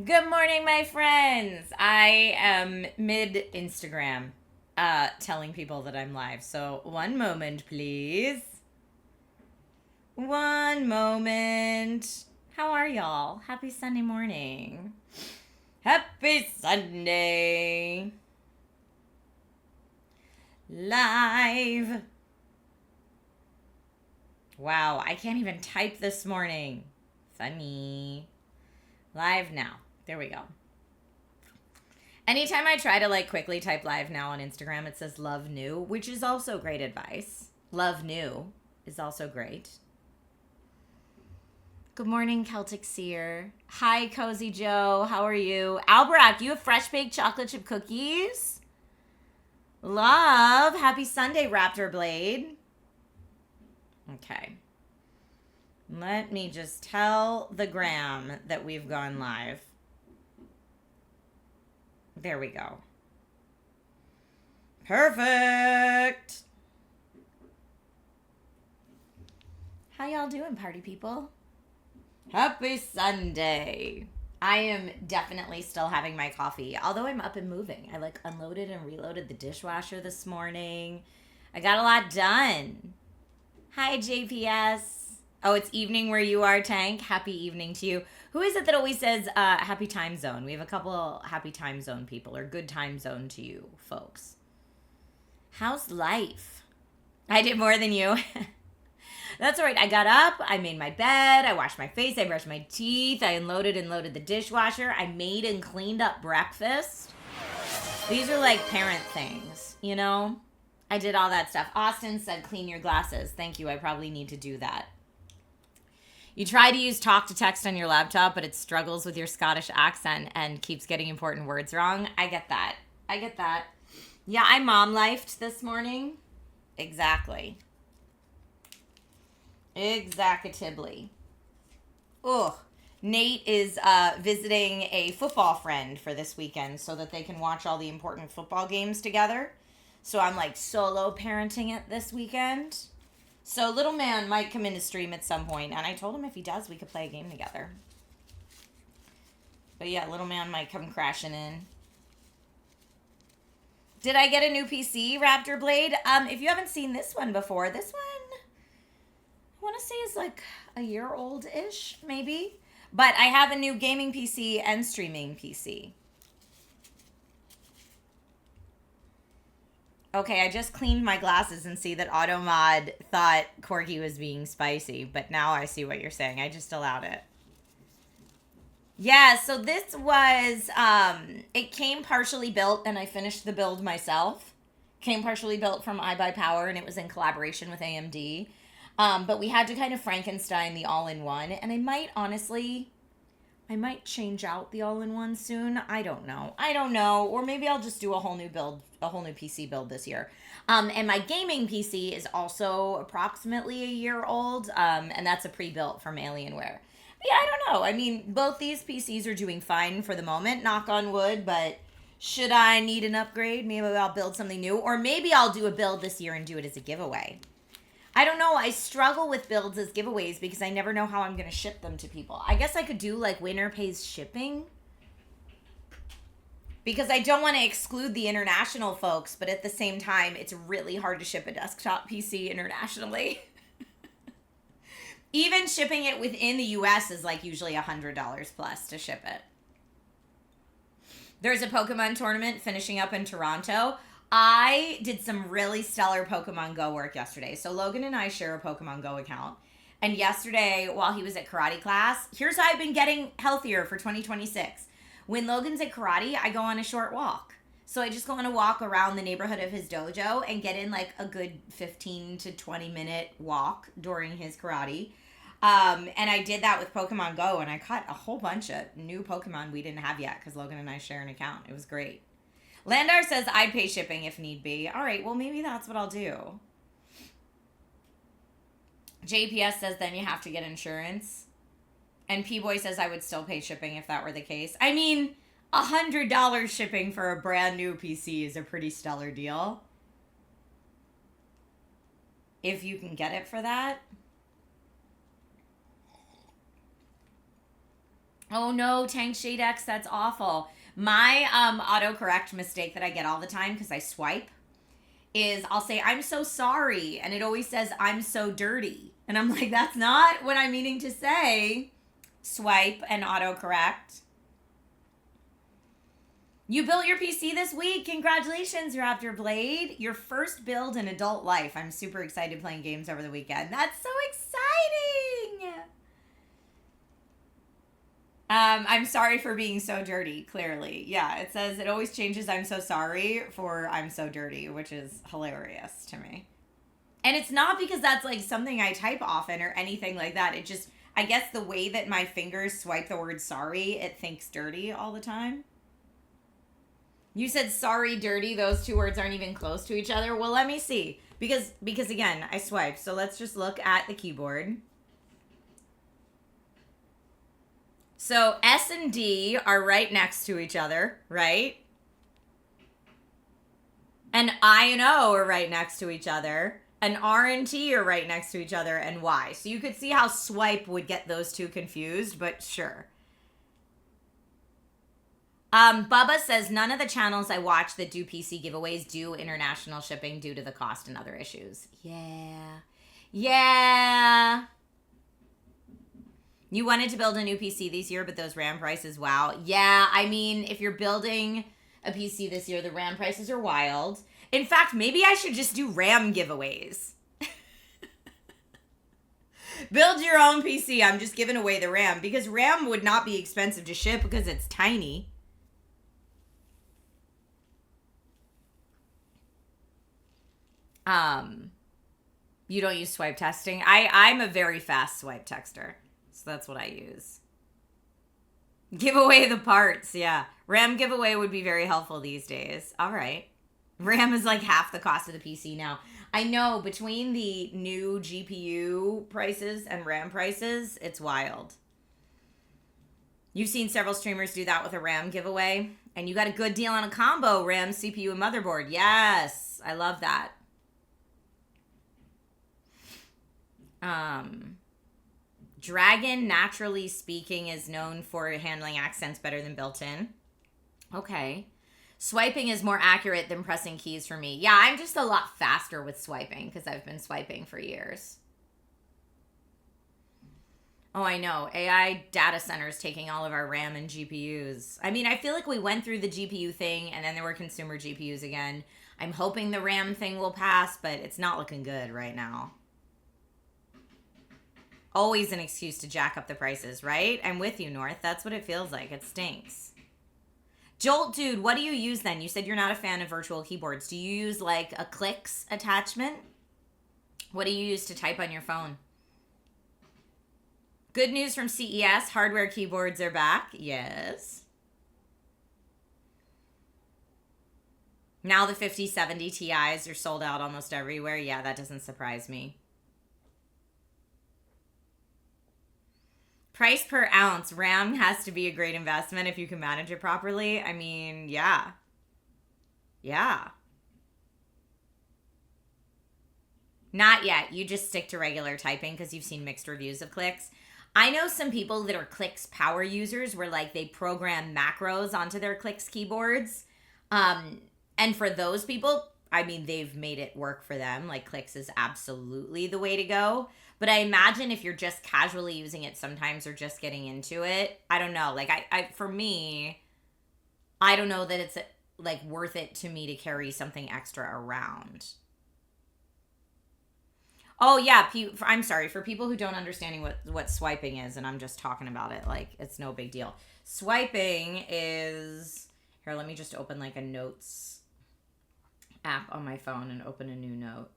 Good morning, my friends. I am mid Instagram telling people that I'm live. So, one moment, please. One moment. How are y'all? Happy Sunday morning. Happy Sunday. Live. Wow, I can't even type this morning. Funny. Live now. There we go. Anytime I try to quickly type live now on Instagram, it says love new, which is also great advice. Love new is also great. Good morning, Celtic Seer. Hi, Cozy Joe. How are you? Albrecht, you have fresh baked chocolate chip cookies? Love. Happy Sunday, Raptor Blade. Okay. Let me just tell the gram that we've gone live. There we go. Perfect. How y'all doing, party people? Happy Sunday. I am definitely still having my coffee, although I'm up and moving. I unloaded and reloaded the dishwasher this morning. I got a lot done. Hi, JPS. Oh, it's evening where you are, Tank. Happy evening to you. Who is it that always says happy time zone? We have a couple happy time zone people, or good time zone to you folks. How's life? I did more than you. That's all right. I got up, I made my bed, I washed my face, I brushed my teeth, I unloaded and loaded the dishwasher, I made and cleaned up breakfast. These are like parent things, you know? I did all that stuff. Austin said clean your glasses. Thank you. I probably need to do that. You try to use talk to text on your laptop, but it struggles with your Scottish accent and keeps getting important words wrong. I get that. Yeah, I mom lifed this morning. Exactly. Exactly. Ugh. Nate is visiting a football friend for this weekend so that they can watch all the important football games together. So I'm solo parenting it this weekend. So little man might come in to stream at some point, and I told him if he does, we could play a game together. But yeah, little man might come crashing in. Did I get a new PC, Raptor Blade? If you haven't seen this one before, this one, I want to say is a year old-ish, maybe. But I have a new gaming PC and streaming PC. Okay, I just cleaned my glasses and see that Automod thought Corgi was being spicy, but now I see what you're saying. I just allowed it. Yeah, so this was, it came partially built, and I finished the build myself. Came partially built from iBuyPower, and it was in collaboration with AMD. But we had to kind of Frankenstein the all-in-one, and I might change out the all-in-one soon. I don't know. Or maybe I'll just do a whole new build, a whole new PC build this year. And my gaming PC is also approximately a year old, and that's a pre-built from Alienware. But yeah, I don't know. I mean, both these PCs are doing fine for the moment, knock on wood, but should I need an upgrade, maybe I'll build something new, or maybe I'll do a build this year and do it as a giveaway. I don't know. I struggle with builds as giveaways because I never know how I'm going to ship them to people. I guess I could do winner pays shipping because I don't want to exclude the international folks, but at the same time, it's really hard to ship a desktop PC internationally. Even shipping it within the US is usually $100 plus to ship it. There's a Pokemon tournament finishing up in Toronto. I did some really stellar Pokemon Go work yesterday. So Logan and I share a Pokemon Go account. And yesterday, while he was at karate class, here's how I've been getting healthier for 2026. When Logan's at karate, I go on a short walk. So I just go on a walk around the neighborhood of his dojo and get in a good 15 to 20 minute walk during his karate. And I did that with Pokemon Go, and I caught a whole bunch of new Pokemon we didn't have yet because Logan and I share an account. It was great. Landar says I'd pay shipping if need be. All right, well, maybe that's what I'll do. JPS says then you have to get insurance. And P-Boy says I would still pay shipping if that were the case. I mean, $100 shipping for a brand new PC is a pretty stellar deal. If you can get it for that. Oh no, Tank Shade X, that's awful. My autocorrect mistake that I get all the time because I swipe is I'll say, I'm so sorry. And it always says, I'm so dirty. And I'm like, that's not what I'm meaning to say. Swipe and autocorrect. You built your PC this week. Congratulations, Raptor Blade. Your first build in adult life. I'm super excited playing games over the weekend. That's so exciting. I'm sorry for being so dirty, clearly. Yeah, it says it always changes I'm so sorry for I'm so dirty, which is hilarious to me. And it's not because that's like something I type often or anything like that. It just, I guess the way that my fingers swipe the word sorry, it thinks dirty all the time. You said sorry, dirty. Those two words aren't even close to each other. Well, let me see. Because again, I swipe. So let's just look at the keyboard. So S and D are right next to each other, right? And I and O are right next to each other. And R and T are right next to each other, and Y. So you could see how swipe would get those two confused, but sure. Bubba says, none of the channels I watch that do PC giveaways do international shipping due to the cost and other issues. Yeah. Yeah. You wanted to build a new PC this year, but those RAM prices, wow. Yeah, I mean, if you're building a PC this year, the RAM prices are wild. In fact, maybe I should just do RAM giveaways. Build your own PC. I'm just giving away the RAM because RAM would not be expensive to ship because it's tiny. You don't use swipe testing. I'm a very fast swipe texter. So that's what I use. Give away the parts, yeah. RAM giveaway would be very helpful these days. All right. RAM is like half the cost of the PC now. I know, between the new GPU prices and RAM prices, it's wild. You've seen several streamers do that with a RAM giveaway. And you got a good deal on a combo, RAM, CPU, and motherboard. Yes, I love that. Dragon, naturally speaking, is known for handling accents better than built-in. Okay. Swiping is more accurate than pressing keys for me. Yeah, I'm just a lot faster with swiping because I've been swiping for years. Oh, I know. AI data centers taking all of our RAM and GPUs. I mean, I feel like we went through the GPU thing and then there were consumer GPUs again. I'm hoping the RAM thing will pass, but it's not looking good right now. Always an excuse to jack up the prices, right? I'm with you, North. That's what it feels like. It stinks. Jolt, dude, what do you use then? You said you're not a fan of virtual keyboards. Do you use like a clicks attachment? What do you use to type on your phone? Good news from CES. Hardware keyboards are back. Yes. Now the 5070 Ti's are sold out almost everywhere. Yeah, that doesn't surprise me. Price per ounce. RAM has to be a great investment if you can manage it properly. I mean, yeah. Yeah. Not yet. You just stick to regular typing because you've seen mixed reviews of clicks. I know some people that are clicks power users where like they program macros onto their clicks keyboards. And for those people, I mean, they've made it work for them. Like clicks is absolutely the way to go. But I imagine if you're just casually using it sometimes or just getting into it, I don't know. Like I for me, I don't know that it's like worth it to me to carry something extra around. Oh yeah, I'm sorry for people who don't understanding what swiping is, and I'm just talking about it like it's no big deal. Swiping is here. Let me just open like a notes app on my phone and open a new note.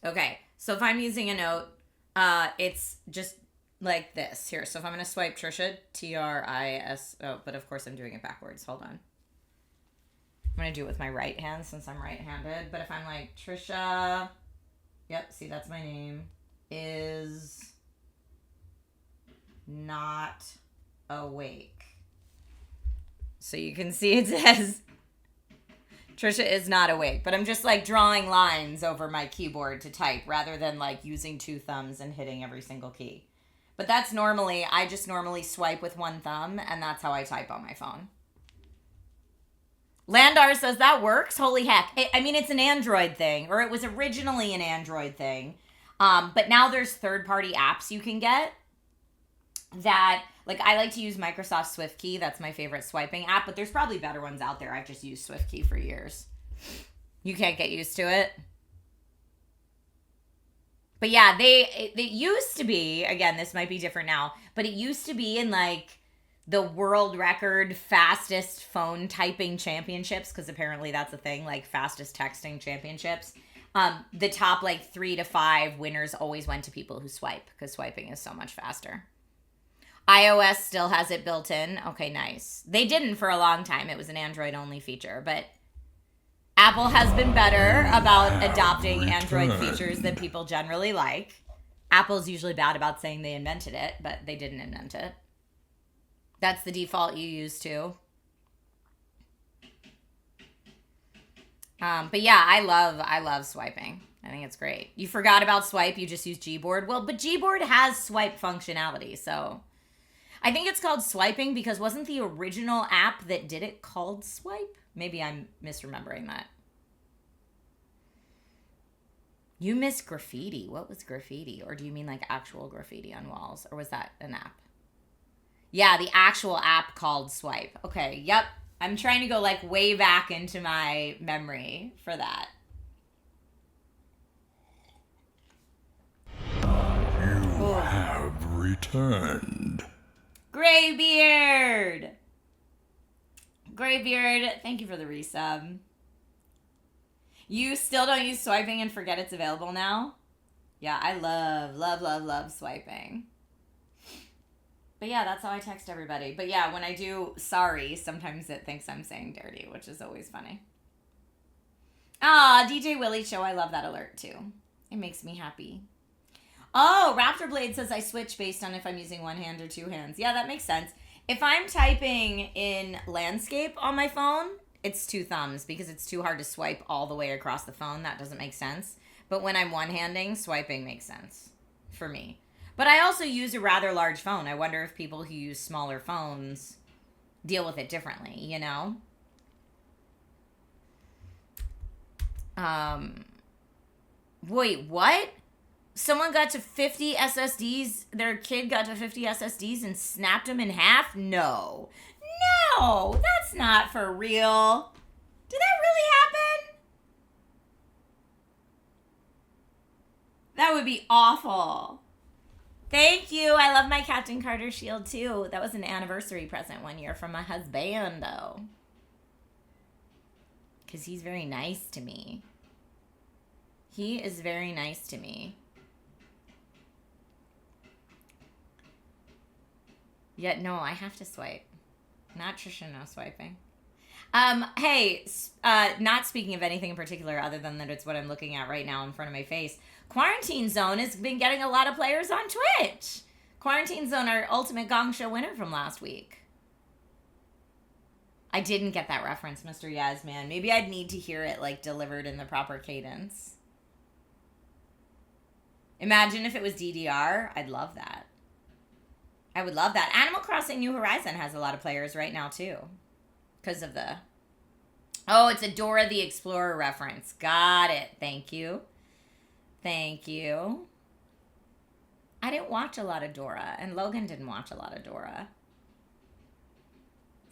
Okay, so if I'm using a note, it's just like this. Here, so if I'm going to swipe Trisha, Tris, oh, but of course I'm doing it backwards. Hold on. I'm going to do it with my right hand since I'm right-handed. But if I'm like, Trisha, yep, see, that's my name, is not awake. So you can see it says Trisha is not awake, but I'm just like drawing lines over my keyboard to type rather than like using two thumbs and hitting every single key. But I just normally swipe with one thumb, and that's how I type on my phone. Landar says that works. Holy heck. I mean, it's an Android thing, or it was originally an Android thing. But now there's third-party apps you can get that, like, I like to use Microsoft SwiftKey. That's my favorite swiping app, but there's probably better ones out there. I've just used SwiftKey for years. You can't get used to it. But yeah, they used to be, again, this might be different now, but it used to be in like the world record fastest phone typing championships, because apparently that's a thing, like fastest texting championships. The top like 3 to 5 winners always went to people who swipe, because swiping is so much faster. iOS still has it built in. Okay, nice. They didn't for a long time. It was an Android only feature, but Apple has been better about adopting Android features that people generally like. Apple's usually bad about saying they invented it, but they didn't invent it. That's the default you use too. But yeah, I love swiping. I think it's great. You forgot about swipe, you just use Gboard. Well, but Gboard has swipe functionality, so I think it's called swiping because wasn't the original app that did it called Swipe? Maybe I'm misremembering that. You miss graffiti. What was graffiti? Or do you mean like actual graffiti on walls? Or was that an app? Yeah, the actual app called Swipe. Okay, yep. I'm trying to go like way back into my memory for that. You have returned. Graybeard! Graybeard, thank you for the resub. You still don't use swiping and forget it's available now? Yeah, I love swiping. But yeah, that's how I text everybody. But yeah, when I do sorry, sometimes it thinks I'm saying dirty, which is always funny. Ah, DJ Willie Show, I love that alert too. It makes me happy. Oh, Raptor Blade says I switch based on if I'm using one hand or two hands. Yeah, that makes sense. If I'm typing in landscape on my phone, it's 2 thumbs because it's too hard to swipe all the way across the phone. That doesn't make sense. But when I'm one-handing, swiping makes sense for me. But I also use a rather large phone. I wonder if people who use smaller phones deal with it differently, you know? Wait, what? Someone got to 50 SSDs, their kid got to 50 SSDs and snapped them in half? No. No, that's not for real. Did that really happen? That would be awful. Thank you. I love my Captain Carter shield too. That was an anniversary present one year from my husband, though. Because he's very nice to me. He is very nice to me. Yet, no, I have to swipe. Not Trisha, no swiping. Hey, not speaking of anything in particular other than that it's what I'm looking at right now in front of my face. Quarantine Zone has been getting a lot of players on Twitch. Quarantine Zone, our Ultimate Gong Show winner from last week. I didn't get that reference, Mr. Yasman. Maybe I'd need to hear it, like, delivered in the proper cadence. Imagine if it was DDR. I'd love that. I would love that. Animal Crossing New Horizon has a lot of players right now, too. Because of the... Oh, it's a Dora the Explorer reference. Got it. Thank you. Thank you. I didn't watch a lot of Dora, and Logan didn't watch a lot of Dora.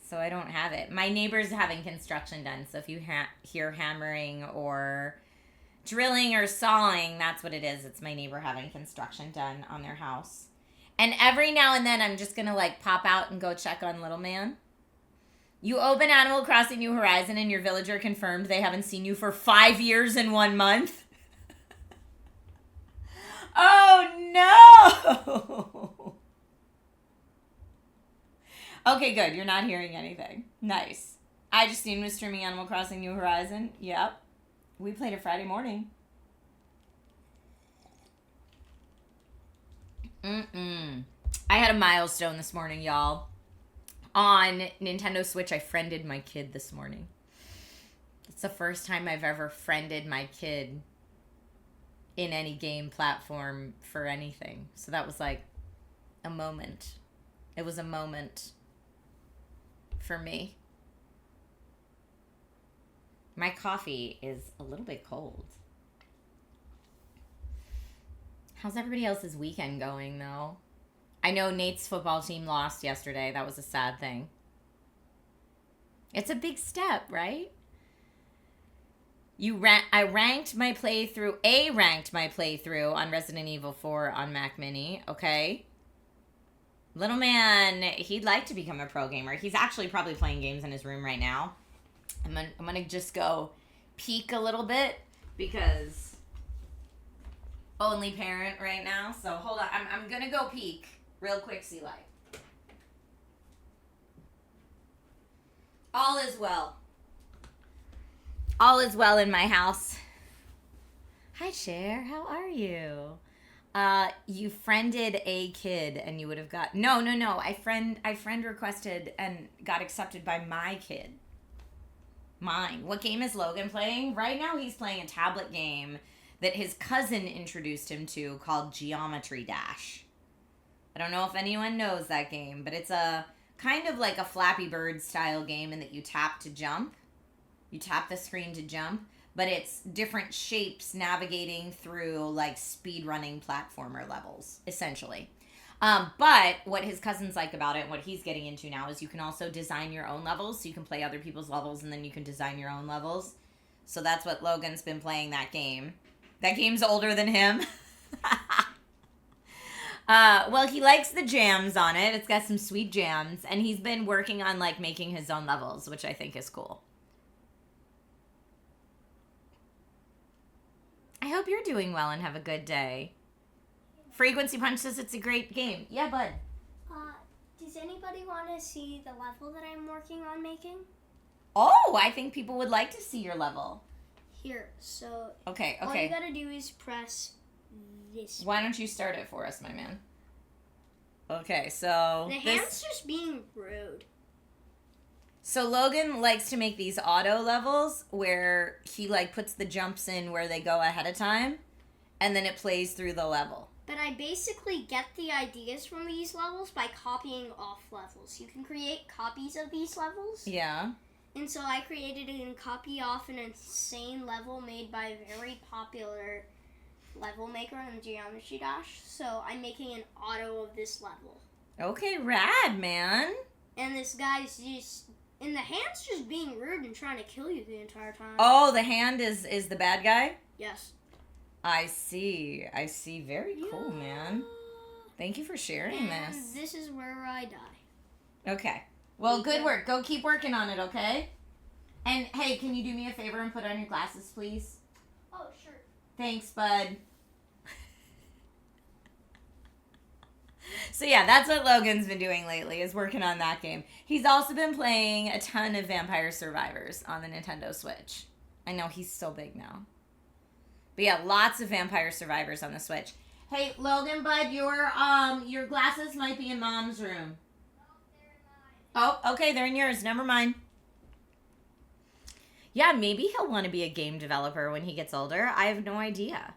So I don't have it. My neighbor's having construction done, so if you hear hammering or drilling or sawing, that's what it is. It's my neighbor having construction done on their house. And every now and then, I'm just going to, like, pop out and go check on Little Man. You open Animal Crossing New Horizon and your villager confirmed they haven't seen you for 5 years and 1 month. Oh, no! Okay, good. You're not hearing anything. Nice. I just seen was streaming Animal Crossing New Horizon. Yep. We played it Friday morning. I had a milestone this morning, y'all. On Nintendo Switch, I friended my kid this morning. It's the first time I've ever friended my kid in any game platform for anything. So that was like a moment. It was a moment for me. My coffee is a little bit cold. How's everybody else's weekend going, though? I know Nate's football team lost yesterday. That was a sad thing. It's a big step, right? I ranked my playthrough on Resident Evil 4 on Mac Mini, okay? Little man, he'd like to become a pro gamer. He's actually probably playing games in his room right now. I'm gonna just go peek a little bit because only parent right now. So hold on, I'm gonna go peek real quick, see light. All is well. All is well in my house. Hi, Cher. How are you? You friended a kid and you would have got... No. I friend requested and got accepted by my kid. Mine. What game is Logan playing? Right now he's playing a tablet game that his cousin introduced him to called Geometry Dash. I don't know if anyone knows that game, but it's a kind of like a Flappy Bird style game in that you tap to jump. You tap the screen to jump, but it's different shapes navigating through like speedrunning platformer levels, essentially. But what his cousins like about it, and what he's getting into now, is you can also design your own levels. So you can play other people's levels, and then you can design your own levels. So that's what Logan's been playing, that game. That game's older than him. Well, he likes the jams on it. It's got some sweet jams, and he's been working on like making his own levels, which I think is cool. I hope you're doing well and have a good day. Frequency Punch says it's a great game. Yeah, bud. Does anybody want to see the level that I'm working on making? Oh, I think people would like to see your level. Here, so... Okay. All you gotta do is press this. Why don't you start it for us, my man? Okay, so... The hand's just being rude. So Logan likes to make these auto levels where he like puts the jumps in where they go ahead of time, and then it plays through the level. But I basically get the ideas from these levels by copying off levels. You can create copies of these levels. Yeah. And so I created a copy off an insane level made by a very popular level maker on Geometry Dash. So I'm making an auto of this level. Okay, rad, man. And this guy's just... And the hand's just being rude and trying to kill you the entire time. Oh, the hand is the bad guy? Yes. I see. Very cool, Yeah. man. Thank you for sharing And this. this is where I die. Okay. Well, good work. Go keep working on it, okay? And, hey, can you do me a favor and put on your glasses, please? Oh, sure. Thanks, bud. So, yeah, that's what Logan's been doing lately, is working on that game. He's also been playing a ton of Vampire Survivors on the Nintendo Switch. I know, he's so big now. But, yeah, lots of Vampire Survivors on the Switch. Hey, Logan, bud, your glasses might be in Mom's room. Oh, okay, they're in yours. Never mind. Yeah, maybe he'll want to be a game developer when he gets older. I have no idea.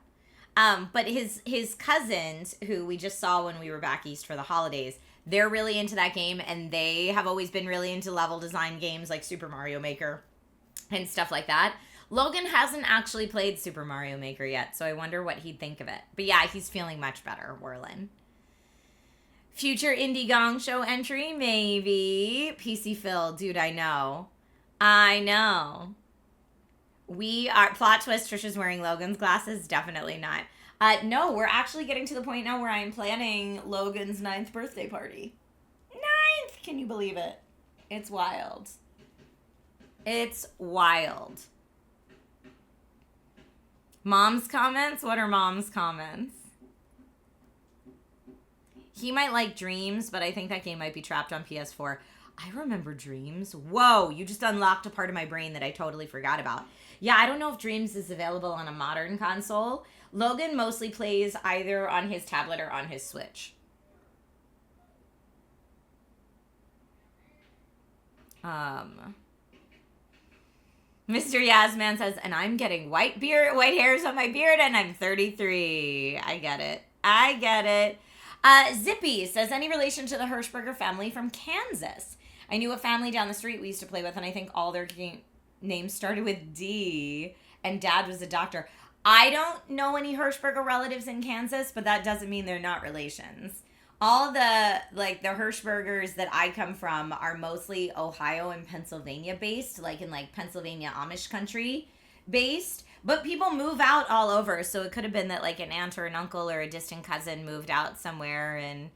But his cousins, who we just saw when we were back east for the holidays, they're really into that game, and they have always been really into level design games like Super Mario Maker and stuff like that. Logan hasn't actually played Super Mario Maker yet, so I wonder what he'd think of it. But yeah, he's feeling much better, Whirlin. Future Indie Gong Show entry, maybe. PC Phil, dude, I know. Plot twist, Trisha's wearing Logan's glasses. Definitely not. No, we're actually getting to the point now where I'm planning Logan's 9th birthday party. 9th! Can you believe it? It's wild. It's wild. Mom's comments? What are Mom's comments? He might like Dreams, but I think that game might be trapped on PS4. I remember Dreams. Whoa, you just unlocked a part of my brain that I totally forgot about. Yeah, I don't know if Dreams is available on a modern console. Logan mostly plays either on his tablet or on his Switch. Mr. Yasman says, and I'm getting white hairs on my beard, and I'm 33. I get it. Zippy says, any relation to the Hershberger family from Kansas? I knew a family down the street we used to play with, and I think all their names started with D, and dad was a doctor. I don't know any Hershberger relatives in Kansas, but that doesn't mean they're not relations. All the Hershbergers that I come from are mostly Ohio and Pennsylvania based, like in like Pennsylvania Amish country based. But people move out all over, so it could have been that like an aunt or an uncle or a distant cousin moved out somewhere and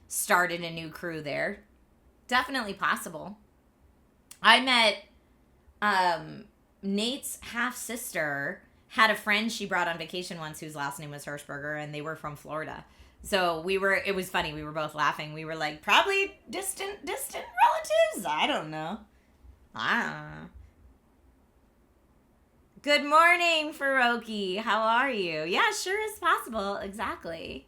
started a new crew there. Definitely possible. I met Nate's half-sister had a friend she brought on vacation once whose last name was Hershberger, and they were from Florida. So it was funny. We were both laughing. We were like, probably distant relatives? I don't know. Good morning, Faroki. How are you? Yeah, sure is possible. Exactly.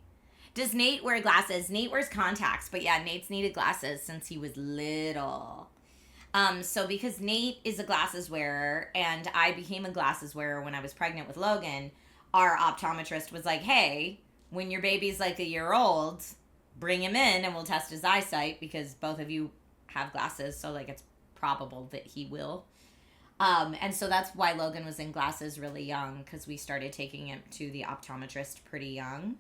Does Nate wear glasses? Nate wears contacts, but yeah, Nate's needed glasses since he was little. So because Nate is a glasses wearer and I became a glasses wearer when I was pregnant with Logan, our optometrist was like, hey, when your baby's like a year old, bring him in and we'll test his eyesight because both of you have glasses. So like it's probable that he will. And so that's why Logan was in glasses really young, because we started taking him to the optometrist pretty young.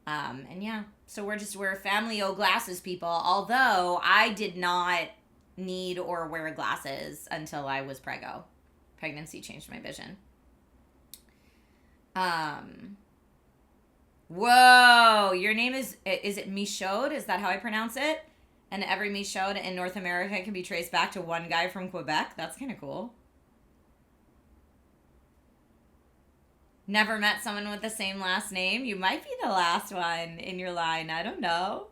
And yeah, so we're family o glasses people, although I did not need or wear glasses until I was preggo. Pregnancy changed my vision. Whoa, your name is it Michaud? Is that how I pronounce it? And every Michaud in North America can be traced back to one guy from Quebec? That's kind of cool. Never met someone with the same last name? You might be the last one in your line. I don't know.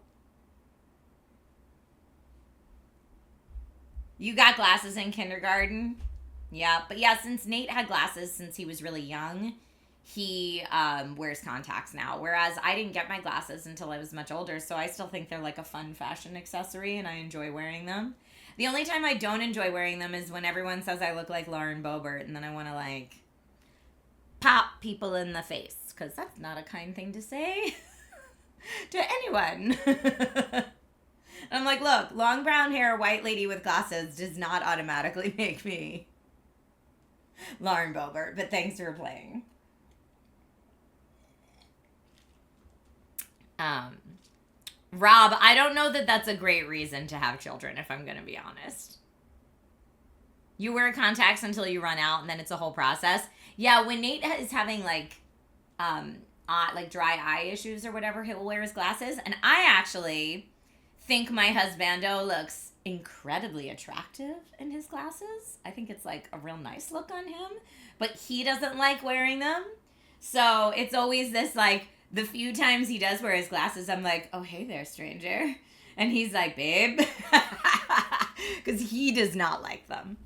You got glasses in kindergarten? Yeah, but yeah, since Nate had glasses since he was really young, he wears contacts now. Whereas I didn't get my glasses until I was much older, so I still think they're like a fun fashion accessory and I enjoy wearing them. The only time I don't enjoy wearing them is when everyone says I look like Lauren Boebert and then I want to like pop people in the face, because that's not a kind thing to say to anyone. I'm like, look, long brown hair, white lady with glasses does not automatically make me Lauren Boebert, but thanks for playing. Rob, I don't know that that's a great reason to have children, if I'm going to be honest. You wear contacts until you run out, and then it's a whole process. Yeah, when Nate is having like dry eye issues or whatever, he'll wear his glasses. And I actually think my husbando looks incredibly attractive in his glasses. I think it's like a real nice look on him, but he doesn't like wearing them. So it's always this like, the few times he does wear his glasses, I'm like, oh, hey there, stranger. And he's like, babe, because he does not like them.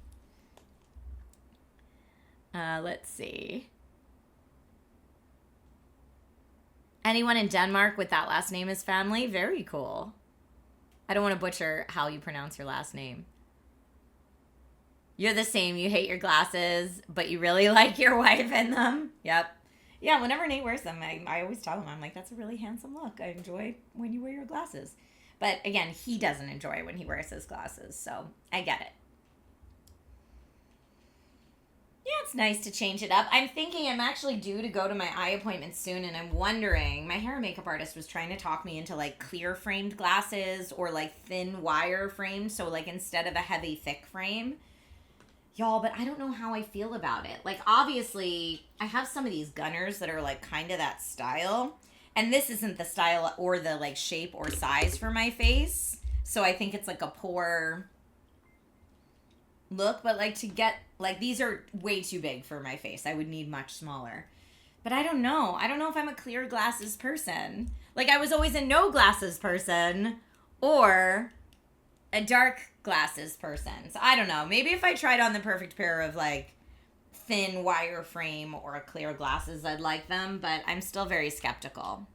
Let's see. Anyone in Denmark with that last name as family? Very cool. I don't want to butcher how you pronounce your last name. You're the same. You hate your glasses, but you really like your wife in them. Yep. Yeah, whenever Nate wears them, I always tell him, I'm like, that's a really handsome look. I enjoy when you wear your glasses. But again, he doesn't enjoy when he wears his glasses, so I get it. Yeah, it's nice to change it up. I'm thinking I'm actually due to go to my eye appointment soon, and I'm wondering, my hair and makeup artist was trying to talk me into like clear framed glasses or like thin wire framed, so like instead of a heavy thick frame. Y'all, but I don't know how I feel about it. Like, obviously, I have some of these gunners that are like kind of that style, and this isn't the style or the like shape or size for my face, so I think it's like a poor look. But like, to get like, these are way too big for my face. I would need much smaller. But I don't know if I'm a clear glasses person. Like, I was always a no glasses person or a dark glasses person. So I don't know. Maybe if I tried on the perfect pair of like thin wire frame or clear glasses, I'd like them, but I'm still very skeptical.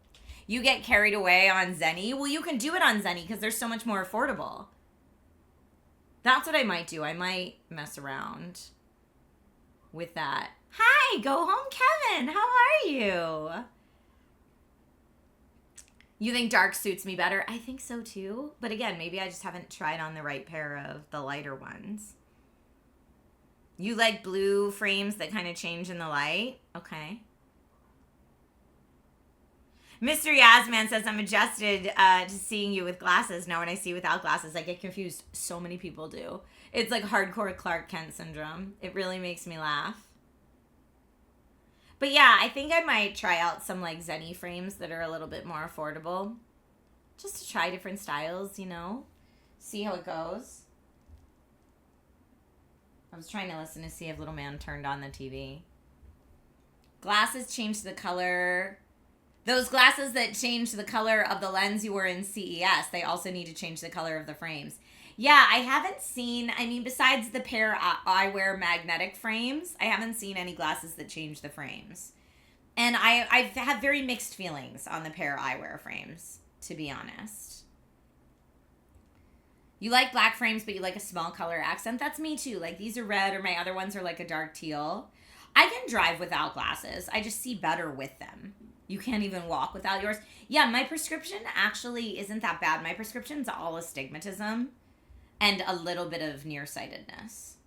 You get carried away on Zenny. Well, you can do it on Zenny because they're so much more affordable. That's what I might do. I might mess around with that. Hi, go home, Kevin. How are you? You think dark suits me better? I think so too. But again, maybe I just haven't tried on the right pair of the lighter ones. You like blue frames that kind of change in the light? Okay. Mr. Yasman says, I'm adjusted to seeing you with glasses. Now when I see you without glasses, I get confused. So many people do. It's like hardcore Clark Kent syndrome. It really makes me laugh. But yeah, I think I might try out some like Zenny frames that are a little bit more affordable. Just to try different styles, you know? See how it goes. I was trying to listen to see if Little Man turned on the TV. Glasses change the color. Those glasses that change the color of the lens you were in CES, they also need to change the color of the frames. Yeah, I haven't seen, I mean, besides the pair I wear magnetic frames, I haven't seen any glasses that change the frames. And I've had very mixed feelings on the pair I wear frames, to be honest. You like black frames, but you like a small color accent. That's me too. Like these are red or my other ones are like a dark teal. I can drive without glasses. I just see better with them. You can't even walk without yours. Yeah, my prescription actually isn't that bad. My prescription's all astigmatism and a little bit of nearsightedness.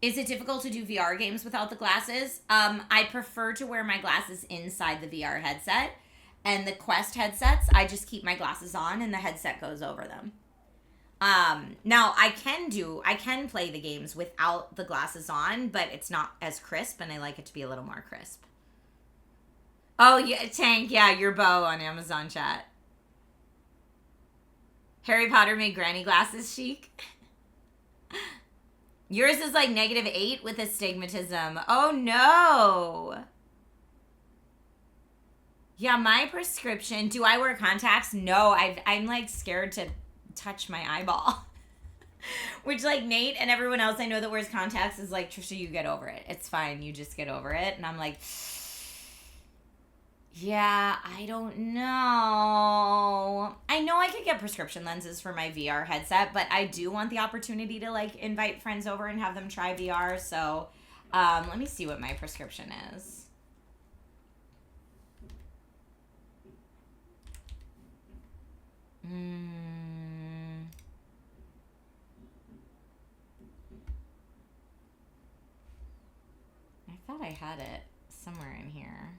Is it difficult to do VR games without the glasses? I prefer to wear my glasses inside the VR headset. And the Quest headsets, I just keep my glasses on and the headset goes over them. Now, I can play the games without the glasses on, but it's not as crisp, and I like it to be a little more crisp. Oh, yeah, Tank, yeah, your bow on Amazon chat. Harry Potter made granny glasses chic. Yours is like -8 with astigmatism. Oh, no. Yeah, my prescription, do I wear contacts? No, I'm like scared to touch my eyeball. Which like Nate and everyone else I know that wears contacts is like, Trisha, you get over it. It's fine. You just get over it. And I'm like, yeah, I don't know. I know I could get prescription lenses for my VR headset, but I do want the opportunity to like invite friends over and have them try VR. So let me see what my prescription is. I thought I had it somewhere in here.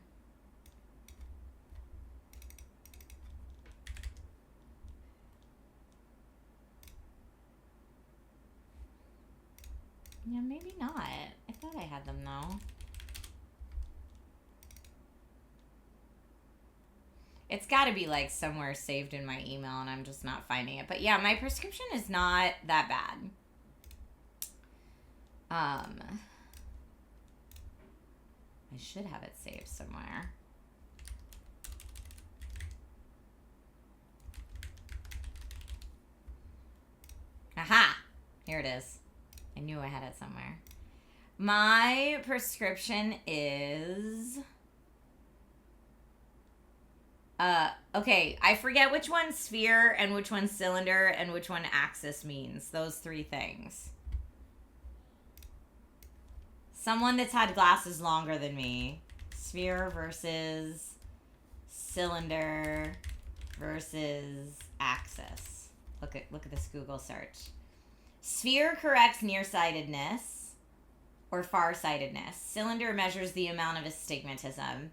Yeah, maybe not. I thought I had them though. It's got to be like somewhere saved in my email and I'm just not finding it. But yeah, my prescription is not that bad. I should have it saved somewhere. Aha! Here it is. I knew I had it somewhere. My prescription is... okay, I forget which one sphere and which one cylinder and which one axis means. Those three things. Someone that's had glasses longer than me. Sphere versus cylinder versus axis. Look at this Google search. Sphere corrects nearsightedness or farsightedness. Cylinder measures the amount of astigmatism.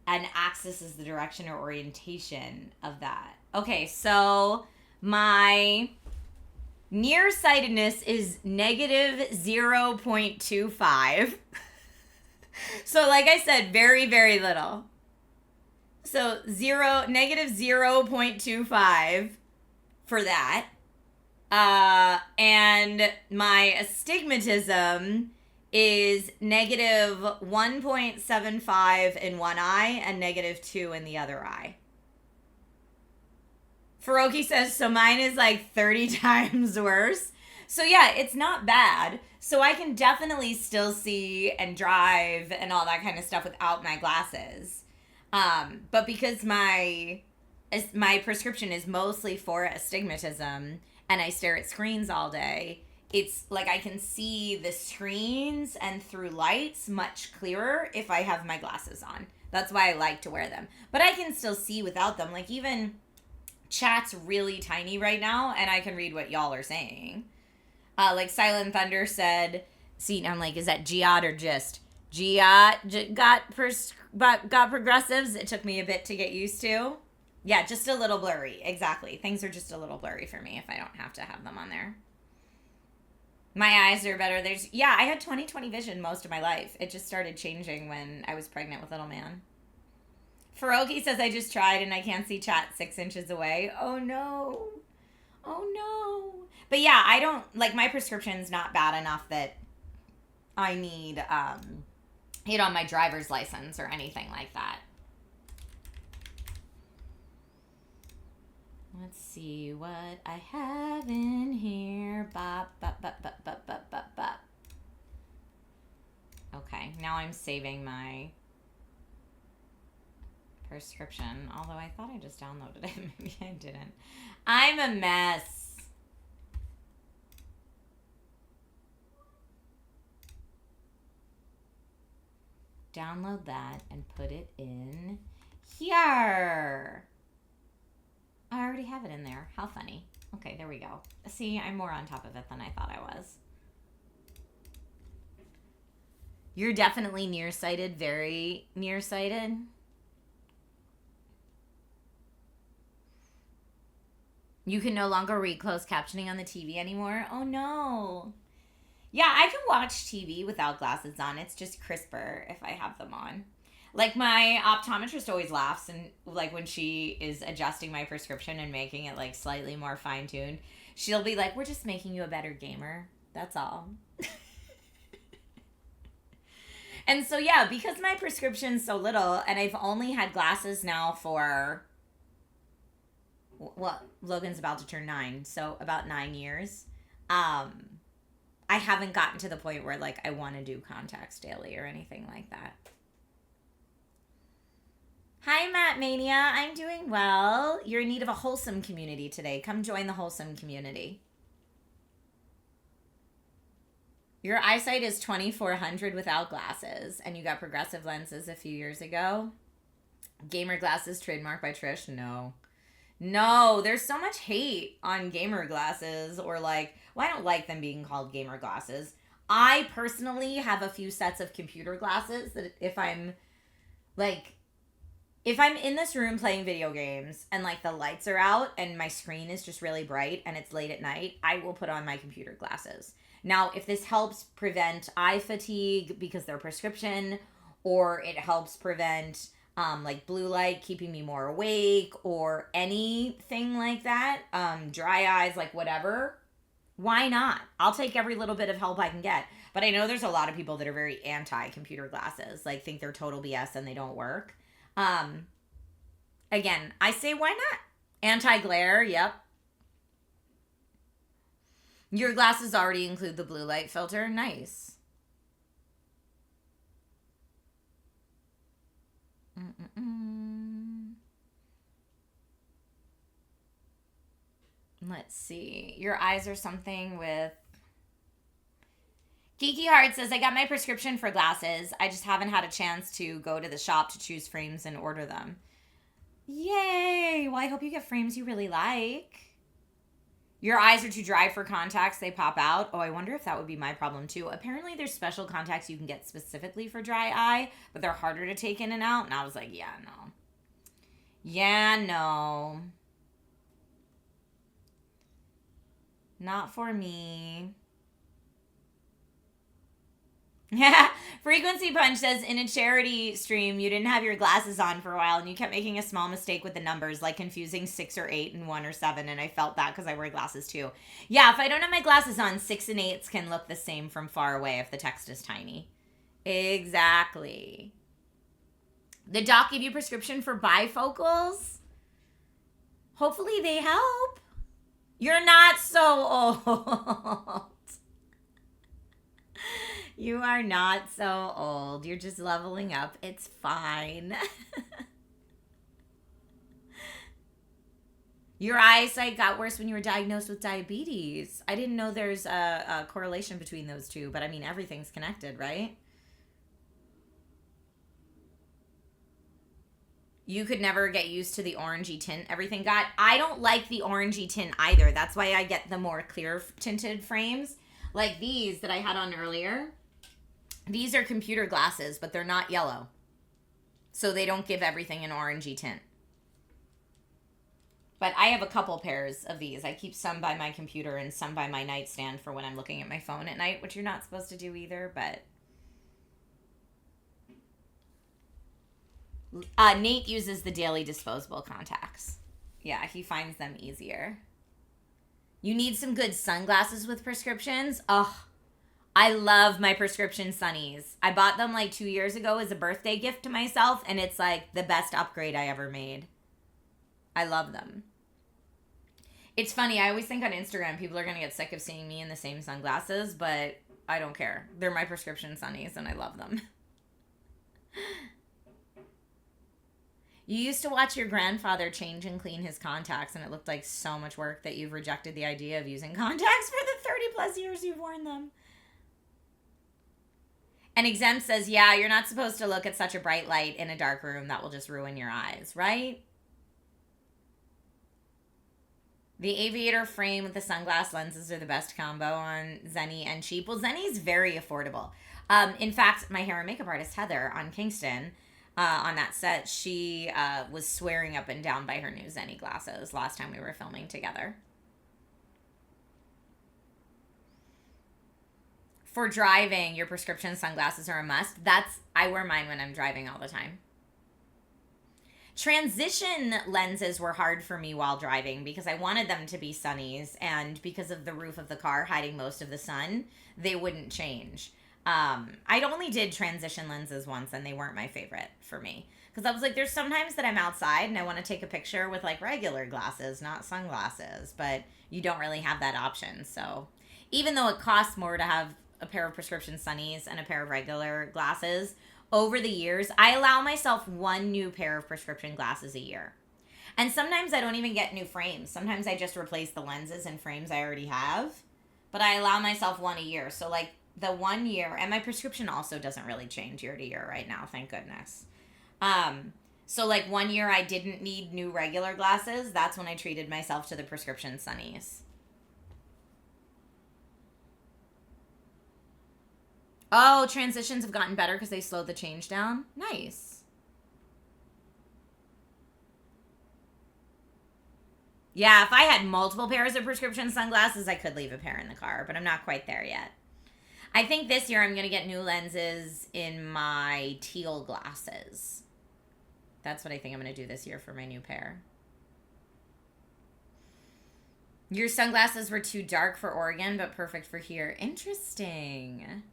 And axis is the direction or orientation of that. Okay, so my nearsightedness is -0.25. So like I said, very, very little. So -0.25 for that. And my astigmatism is -1.75 in one eye and -2 in the other eye. Faroki says, so mine is like 30 times worse. So yeah, it's not bad. So I can definitely still see and drive and all that kind of stuff without my glasses. But because my prescription is mostly for astigmatism and I stare at screens all day, it's like I can see the screens and through lights much clearer if I have my glasses on. That's why I like to wear them. But I can still see without them. Like, even chat's really tiny right now, and I can read what y'all are saying. Like Silent Thunder said, see, I'm like, is that Giot or just? Giot got progressives. It took me a bit to get used to. Yeah, just a little blurry. Exactly. Things are just a little blurry for me if I don't have to have them on there. My eyes are better. I had 20/20 vision most of my life. It just started changing when I was pregnant with little man. Faroki says, I just tried and I can't see chat 6 inches away. Oh, no. Oh, no. But yeah, I don't, like, my prescription's not bad enough that I need it on my driver's license or anything like that. Let's see what I have in here. Bop, bop, bop, bop, bop, bop, bop, bop. Okay, now I'm saving my prescription, although I thought I just downloaded it. Maybe I didn't. I'm a mess. Download that and put it in here. I already have it in there. How funny. Okay, there we go. See, I'm more on top of it than I thought I was. You're definitely nearsighted, very nearsighted. You can no longer read closed captioning on the TV anymore. Oh, no. Yeah, I can watch TV without glasses on. It's just crisper if I have them on. Like, my optometrist always laughs, and, like, when she is adjusting my prescription and making it, like, slightly more fine-tuned, she'll be like, we're just making you a better gamer. That's all. And so, yeah, because my prescription's so little, and I've only had glasses now for, well, Logan's about to turn 9, so about 9 years. I haven't gotten to the point where, like, I want to do contacts daily or anything like that. Hi, Matt Mania. I'm doing well. You're in need of a wholesome community today. Come join the wholesome community. Your eyesight is 2400 without glasses, and you got progressive lenses a few years ago. Gamer glasses trademarked by Trish? No, there's so much hate on gamer glasses, or like, well, I don't like them being called gamer glasses. I personally have a few sets of computer glasses that if I'm in this room playing video games and, like, the lights are out and my screen is just really bright and it's late at night, I will put on my computer glasses. Now, if this helps prevent eye fatigue because they're prescription, or it helps prevent, like, blue light keeping me more awake or anything like that, dry eyes, like, whatever, why not? I'll take every little bit of help I can get. But I know there's a lot of people that are very anti-computer glasses, like, think they're total BS and they don't work. Again, I say, why not? Anti-glare, yep. Your glasses already include the blue light filter. Nice. Let's see. Your eyes are something with... Geeky Heart says, I got my prescription for glasses. I just haven't had a chance to go to the shop to choose frames and order them. Yay! Well, I hope you get frames you really like. Your eyes are too dry for contacts. They pop out. Oh, I wonder if that would be my problem too. Apparently, there's special contacts you can get specifically for dry eye, but they're harder to take in and out. And I was like, yeah, no. Yeah, no. Not for me. Yeah, Frequency Punch says, in a charity stream, you didn't have your glasses on for a while and you kept making a small mistake with the numbers, like confusing 6 or 8 and 1 or 7, and I felt that because I wear glasses too. Yeah, if I don't have my glasses on, 6 and 8s can look the same from far away if the text is tiny. Exactly. The doc gave you a prescription for bifocals? Hopefully they help. You're not so old. You are not so old. You're just leveling up. It's fine. Your eyesight got worse when you were diagnosed with diabetes. I didn't know there's a correlation between those two, but I mean, everything's connected, right? You could never get used to the orangey tint everything got. I don't like the orangey tint either. That's why I get the more clear tinted frames. Like these that I had on earlier. These are computer glasses, but they're not yellow. So they don't give everything an orangey tint. But I have a couple pairs of these. I keep some by my computer and some by my nightstand for when I'm looking at my phone at night, which you're not supposed to do either, but... Nate uses the daily disposable contacts. Yeah, he finds them easier. You need some good sunglasses with prescriptions? Ugh. I love my prescription sunnies. I bought them like 2 years ago as a birthday gift to myself, and it's like the best upgrade I ever made. I love them. It's funny, I always think on Instagram people are going to get sick of seeing me in the same sunglasses, but I don't care. They're my prescription sunnies, and I love them. You used to watch your grandfather change and clean his contacts, and it looked like so much work that you've rejected the idea of using contacts for the 30 plus years you've worn them. And Exempt says, yeah, you're not supposed to look at such a bright light in a dark room. That will just ruin your eyes, right? The aviator frame with the sunglass lenses are the best combo on Zenny and cheap. Well, Zenny's very affordable. In fact, my hair and makeup artist, Heather, on Kingston, on that set, she was swearing up and down by her new Zenny glasses last time we were filming together. For driving, your prescription sunglasses are a must. I wear mine when I'm driving all the time. Transition lenses were hard for me while driving because I wanted them to be sunnies, and because of the roof of the car hiding most of the sun, they wouldn't change. I only did transition lenses once, and they weren't my favorite for me. Because I was like, there's sometimes that I'm outside and I want to take a picture with like regular glasses, not sunglasses, but you don't really have that option. So even though it costs more to have a pair of prescription sunnies and a pair of regular glasses, over the years, I allow myself one new pair of prescription glasses a year. And sometimes I don't even get new frames. Sometimes I just replace the lenses and frames I already have. But I allow myself one a year. So like the 1 year, and my prescription also doesn't really change year to year right now, thank goodness. So like 1 year I didn't need new regular glasses. That's when I treated myself to the prescription sunnies. Oh, transitions have gotten better because they slowed the change down. Nice. Yeah, if I had multiple pairs of prescription sunglasses, I could leave a pair in the car, but I'm not quite there yet. I think this year I'm going to get new lenses in my teal glasses. That's what I think I'm going to do this year for my new pair. Your sunglasses were too dark for Oregon, but perfect for here. Interesting.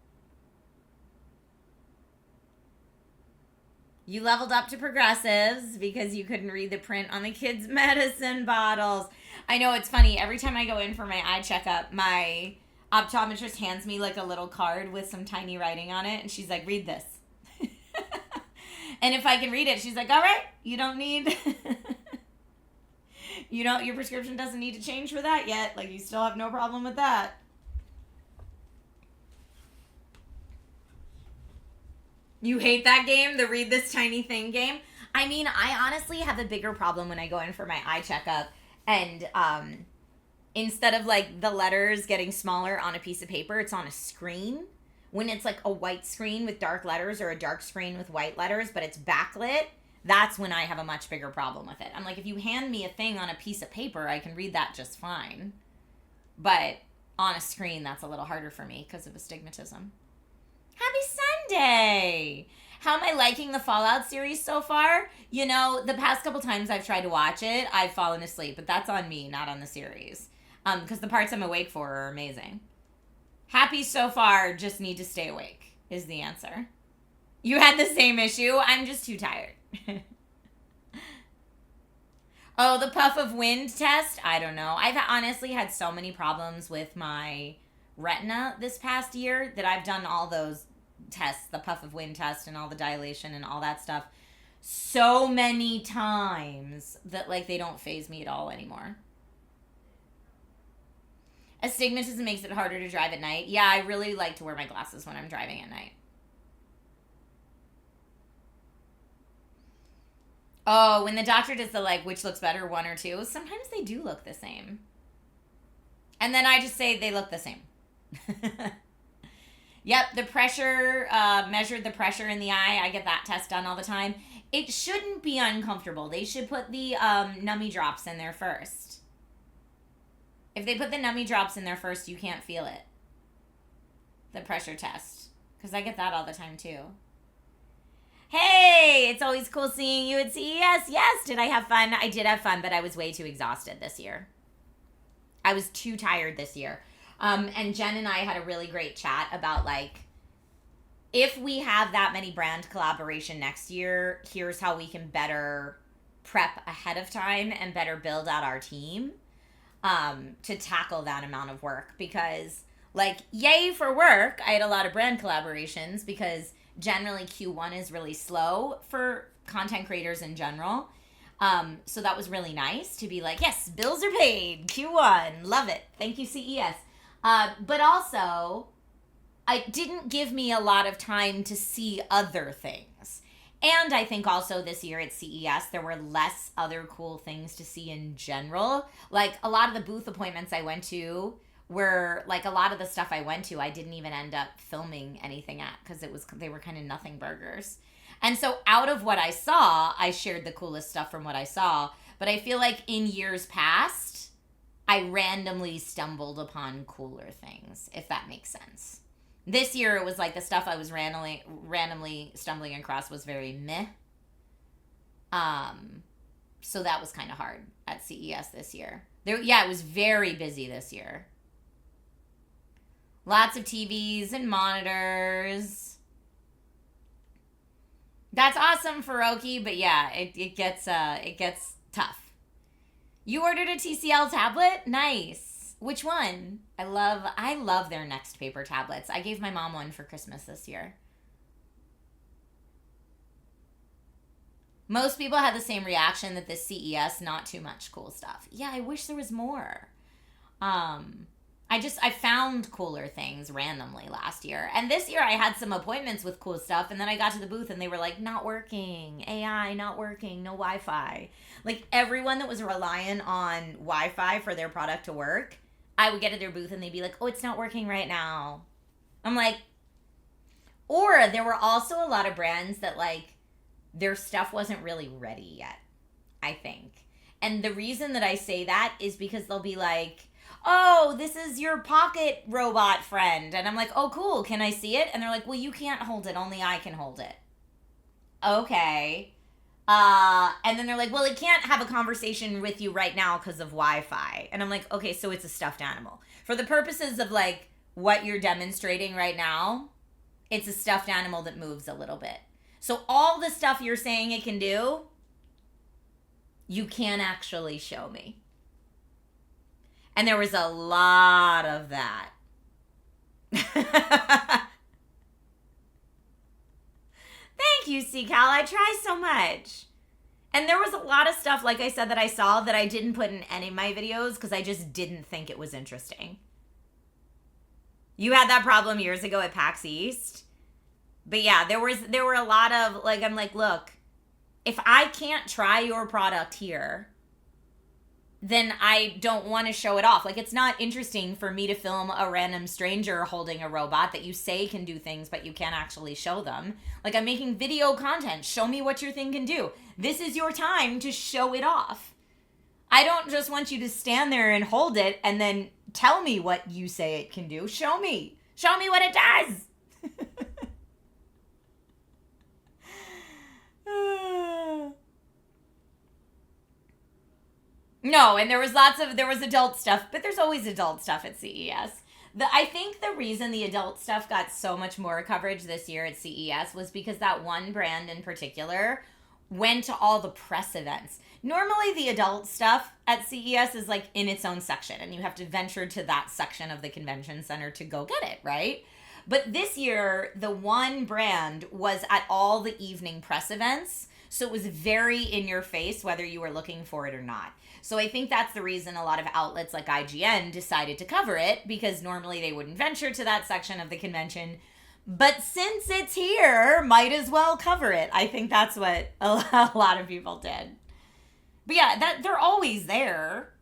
You leveled up to progressives because you couldn't read the print on the kids' medicine bottles. I know, it's funny. Every time I go in for my eye checkup, my optometrist hands me like a little card with some tiny writing on it. And she's like, read this. And if I can read it, she's like, all right, you don't need... your prescription doesn't need to change for that yet. Like, you still have no problem with that. You hate that game, the read this tiny thing game? I mean, I honestly have a bigger problem when I go in for my eye checkup and instead of like the letters getting smaller on a piece of paper, it's on a screen. When it's like a white screen with dark letters or a dark screen with white letters, but it's backlit, that's when I have a much bigger problem with it. I'm like, if you hand me a thing on a piece of paper, I can read that just fine. But on a screen, that's a little harder for me because of astigmatism. Happy Sunday! How am I liking the Fallout series so far? You know, the past couple times I've tried to watch it, I've fallen asleep, but that's on me, not on the series. Because the parts I'm awake for are amazing. Happy so far, just need to stay awake, is the answer. You had the same issue? I'm just too tired. Oh, the puff of wind test? I don't know. I've honestly had so many problems with my retina this past year that I've done all those tests, the puff of wind test and all the dilation and all that stuff so many times that like they don't faze me at all anymore. Astigmatism makes it harder to drive at night. Yeah, I really like to wear my glasses when I'm driving at night. Oh, when the doctor does the, like, which looks better, 1 or 2, sometimes they do look the same. And then I just say they look the same. Yep, the pressure, measured the pressure in the eye. I get that test done all the time. It shouldn't be uncomfortable. They should put the nummy drops in there first. If they put the nummy drops in there first, you can't feel it. The pressure test. Because I get that all the time too. Hey, it's always cool seeing you at CES. Yes, did I have fun? I did have fun, but I was way too exhausted this year. I was too tired this year. And Jen and I had a really great chat about, like, if we have that many brand collaboration next year, here's how we can better prep ahead of time and better build out our team to tackle that amount of work. Because, like, yay for work. I had a lot of brand collaborations because generally Q1 is really slow for content creators in general. So that was really nice to be like, yes, bills are paid. Q1. Love it. Thank you, CES. But also, it didn't give me a lot of time to see other things. And I think also this year at CES, there were less other cool things to see in general. Like, a lot of the booth appointments I went to were, like, a lot of the stuff I went to, I didn't even end up filming anything at because they were kind of nothing burgers. And so out of what I saw, I shared the coolest stuff from what I saw. But I feel like in years past, I randomly stumbled upon cooler things, if that makes sense. This year, it was like the stuff I was randomly stumbling across was very meh. So that was kind of hard at CES this year. It was very busy this year. Lots of TVs and monitors. That's awesome, Faroki, but yeah, it gets tough. You ordered a TCL tablet? Nice. Which one? I love their Next Paper tablets. I gave my mom one for Christmas this year. Most people had the same reaction that this CES, not too much cool stuff. Yeah, I wish there was more. I found cooler things randomly last year. And this year I had some appointments with cool stuff, and then I got to the booth and they were like, not working, AI, not working, no Wi-Fi. Like, everyone that was reliant on Wi-Fi for their product to work, I would get at their booth and they'd be like, oh, it's not working right now. I'm like, or there were also a lot of brands that, like, their stuff wasn't really ready yet, I think. And the reason that I say that is because they'll be like, oh, this is your pocket robot friend. And I'm like, oh, cool. Can I see it? And they're like, well, you can't hold it. Only I can hold it. Okay. And then they're like, well, it can't have a conversation with you right now because of Wi-Fi. And I'm like, okay, so it's a stuffed animal. For the purposes of, like, what you're demonstrating right now, it's a stuffed animal that moves a little bit. So all the stuff you're saying it can do, you can't actually show me. And there was a lot of that. Thank you, C-Cal. I try so much. And there was a lot of stuff, like I said, that I saw that I didn't put in any of my videos because I just didn't think it was interesting. You had that problem years ago at PAX East. But yeah, there were a lot of, like, I'm like, look, if I can't try your product here, then I don't want to show it off. Like, it's not interesting for me to film a random stranger holding a robot that you say can do things, but you can't actually show them. Like, I'm making video content. Show me what your thing can do. This is your time to show it off. I don't just want you to stand there and hold it and then tell me what you say it can do. Show me. Show me what it does. No, and there was adult stuff, but there's always adult stuff at CES. I think the reason the adult stuff got so much more coverage this year at CES was because that one brand in particular went to all the press events. Normally the adult stuff at CES is like in its own section, and you have to venture to that section of the convention center to go get it, right? But this year, the one brand was at all the evening press events, so it was very in your face whether you were looking for it or not. So I think that's the reason a lot of outlets like IGN decided to cover it, because normally they wouldn't venture to that section of the convention. But since it's here, might as well cover it. I think that's what a lot of people did. But yeah, they're always there.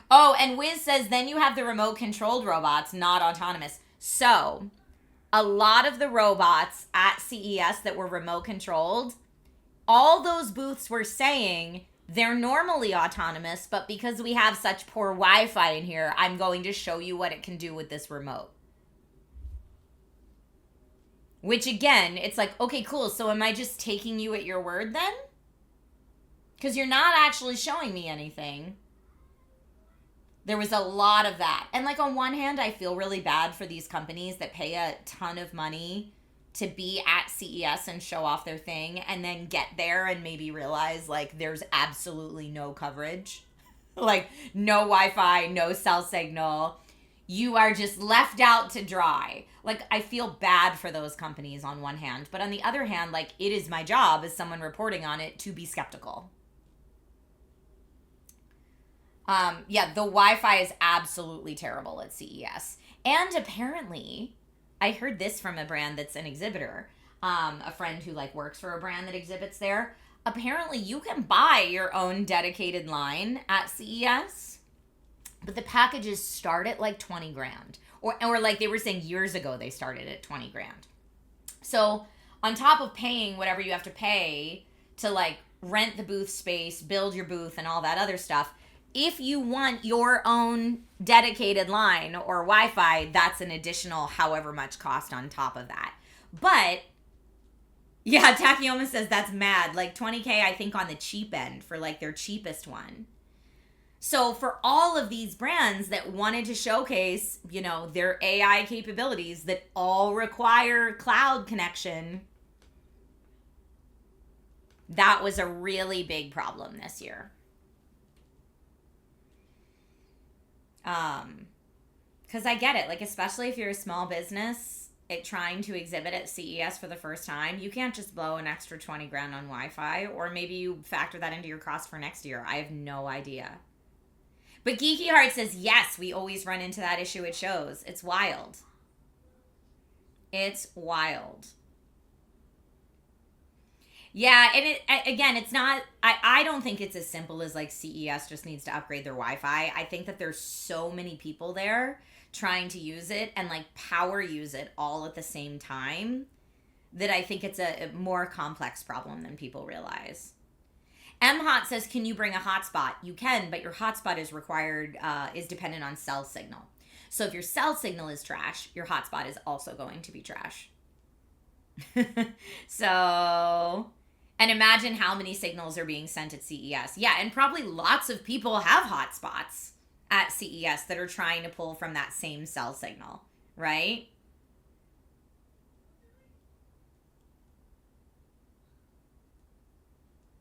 Oh, and Wiz says, then you have the remote controlled robots, not autonomous. So, a lot of the robots at CES that were remote controlled, all those booths were saying they're normally autonomous, but because we have such poor Wi-Fi in here, I'm going to show you what it can do with this remote. Which again, it's like, okay, cool. So am I just taking you at your word then? Because you're not actually showing me anything. There was a lot of that. And like on one hand, I feel really bad for these companies that pay a ton of money to be at CES and show off their thing and then get there and maybe realize like there's absolutely no coverage. Like no Wi-Fi, no cell signal. You are just left out to dry. Like I feel bad for those companies on one hand, but on the other hand, like it is my job as someone reporting on it to be skeptical. Yeah, the Wi-Fi is absolutely terrible at CES. And apparently, I heard this from a brand that's an exhibitor, a friend who like works for a brand that exhibits there. Apparently, you can buy your own dedicated line at CES, but the packages start at like 20 grand. Or like they were saying years ago, they started at 20 grand. So on top of paying whatever you have to pay to like rent the booth space, build your booth and all that other stuff, if you want your own dedicated line or Wi-Fi, that's an additional however much cost on top of that. But, yeah, Takayoma says that's mad. Like, $20K, I think, on the cheap end for, like, their cheapest one. So, for all of these brands that wanted to showcase, you know, their AI capabilities that all require cloud connection, that was a really big problem this year. Because I get it, like, especially if you're a small business trying to exhibit at CES for the first time, you can't just blow an extra 20 grand on Wi-Fi, or maybe you factor that into your cost for next year. I have no idea. But Geeky Heart says, yes, we always run into that issue at shows. It's wild. It's wild. Yeah, and again, it's not, I don't think it's as simple as like CES just needs to upgrade their Wi-Fi. I think that there's so many people there trying to use it and like power use it all at the same time that I think it's a more complex problem than people realize. M Hot says, can you bring a hotspot? You can, but your hotspot is required, is dependent on cell signal. So if your cell signal is trash, your hotspot is also going to be trash. So, and imagine how many signals are being sent at CES. Yeah, and probably lots of people have hotspots at CES that are trying to pull from that same cell signal, right?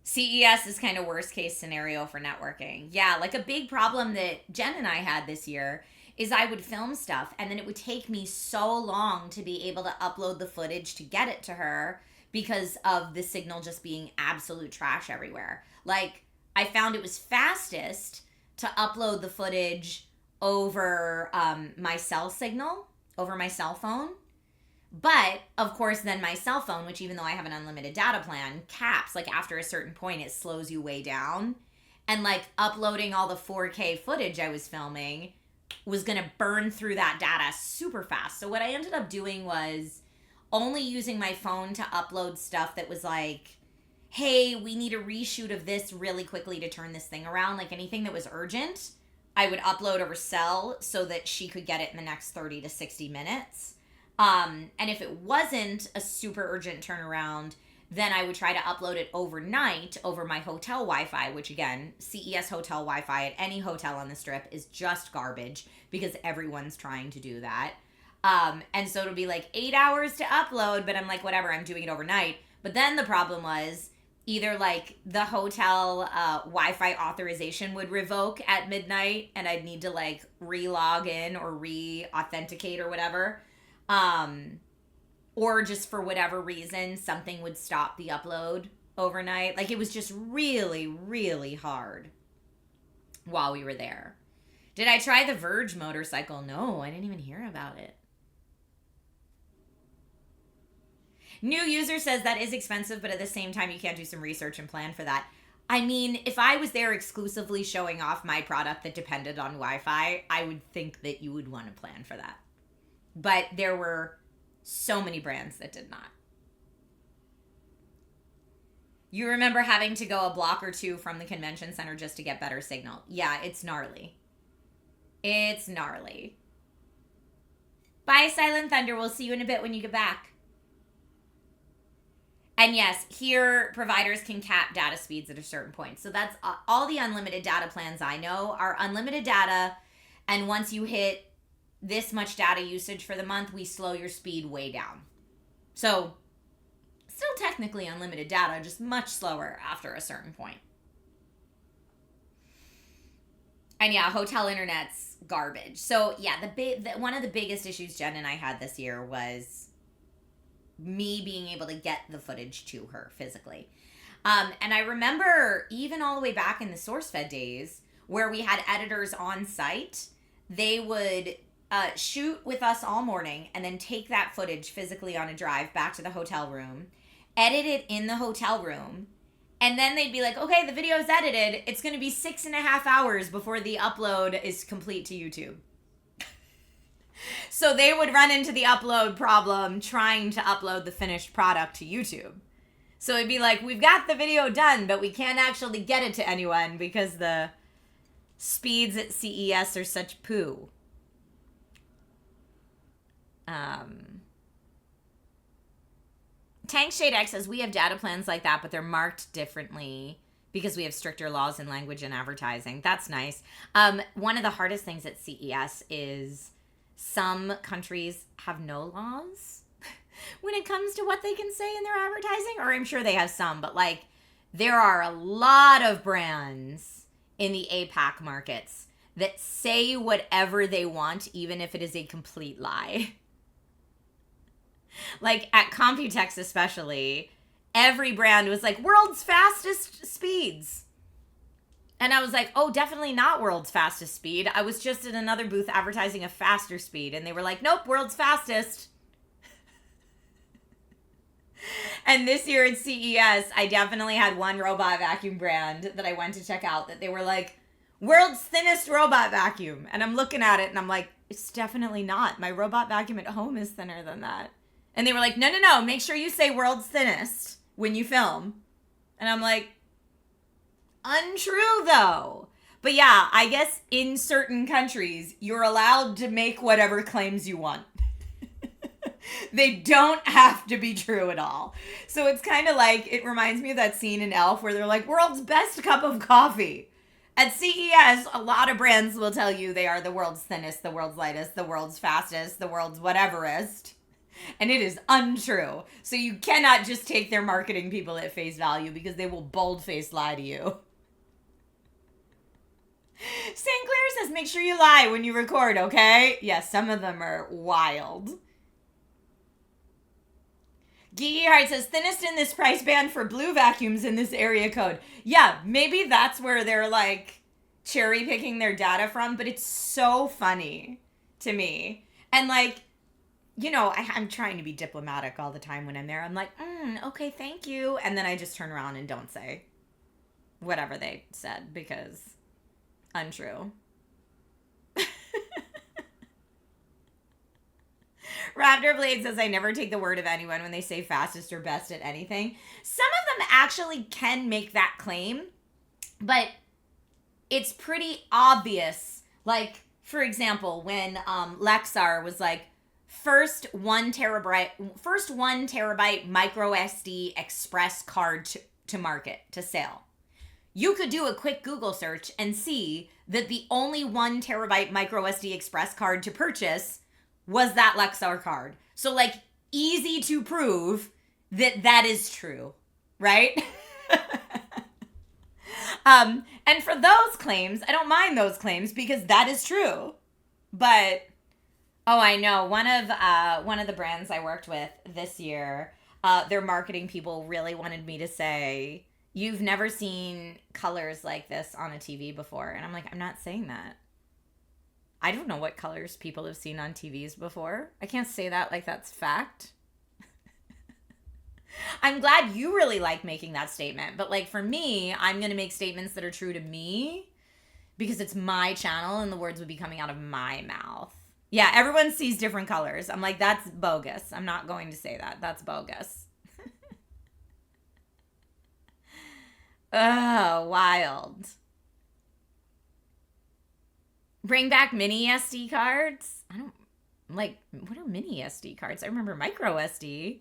CES is kind of worst case scenario for networking. Yeah, like a big problem that Jen and I had this year is I would film stuff and then it would take me so long to be able to upload the footage to get it to her because of the signal just being absolute trash everywhere. Like, I found it was fastest to upload the footage over my cell signal, over my cell phone. But, of course, then my cell phone, which even though I have an unlimited data plan, caps. Like, after a certain point, it slows you way down. And, like, uploading all the 4K footage I was filming was going to burn through that data super fast. So what I ended up doing was only using my phone to upload stuff that was like, hey, we need a reshoot of this really quickly to turn this thing around. Like, anything that was urgent, I would upload over cell so that she could get it in the next 30 to 60 minutes. And if it wasn't a super urgent turnaround, then I would try to upload it overnight over my hotel Wi-Fi, which again, CES hotel Wi-Fi at any hotel on the strip is just garbage because everyone's trying to do that. And so it'll be like 8 hours to upload, but I'm like, whatever, I'm doing it overnight. But then the problem was either like the hotel Wi-Fi authorization would revoke at midnight and I'd need to like re-log in or re-authenticate or whatever. Or just for whatever reason, something would stop the upload overnight. Like, it was just really, really hard while we were there. Did I try the Verge motorcycle? No, I didn't even hear about it. New user says that is expensive, but at the same time, you can't do some research and plan for that. I mean, if I was there exclusively showing off my product that depended on Wi-Fi, I would think that you would want to plan for that. But there were so many brands that did not. You remember having to go a block or two from the convention center just to get better signal. Yeah, it's gnarly. It's gnarly. Bye, Silent Thunder. We'll see you in a bit when you get back. And yes, here providers can cap data speeds at a certain point. So that's all the unlimited data plans I know are unlimited data. And once you hit this much data usage for the month, we slow your speed way down. So still technically unlimited data, just much slower after a certain point. And yeah, hotel internet's garbage. So yeah, one of the biggest issues Jen and I had this year was me being able to get the footage to her physically. And I remember even all the way back in the SourceFed days where we had editors on site, they would shoot with us all morning and then take that footage physically on a drive back to the hotel room, edit it in the hotel room, and then they'd be like, okay, the video is edited. It's going to be 6.5 hours before the upload is complete to YouTube. So they would run into the upload problem trying to upload the finished product to YouTube. So it'd be like, we've got the video done, but we can't actually get it to anyone because the speeds at CES are such poo. Tank Shade X says, we have data plans like that, but they're marked differently because we have stricter laws in language and advertising. That's nice. One of the hardest things at CES is some countries have no laws when it comes to what they can say in their advertising, or I'm sure they have some, but like there are a lot of brands in the APAC markets that say whatever they want, even if it is a complete lie. Like at Computex especially, every brand was like, world's fastest speeds. And I was like, oh, definitely not world's fastest speed. I was just at another booth advertising a faster speed. And they were like, nope, world's fastest. And this year at CES, I definitely had one robot vacuum brand that I went to check out that they were like, world's thinnest robot vacuum. And I'm looking at it and I'm like, it's definitely not. My robot vacuum at home is thinner than that. And they were like, no, make sure you say world's thinnest when you film. And I'm like, untrue though. But yeah, I guess in certain countries, you're allowed to make whatever claims you want. They don't have to be true at all. So it's kind of like, it reminds me of that scene in Elf where they're like, world's best cup of coffee. At CES, a lot of brands will tell you they are the world's thinnest, the world's lightest, the world's fastest, the world's whateverest. And it is untrue. So you cannot just take their marketing people at face value because they will bold-faced lie to you. St. Clair says, make sure you lie when you record, okay? Yes, some of them are wild. Geeky Heart says, thinnest in this price band for blue vacuums in this area code. Yeah, maybe that's where they're like cherry picking their data from, but it's so funny to me. And like, you know, I'm trying to be diplomatic all the time when I'm there. I'm like, okay, thank you. And then I just turn around and don't say whatever they said because untrue. Raptor Blade says, I never take the word of anyone when they say fastest or best at anything. Some of them actually can make that claim, but it's pretty obvious. Like, for example, when Lexar was like, first 1 terabyte micro SD express card to market, to sale. You could do a quick Google search and see that the only 1 terabyte micro SD express card to purchase was that Lexar card. So like easy to prove that that is true, right? And for those claims, I don't mind those claims because that is true. But oh, I know one of the brands I worked with this year, their marketing people really wanted me to say, you've never seen colors like this on a TV before. And I'm like, I'm not saying that. I don't know what colors people have seen on TVs before. I can't say that like that's fact. I'm glad you really like making that statement. But like for me, I'm going to make statements that are true to me because it's my channel and the words would be coming out of my mouth. Yeah, everyone sees different colors. I'm like, that's bogus. I'm not going to say that. That's bogus. Oh, wild. Bring back mini SD cards? I don't, like, what are mini SD cards? I remember micro SD.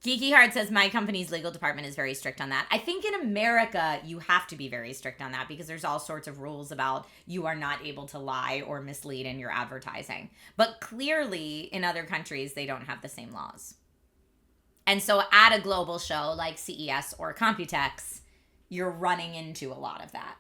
Geeky Heart says, my company's legal department is very strict on that. I think in America, you have to be very strict on that because there's all sorts of rules about you are not able to lie or mislead in your advertising. But clearly, in other countries, they don't have the same laws. And so at a global show like CES or Computex, you're running into a lot of that.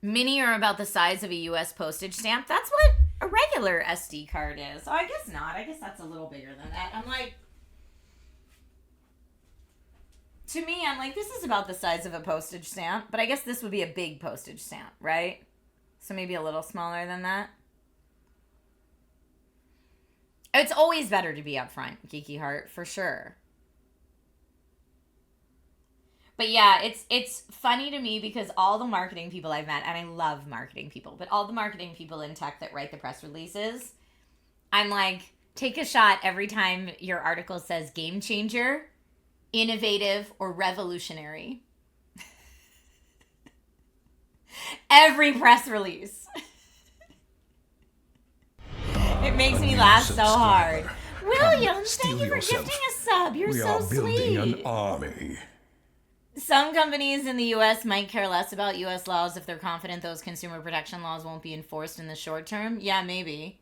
Mini are about the size of a U.S. postage stamp. That's what a regular SD card is. Oh, I guess not. I guess that's a little bigger than that. I'm like, to me, I'm like, this is about the size of a postage stamp. But I guess this would be a big postage stamp, right? So maybe a little smaller than that. It's always better to be upfront, Geeky Heart, for sure. But yeah, it's funny to me because all the marketing people I've met, and I love marketing people, but all the marketing people in tech that write the press releases, I'm like, take a shot every time your article says game changer, innovative, or revolutionary. Every press release. It makes me laugh so hard. William, thank you for gifting a sub. You're so sweet. We are building an army. Some companies in the U.S. might care less about U.S. laws if they're confident those consumer protection laws won't be enforced in the short term. Yeah, maybe.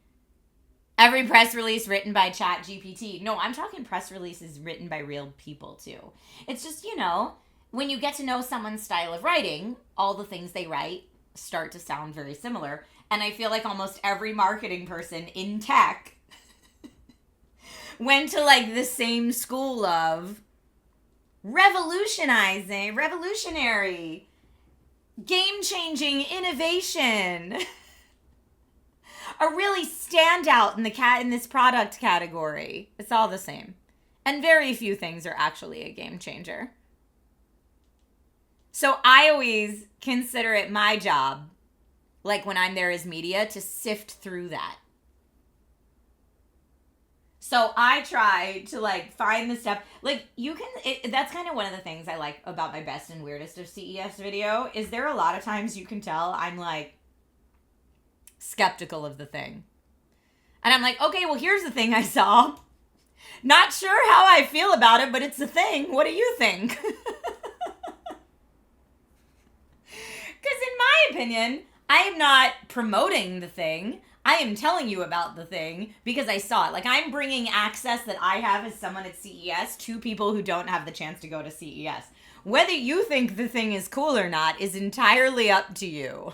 Every press release written by ChatGPT. No, I'm talking press releases written by real people, too. It's just, you know, when you get to know someone's style of writing, all the things they write start to sound very similar. And I feel like almost every marketing person in tech went to like the same school of revolutionary, game-changing innovation. A really standout in this product category. It's all the same. And very few things are actually a game changer. So I always consider it my job, like when I'm there as media, to sift through that. So I try to like find the stuff, like you can, that's kind of one of the things I like about my best and weirdest of CES video, is there a lot of times you can tell I'm like skeptical of the thing. And I'm like, okay, well here's the thing I saw. Not sure how I feel about it, but it's a thing. What do you think? Because in my opinion, I am not promoting the thing. I am telling you about the thing because I saw it. Like, I'm bringing access that I have as someone at CES to people who don't have the chance to go to CES. Whether you think the thing is cool or not is entirely up to you.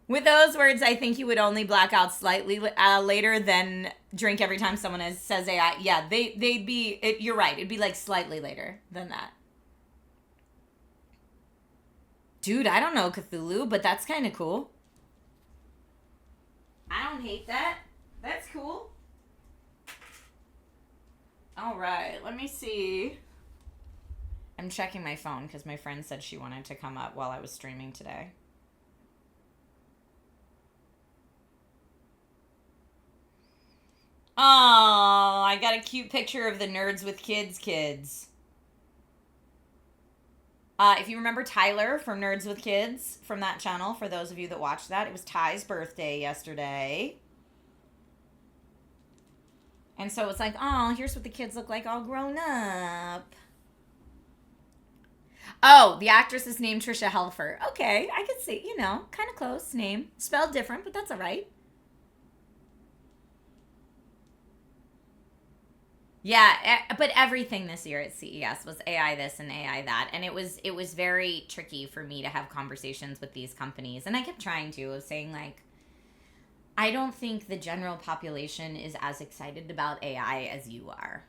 With those words, I think you would only black out slightly later than drink every time someone says AI. Yeah, they'd be, you're right. It'd be like slightly later than that. Dude, I don't know Cthulhu, but that's kind of cool. I don't hate that. That's cool. All right, let me see. I'm checking my phone because my friend said she wanted to come up while I was streaming today. Oh, I got a cute picture of the Nerds with kids. If you remember Tyler from Nerds with Kids, from that channel, for those of you that watched that, it was Ty's birthday yesterday. And so it's like, oh, here's what the kids look like all grown up. Oh, the actress is named Trisha Hershberger. Okay, I could see, you know, kind of close name. Spelled different, but that's all right. Yeah, but everything this year at CES was AI this and AI that, and it was very tricky for me to have conversations with these companies, and I kept trying to, of saying like, I don't think the general population is as excited about AI as you are.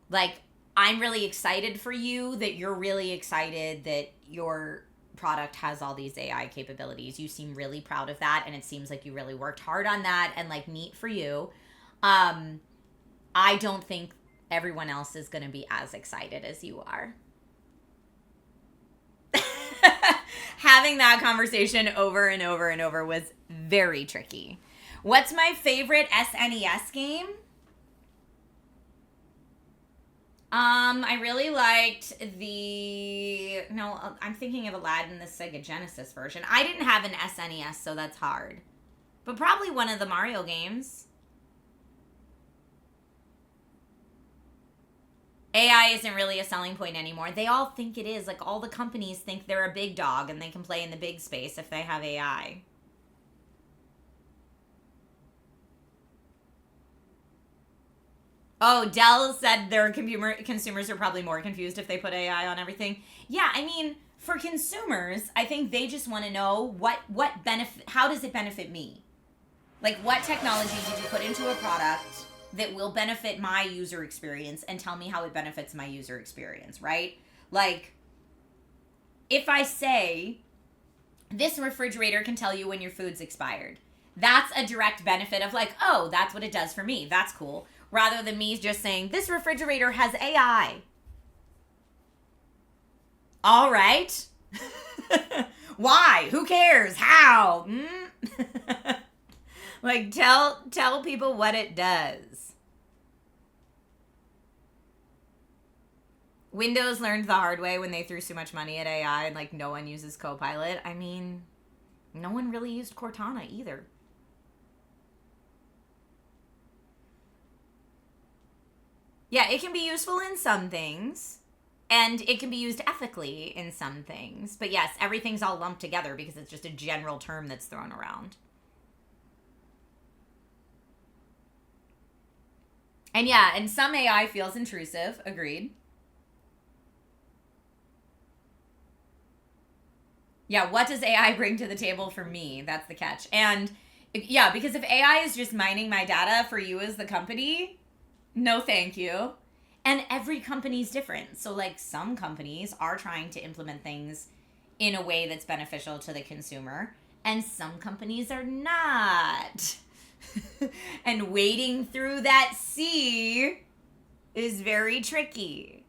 Like, I'm really excited for you that you're really excited that your product has all these AI capabilities. You seem really proud of that, and it seems like you really worked hard on that, and like neat for you. I don't think everyone else is going to be as excited as you are. Having that conversation over and over and over was very tricky. What's my favorite SNES game? I really liked I'm thinking of Aladdin, the Sega Genesis version. I didn't have an SNES, so that's hard. But probably one of the Mario games. AI isn't really a selling point anymore. They all think it is. Like, all the companies think they're a big dog and they can play in the big space if they have AI. Oh, Dell said their consumers are probably more confused if they put AI on everything. Yeah, I mean, for consumers, I think they just want to know what benefit, how does it benefit me? Like, what technology did you put into a product that will benefit my user experience, and tell me how it benefits my user experience, right? Like, if I say, this refrigerator can tell you when your food's expired, that's a direct benefit of like, oh, that's what it does for me. That's cool. Rather than me just saying, this refrigerator has AI. All right. Why? Who cares? How? Like, tell people what it does. Windows learned the hard way when they threw so much money at AI and, like, no one uses Copilot. I mean, no one really used Cortana either. Yeah, it can be useful in some things, and it can be used ethically in some things. But yes, everything's all lumped together because it's just a general term that's thrown around. And yeah, and some AI feels intrusive. Agreed. Yeah, what does AI bring to the table for me? That's the catch. And yeah, because if AI is just mining my data for you as the company, no thank you. And every company's different. So, like, some companies are trying to implement things in a way that's beneficial to the consumer, and some companies are not. And wading through that sea is very tricky.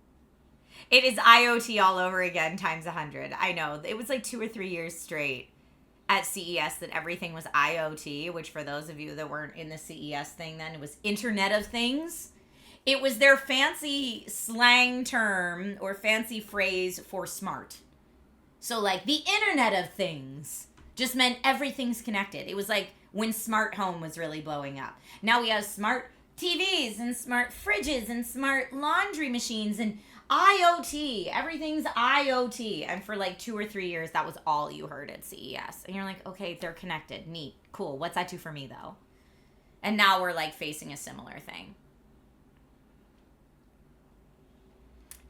It is IoT all over again times 100. I know. It was like 2 or 3 years straight at CES that everything was IoT, which for those of you that weren't in the CES thing then, it was Internet of Things. It was their fancy slang term or fancy phrase for smart. So, like, the Internet of Things just meant everything's connected. It was like when smart home was really blowing up. Now we have smart TVs and smart fridges and smart laundry machines and IoT. Everything's IoT. And for like 2 or 3 years, that was all you heard at CES. And you're like, okay, they're connected. Neat. Cool. What's that do for me, though? And now we're like facing a similar thing.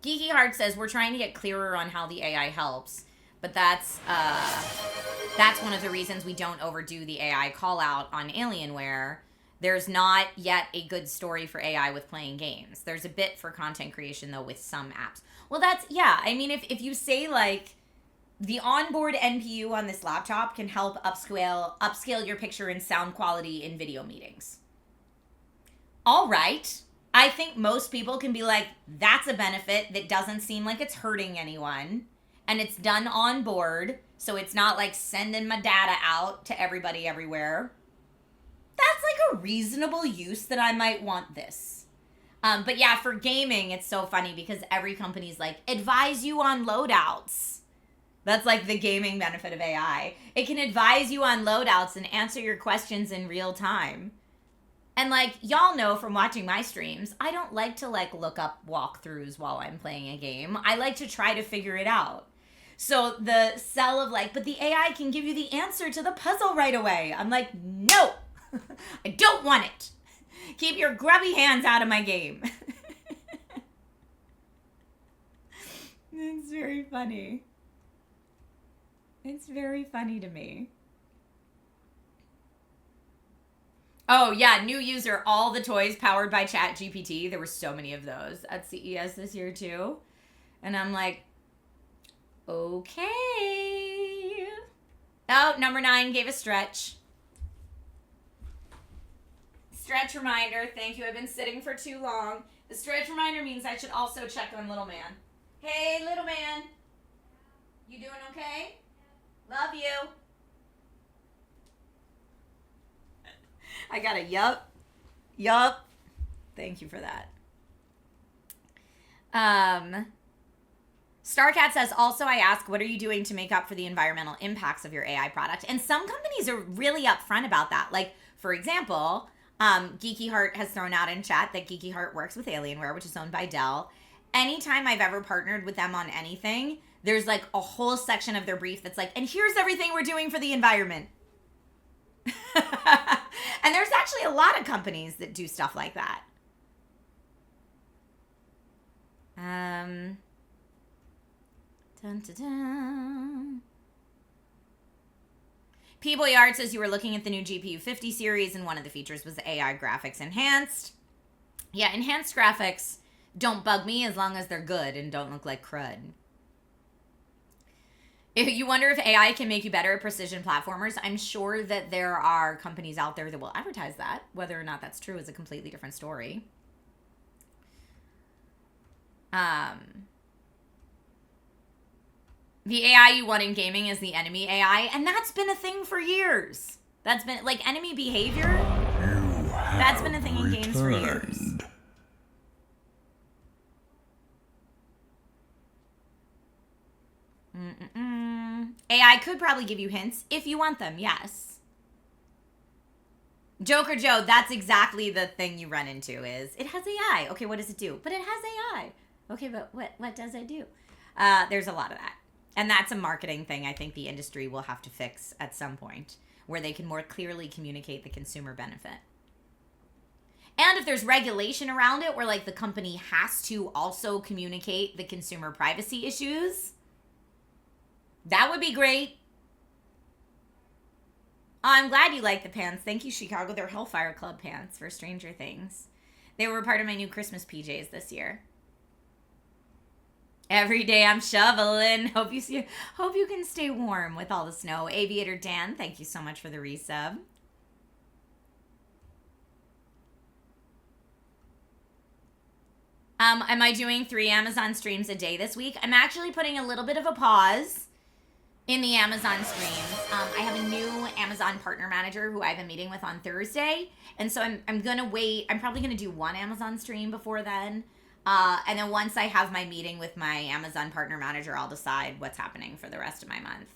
Geeky Heart says, we're trying to get clearer on how the AI helps. But that's one of the reasons we don't overdo the AI call out on Alienware. There's not yet a good story for AI with playing games. There's a bit for content creation, though, with some apps. Well, I mean, if you say, like, the onboard NPU on this laptop can help upscale your picture and sound quality in video meetings. All right. I think most people can be like, that's a benefit that doesn't seem like it's hurting anyone. And it's done on board, so it's not like sending my data out to everybody everywhere. That's like a reasonable use that I might want this. But yeah, for gaming, it's so funny because every company's like, advise you on loadouts. That's like the gaming benefit of AI. It can advise you on loadouts and answer your questions in real time. And like, y'all know from watching my streams, I don't like to like look up walkthroughs while I'm playing a game. I like to try to figure it out. So the sell of like, but the AI can give you the answer to the puzzle right away. I'm like, no, I don't want it. Keep your grubby hands out of my game. It's very funny. It's very funny to me. Oh, yeah, new user, all the toys powered by ChatGPT. There were so many of those at CES this year, too. And I'm like, okay. Oh, number 9 gave a stretch. Stretch reminder. Thank you. I've been sitting for too long. The stretch reminder means I should also check on little man. Hey, little man. You doing okay? Love you. I got a yup. Thank you for that. Starcat says, also I ask, what are you doing to make up for the environmental impacts of your AI product? And some companies are really upfront about that. Like, for example, Geeky Heart has thrown out in chat that Geeky Heart works with Alienware, which is owned by Dell. Anytime I've ever partnered with them on anything, there's like a whole section of their brief that's like, and here's everything we're doing for the environment. And there's actually a lot of companies that do stuff like that. Dun, dun, dun. People Yard says you were looking at the new GPU 50 series and one of the features was AI graphics enhanced. Yeah, enhanced graphics don't bug me as long as they're good and don't look like crud. If you wonder if AI can make you better at precision platformers, I'm sure that there are companies out there that will advertise that. Whether or not that's true is a completely different story. The AI you want in gaming is the enemy AI, and that's been a thing for years. That's been, like, enemy behavior, that's been a thing in games for years. AI could probably give you hints if you want them, yes. Joker Joe, that's exactly the thing you run into is, it has AI. Okay, what does it do? But it has AI. Okay, but what does it do? There's a lot of that. And that's a marketing thing I think the industry will have to fix at some point, where they can more clearly communicate the consumer benefit. And if there's regulation around it, where like the company has to also communicate the consumer privacy issues, that would be great. Oh, I'm glad you like the pants. Thank you, Chicago. They're Hellfire Club pants for Stranger Things. They were part of my new Christmas PJs this year. Every day I'm shoveling. Hope you can stay warm with all the snow. Aviator Dan, thank you so much for the resub. Am I doing 3 Amazon streams a day this week? I'm actually putting a little bit of a pause in the Amazon streams. I have a new Amazon partner manager who I have a meeting with on Thursday. And so I'm going to wait. I'm probably going to do 1 Amazon stream before then. And then once I have my meeting with my Amazon partner manager, I'll decide what's happening for the rest of my month.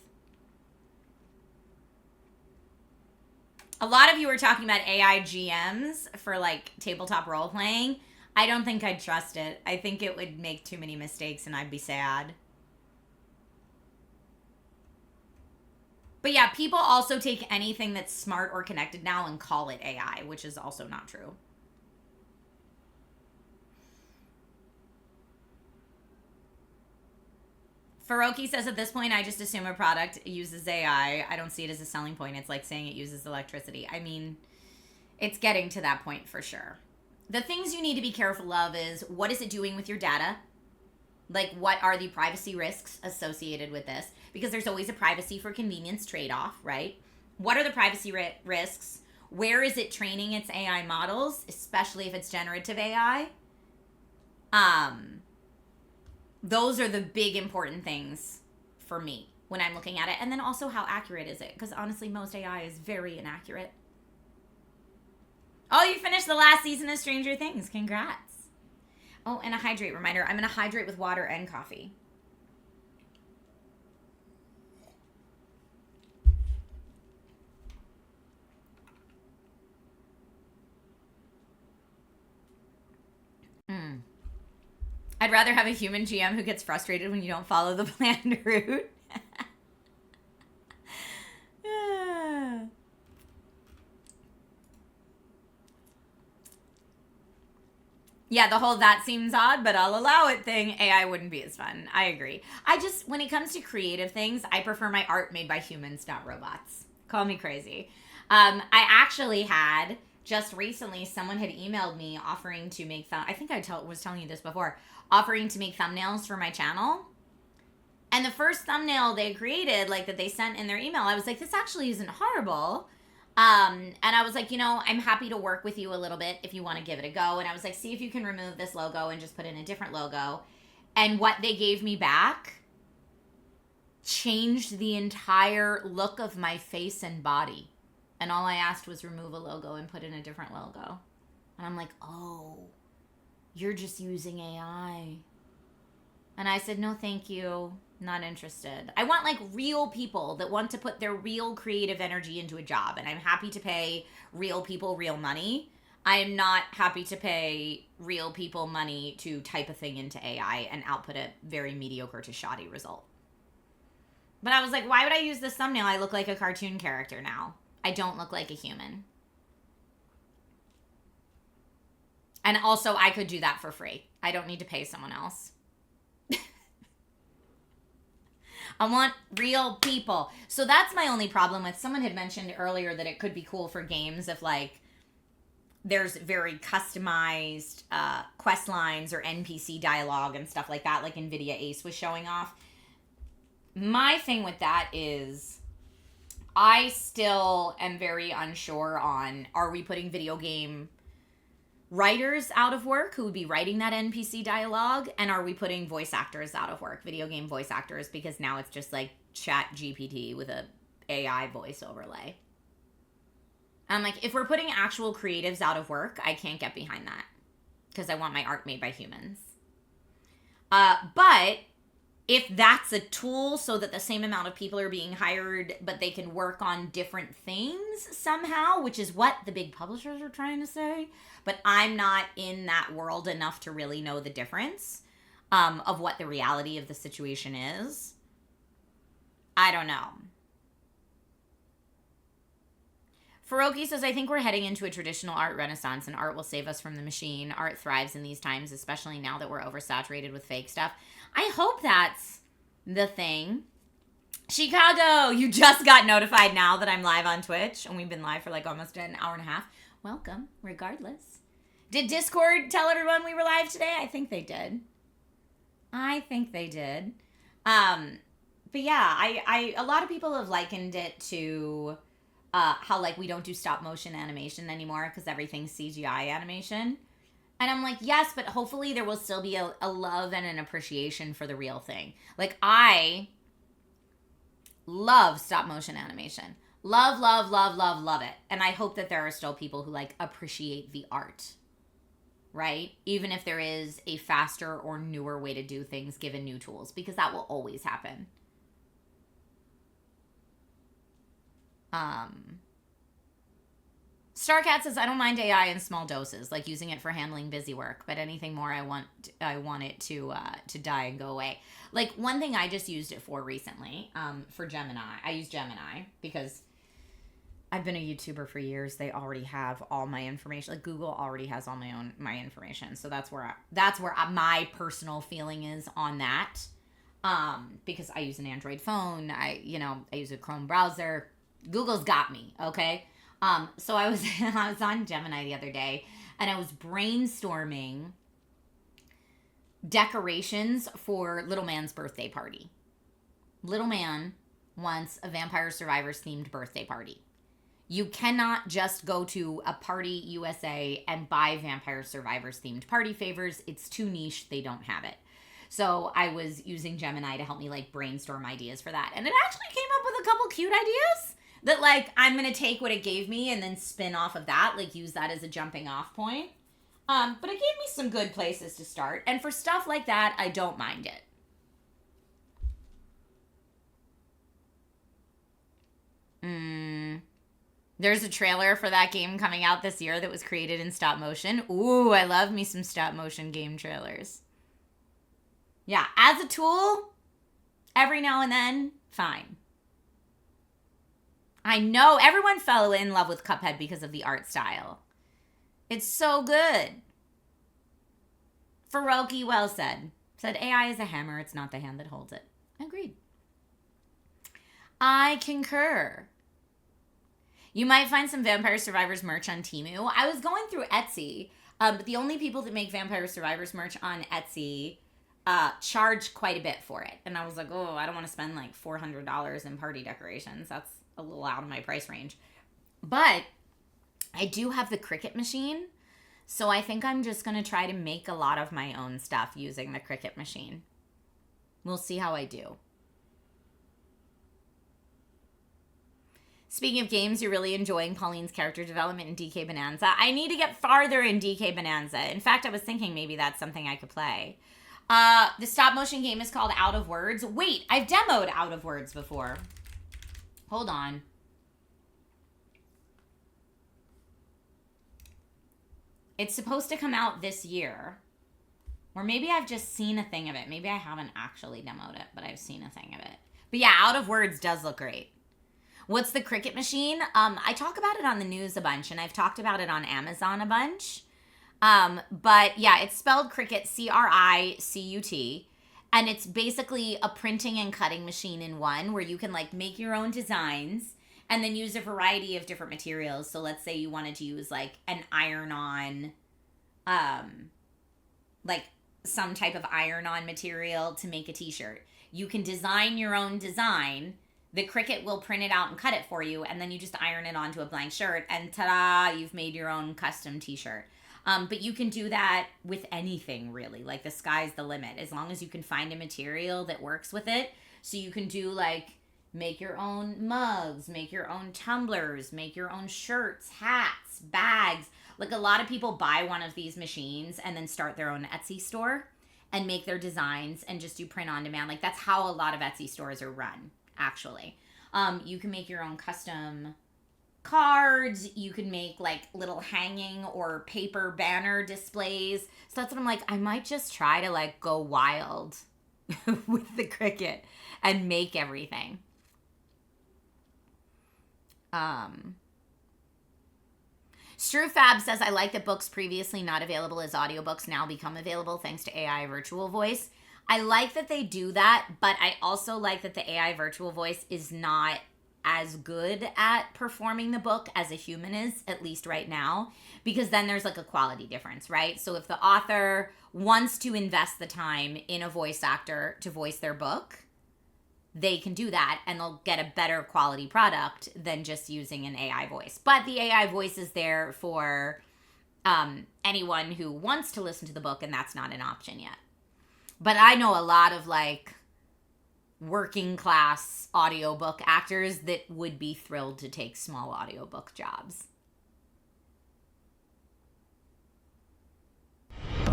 A lot of you are talking about AI GMs for like tabletop role playing. I don't think I'd trust it. I think it would make too many mistakes and I'd be sad. But yeah, people also take anything that's smart or connected now and call it AI, which is also not true. Faroki says at this point, I just assume a product uses AI. I don't see it as a selling point. It's like saying it uses electricity. I mean, it's getting to that point for sure. The things you need to be careful of is, what is it doing with your data? Like, what are the privacy risks associated with this? Because there's always a privacy for convenience trade-off, right? What are the privacy risks? Where is it training its AI models, especially if it's generative AI? Those are the big important things for me when I'm looking at it. And then also, how accurate is it? Because honestly, most AI is very inaccurate. Oh, you finished the last season of Stranger Things. Congrats. Oh, and a hydrate reminder. I'm going to hydrate with water and coffee. I'd rather have a human GM who gets frustrated when you don't follow the planned route. Yeah, the whole "that seems odd, but I'll allow it" thing, AI wouldn't be as fun. I agree. When it comes to creative things, I prefer my art made by humans, not robots. Call me crazy. I actually had just recently someone had emailed me offering to make I think I was telling you this before, offering to make thumbnails for my channel. And the first thumbnail they created, like that they sent in their email, I was like, this actually isn't horrible. And I was like, I'm happy to work with you a little bit if you want to give it a go. And I was like, see if you can remove this logo and just put in a different logo. And what they gave me back changed the entire look of my face and body. And all I asked was remove a logo and put in a different logo. And I'm like, oh, you're just using AI. And I said, no, thank you. Not interested. I want like real people that want to put their real creative energy into a job. And I'm happy to pay real people real money. I am not happy to pay real people money to type a thing into AI and output a very mediocre to shoddy result. But I was like, why would I use this thumbnail? I look like a cartoon character now. I don't look like a human. And also, I could do that for free. I don't need to pay someone else. I want real people. So that's my only problem with, someone had mentioned earlier that it could be cool for games if like there's very customized quest lines or NPC dialogue and stuff like that, like NVIDIA Ace was showing off. My thing with that is I still am very unsure on, are we putting video game writers out of work who would be writing that NPC dialogue, and are we putting voice actors out of work, video game voice actors, because now it's just like Chat GPT with a AI voice overlay. I'm like, if we're putting actual creatives out of work, I can't get behind that because I want my art made by humans. But if that's a tool so that the same amount of people are being hired, but they can work on different things somehow, which is what the big publishers are trying to say, but I'm not in that world enough to really know the difference of what the reality of the situation is. I don't know. Faroki says, I think we're heading into a traditional art renaissance, and art will save us from the machine. Art thrives in these times, especially now that we're oversaturated with fake stuff. I hope that's the thing. Chicago, you just got notified now that I'm live on Twitch, and we've been live for like almost an hour and a half. Welcome, regardless. Did Discord tell everyone we were live today? I think they did. But yeah, I a lot of people have likened it to how like we don't do stop motion animation anymore because everything's CGI animation. And I'm like, yes, but hopefully there will still be a love and an appreciation for the real thing. Like, I love stop motion animation. Love, love, love, love, love it. And I hope that there are still people who like appreciate the art, right? Even if there is a faster or newer way to do things given new tools, because that will always happen. Starcat says, I don't mind AI in small doses, like using it for handling busy work, but anything more, I want it to die and go away. Like, one thing I just used it for recently, for Gemini. I use Gemini because I've been a YouTuber for years. They already have all my information. Like, Google already has all my information. So that's where my personal feeling is on that. Because I use an Android phone. I use a Chrome browser. Google's got me, okay? So I was on Gemini the other day, and I was brainstorming decorations for Little Man's birthday party. Little Man wants a Vampire Survivors themed birthday party. You cannot just go to a Party USA and buy Vampire Survivors themed party favors. It's too niche. They don't have it. So I was using Gemini to help me like brainstorm ideas for that. And it actually came up with a couple cute ideas that like I'm going to take what it gave me and then spin off of that, like use that as a jumping off point. But it gave me some good places to start. And for stuff like that, I don't mind it. There's a trailer for that game coming out this year that was created in stop motion. Ooh, I love me some stop motion game trailers. Yeah, as a tool, every now and then, fine. I know everyone fell in love with Cuphead because of the art style. It's so good. Faroki well said. Said AI is a hammer, it's not the hand that holds it. Agreed. I concur. You might find some Vampire Survivors merch on Temu. I was going through Etsy, but the only people that make Vampire Survivors merch on Etsy charge quite a bit for it. And I was like, oh, I don't want to spend like $400 in party decorations. That's a little out of my price range. But I do have the Cricut machine, so I think I'm just going to try to make a lot of my own stuff using the Cricut machine. We'll see how I do. Speaking of games, you're really enjoying Pauline's character development in DK Bananza. I need to get farther in DK Bananza. In fact, I was thinking maybe that's something I could play. The stop motion game is called Out of Words. Wait, I've demoed Out of Words before. Hold on. It's supposed to come out this year. Or maybe I've just seen a thing of it. Maybe I haven't actually demoed it, but I've seen a thing of it. But yeah, Out of Words does look great. What's the Cricut machine? I talk about it on the news a bunch, and I've talked about it on Amazon a bunch. But yeah, it's spelled Cricut, C-R-I-C-U-T. And it's basically a printing and cutting machine in one where you can like make your own designs and then use a variety of different materials. So let's say you wanted to use like an iron-on, like some type of iron-on material to make a t-shirt. You can design your own design. The Cricut will print it out and cut it for you, and then you just iron it onto a blank shirt, and ta-da, you've made your own custom t-shirt. But you can do that with anything, really. Like, the sky's the limit, as long as you can find a material that works with it. So you can do, like, make your own mugs, make your own tumblers, make your own shirts, hats, bags. Like, a lot of people buy one of these machines and then start their own Etsy store and make their designs and just do print on demand. Like, that's how a lot of Etsy stores are run, actually. You can make your own custom cards. You can make like little hanging or paper banner displays. So that's what I'm like, I might just try to like go wild with the Cricut and make everything. Strufab says, I like that books previously not available as audiobooks now become available thanks to AI virtual voice. I like that they do that, but I also like that the AI virtual voice is not as good at performing the book as a human is, at least right now, because then there's like a quality difference, right? So if the author wants to invest the time in a voice actor to voice their book, they can do that and they'll get a better quality product than just using an AI voice. But the AI voice is there for anyone who wants to listen to the book, and that's not an option yet. But I know a lot of like working class audiobook actors that would be thrilled to take small audiobook jobs. You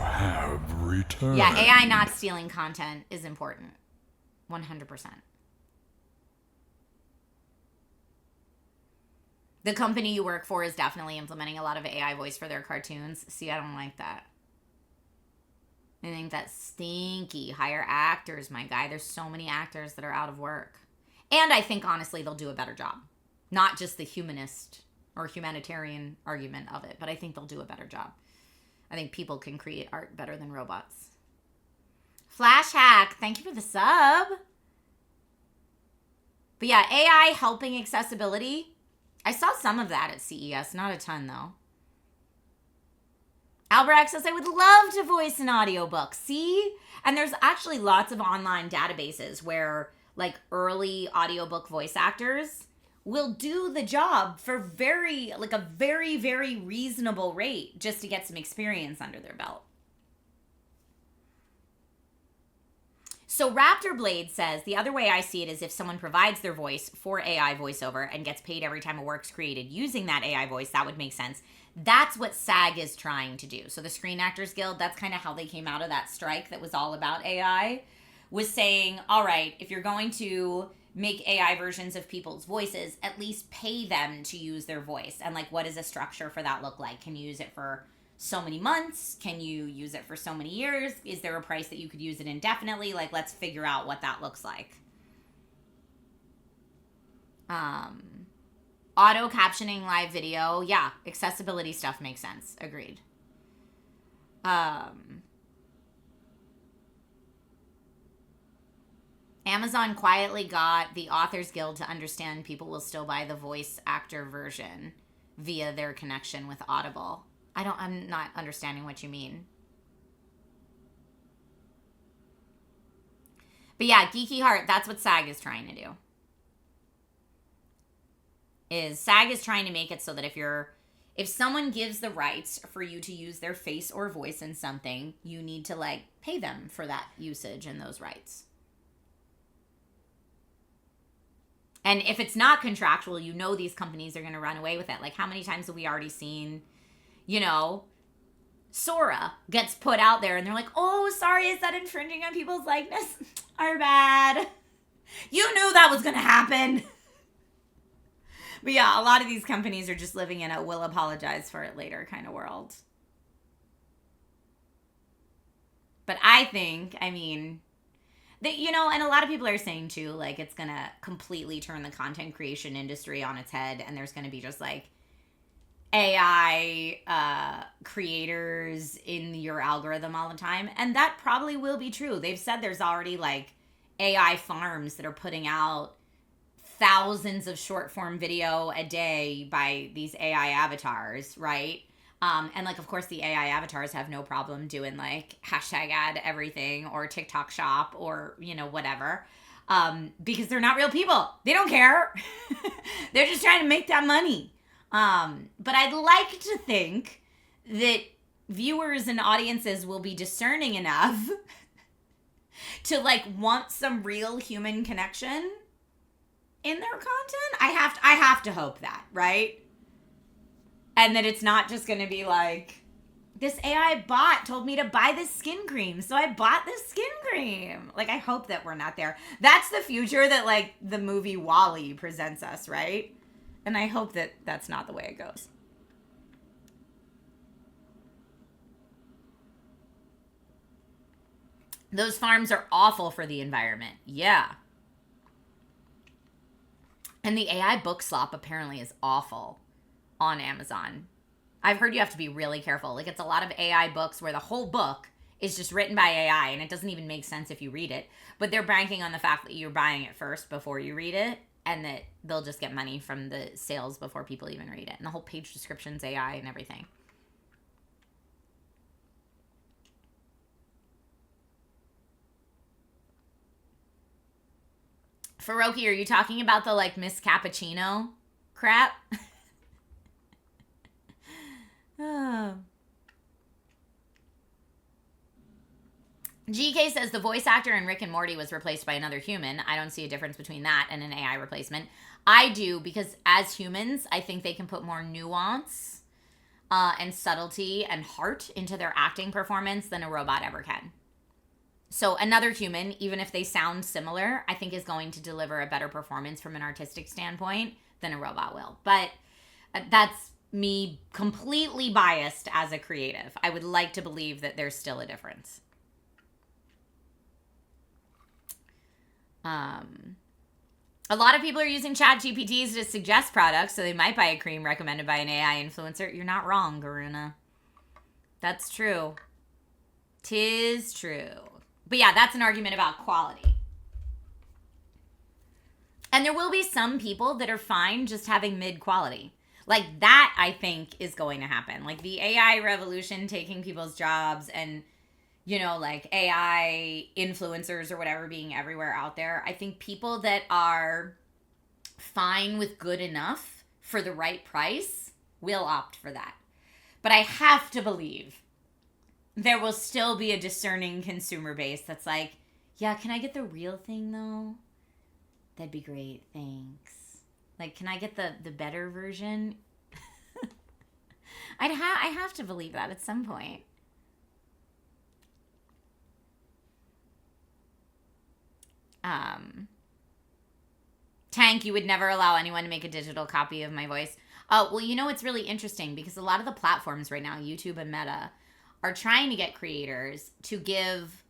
have returned. Yeah, AI not stealing content is important. 100%. The company you work for is definitely implementing a lot of AI voice for their cartoons. See, I don't like that. I think that's stinky. Hire actors, my guy. There's so many actors that are out of work. And I think, honestly, they'll do a better job. Not just the humanist or humanitarian argument of it, but I think they'll do a better job. I think people can create art better than robots. Flash Hack, thank you for the sub. But yeah, AI helping accessibility. I saw some of that at CES, not a ton though. Albrecht says, I would love to voice an audiobook. See? And there's actually lots of online databases where like early audiobook voice actors will do the job for a very, very reasonable rate just to get some experience under their belt. So Raptor Blade says, the other way I see it is if someone provides their voice for AI voiceover and gets paid every time a work's created using that AI voice, that would make sense. That's what SAG is trying to do. So the Screen Actors Guild, that's kind of how they came out of that strike that was all about AI, was saying, all right, if you're going to make AI versions of people's voices, at least pay them to use their voice. And like, what does a structure for that look like? Can you use it for so many months? Can you use it for so many years? Is there a price that you could use it indefinitely? Like, let's figure out what that looks like. Auto captioning live video. Yeah, accessibility stuff makes sense. Agreed. Amazon quietly got the Authors Guild to understand people will still buy the voice actor version via their connection with Audible. I'm not understanding what you mean. But yeah, Geeky Heart, that's what SAG is trying to do. SAG is trying to make it so that if someone gives the rights for you to use their face or voice in something, you need to like pay them for that usage and those rights. And if it's not contractual, these companies are going to run away with it. Like, how many times have we already seen, Sora gets put out there and they're like, oh, sorry, is that infringing on people's likeness? Our bad. You knew that was going to happen. But yeah, a lot of these companies are just living in a we'll apologize for it later kind of world. But I think, that, and a lot of people are saying too, like, it's going to completely turn the content creation industry on its head, and there's going to be just like AI creators in your algorithm all the time. And that probably will be true. They've said there's already like AI farms that are putting out thousands of short form video a day by these AI avatars, right? And like, of course, the AI avatars have no problem doing like hashtag ad everything or TikTok shop or, whatever. Because they're not real people. They don't care. They're just trying to make that money. But I'd like to think that viewers and audiences will be discerning enough to like want some real human connection in their content. I have to hope that, right? And that it's not just going to be like, this AI bot told me to buy this skin cream, so I bought this skin cream. Like, I hope that we're not there. That's the future that like the movie WALL-E presents us, right? And I hope that that's not the way it goes. Those farms are awful for the environment. Yeah. And the AI book slop apparently is awful on Amazon. I've heard you have to be really careful. Like, it's a lot of AI books where the whole book is just written by AI and it doesn't even make sense if you read it. But they're banking on the fact that you're buying it first before you read it, and that they'll just get money from the sales before people even read it. And the whole page description's AI and everything. Faroki, are you talking about the like Miss Cappuccino crap? Oh. GK says the voice actor in Rick and Morty was replaced by another human. I don't see a difference between that and an AI replacement. I do, because as humans, I think they can put more nuance and subtlety and heart into their acting performance than a robot ever can. So another human, even if they sound similar, I think is going to deliver a better performance from an artistic standpoint than a robot will. But that's me completely biased as a creative. I would like to believe that there's still a difference. A lot of people are using chat GPTs to suggest products, so they might buy a cream recommended by an AI influencer. You're not wrong, Garuna. That's true. 'Tis true. But yeah, that's an argument about quality. And there will be some people that are fine just having mid quality. Like, that, I think, is going to happen. Like, the AI revolution taking people's jobs and, like AI influencers or whatever being everywhere out there. I think people that are fine with good enough for the right price will opt for that. But I have to believe there will still be a discerning consumer base that's like, yeah, can I get the real thing, though? That'd be great, thanks. Like, can I get the better version? I have to believe that at some point. Tank, you would never allow anyone to make a digital copy of my voice. Oh, well, it's really interesting because a lot of the platforms right now, YouTube and Meta, are trying to get creators to give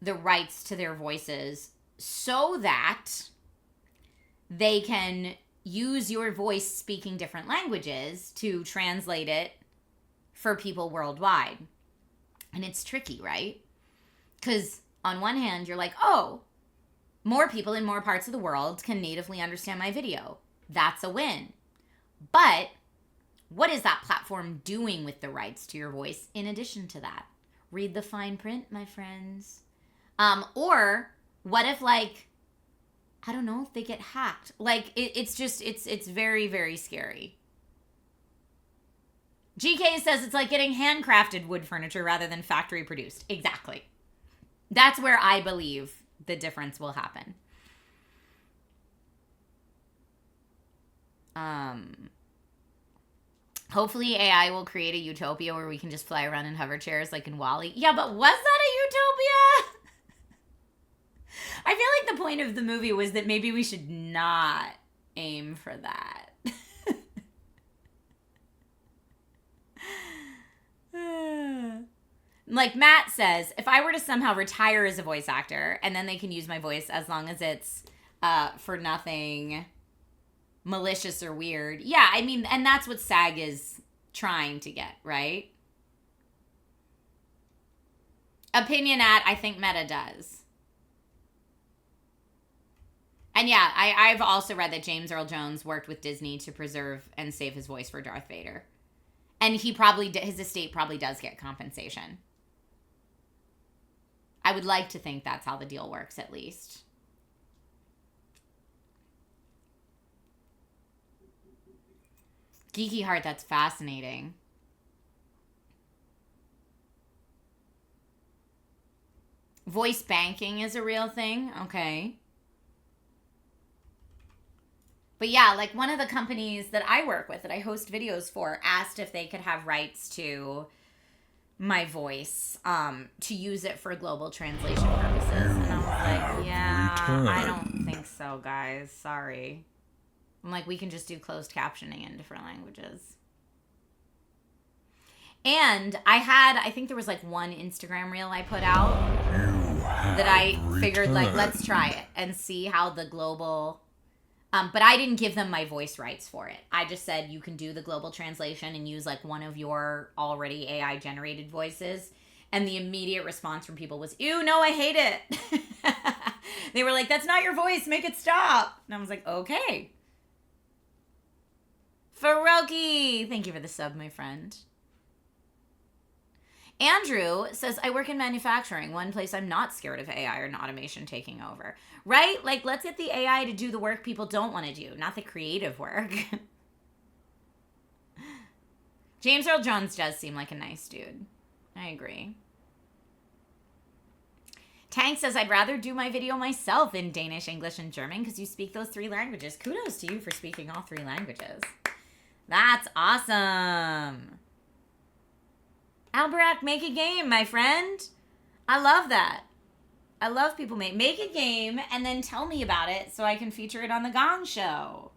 the rights to their voices so that they can use your voice speaking different languages to translate it for people worldwide. And it's tricky, right? Because on one hand, you're like, oh, More people in more parts of the world can natively understand my video. That's a win. But what is that platform doing with the rights to your voice in addition to that? Read the fine print, my friends. Or what if, like, I don't know, if they get hacked? Like, it's very, very scary. GK says it's like getting handcrafted wood furniture rather than factory produced. Exactly. That's where I believe the difference will happen. Hopefully AI will create a utopia where we can just fly around in hover chairs like in WALL-E. Yeah, but was that a utopia? I feel like the point of the movie was that maybe we should not aim for that. Like Matt says, if I were to somehow retire as a voice actor and then they can use my voice as long as it's for nothing malicious or weird. Yeah, I mean, and that's what SAG is trying to get, right? Opinion at, I think Meta does. And yeah, I've also read that James Earl Jones worked with Disney to preserve and save his voice for Darth Vader. And he probably, his estate probably does get compensation. I would like to think that's how the deal works, at least. Geeky Heart, that's fascinating. Voice banking is a real thing? Okay. But yeah, like one of the companies that I work with, that I host videos for, asked if they could have rights to my voice, to use it for global translation purposes. And I was like, yeah, I don't think so, guys. Sorry. I'm like, we can just do closed captioning in different languages. And I think there was like one Instagram reel I put out that I figured, like, let's try it and see how the global... but I didn't give them my voice rights for it. I just said you can do the global translation and use like one of your already AI generated voices. And the immediate response from people was, ew, no, I hate it. They were like, that's not your voice. Make it stop. And I was like, okay. Faroki, thank you for the sub, my friend. Andrew says, I work in manufacturing, one place I'm not scared of AI or automation taking over. Right? Like, let's get the AI to do the work people don't want to do, not the creative work. James Earl Jones does seem like a nice dude. I agree. Tank says, I'd rather do my video myself in Danish, English, and German because you speak those 3 languages. Kudos to you for speaking all 3 languages. That's awesome. Albrecht, make a game, my friend. I love that. I love people make a game and then tell me about it so I can feature it on the Gong Show.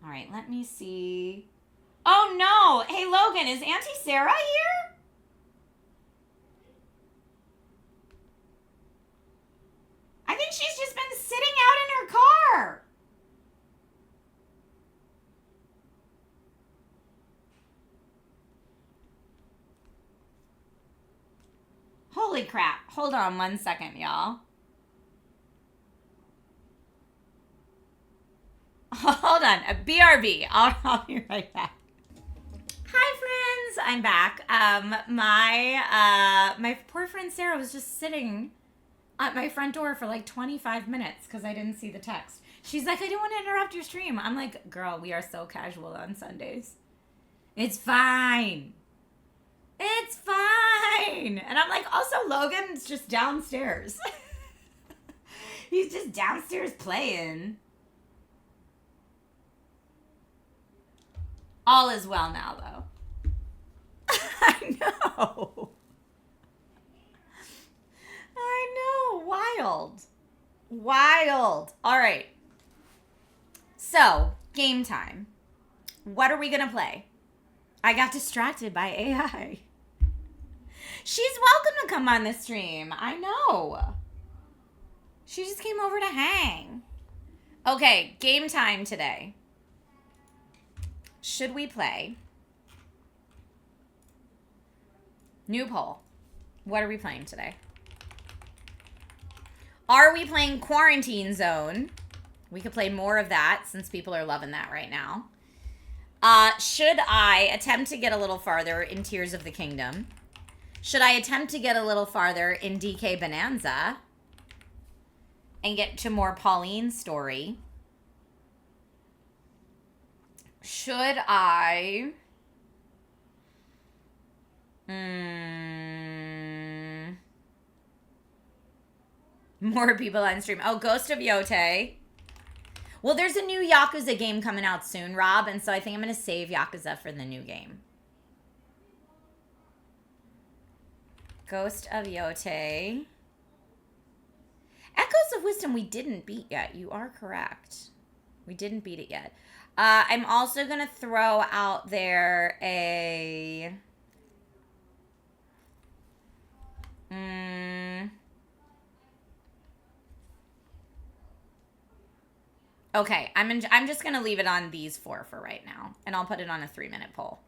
All right, let me see. Oh, no. Hey, Logan, is Auntie Sarah here? I think she's just been sitting out in her car. Holy crap. Hold on 1 second, y'all. Hold on. BRB. I'll be right back. Hi, friends. I'm back. My poor friend Sarah was just sitting at my front door for like 25 minutes because I didn't see the text. She's like, I didn't want to interrupt your stream. I'm like, girl, we are so casual on Sundays. It's fine. It's fine. And I'm like, also, Logan's just downstairs. He's just downstairs playing. All is well now, though. I know. I know. Wild. Wild. All right. So, game time. What are we going to play? I got distracted by AI. She's welcome to come on the stream. I know. She just came over to hang. Okay, game time today. Should we play? New poll. What are we playing today? Are we playing Quarantine Zone? We could play more of that since people are loving that right now. Should I attempt to get a little farther in Tears of the Kingdom? Should I attempt to get a little farther in DK Bananza? And get to more Pauline's story? Should I... More people on stream. Oh, Ghost of Yote. Well, there's a new Yakuza game coming out soon, Rob, and so I think I'm going to save Yakuza for the new game. Ghost of Yote. Echoes of Wisdom we didn't beat yet. You are correct. We didn't beat it yet. I'm also going to throw out there a... Okay, I'm just going to leave it on these 4 for right now. And I'll put it on a 3-minute poll.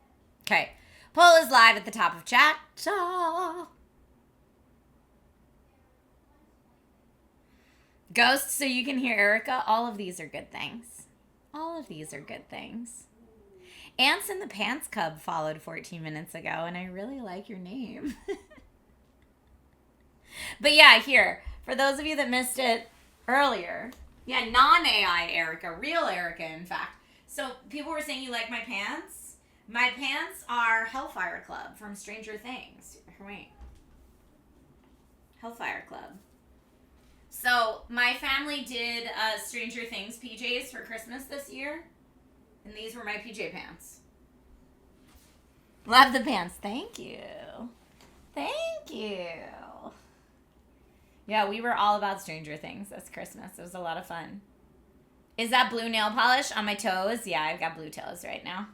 Okay. Poll is live at the top of chat. Ghosts, so you can hear Erica. All of these are good things. All of these are good things. Ants in the Pants Cub followed 14 minutes ago, and I really like your name. But yeah, here, for those of you that missed it earlier, yeah, non-AI Erica, real Erica, in fact. So people were saying you like my pants. My pants are Hellfire Club from Stranger Things. Wait. Hellfire Club. So my family did Stranger Things PJs for Christmas this year. And these were my PJ pants. Love the pants. Thank you. Thank you. Yeah, we were all about Stranger Things this Christmas. It was a lot of fun. Is that blue nail polish on my toes? Yeah, I've got blue toes right now.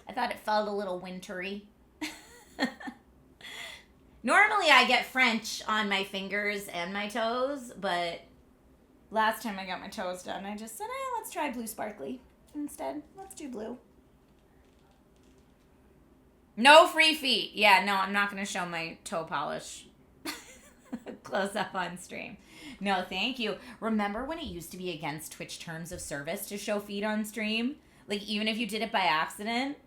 I thought it felt a little wintry. Normally I get French on my fingers and my toes, but last time I got my toes done, I just said, let's try blue sparkly instead. Let's do blue. No free feet. Yeah, no, I'm not going to show my toe polish close up on stream. No, thank you. Remember when it used to be against Twitch terms of service to show feet on stream? Like, even if you did it by accident?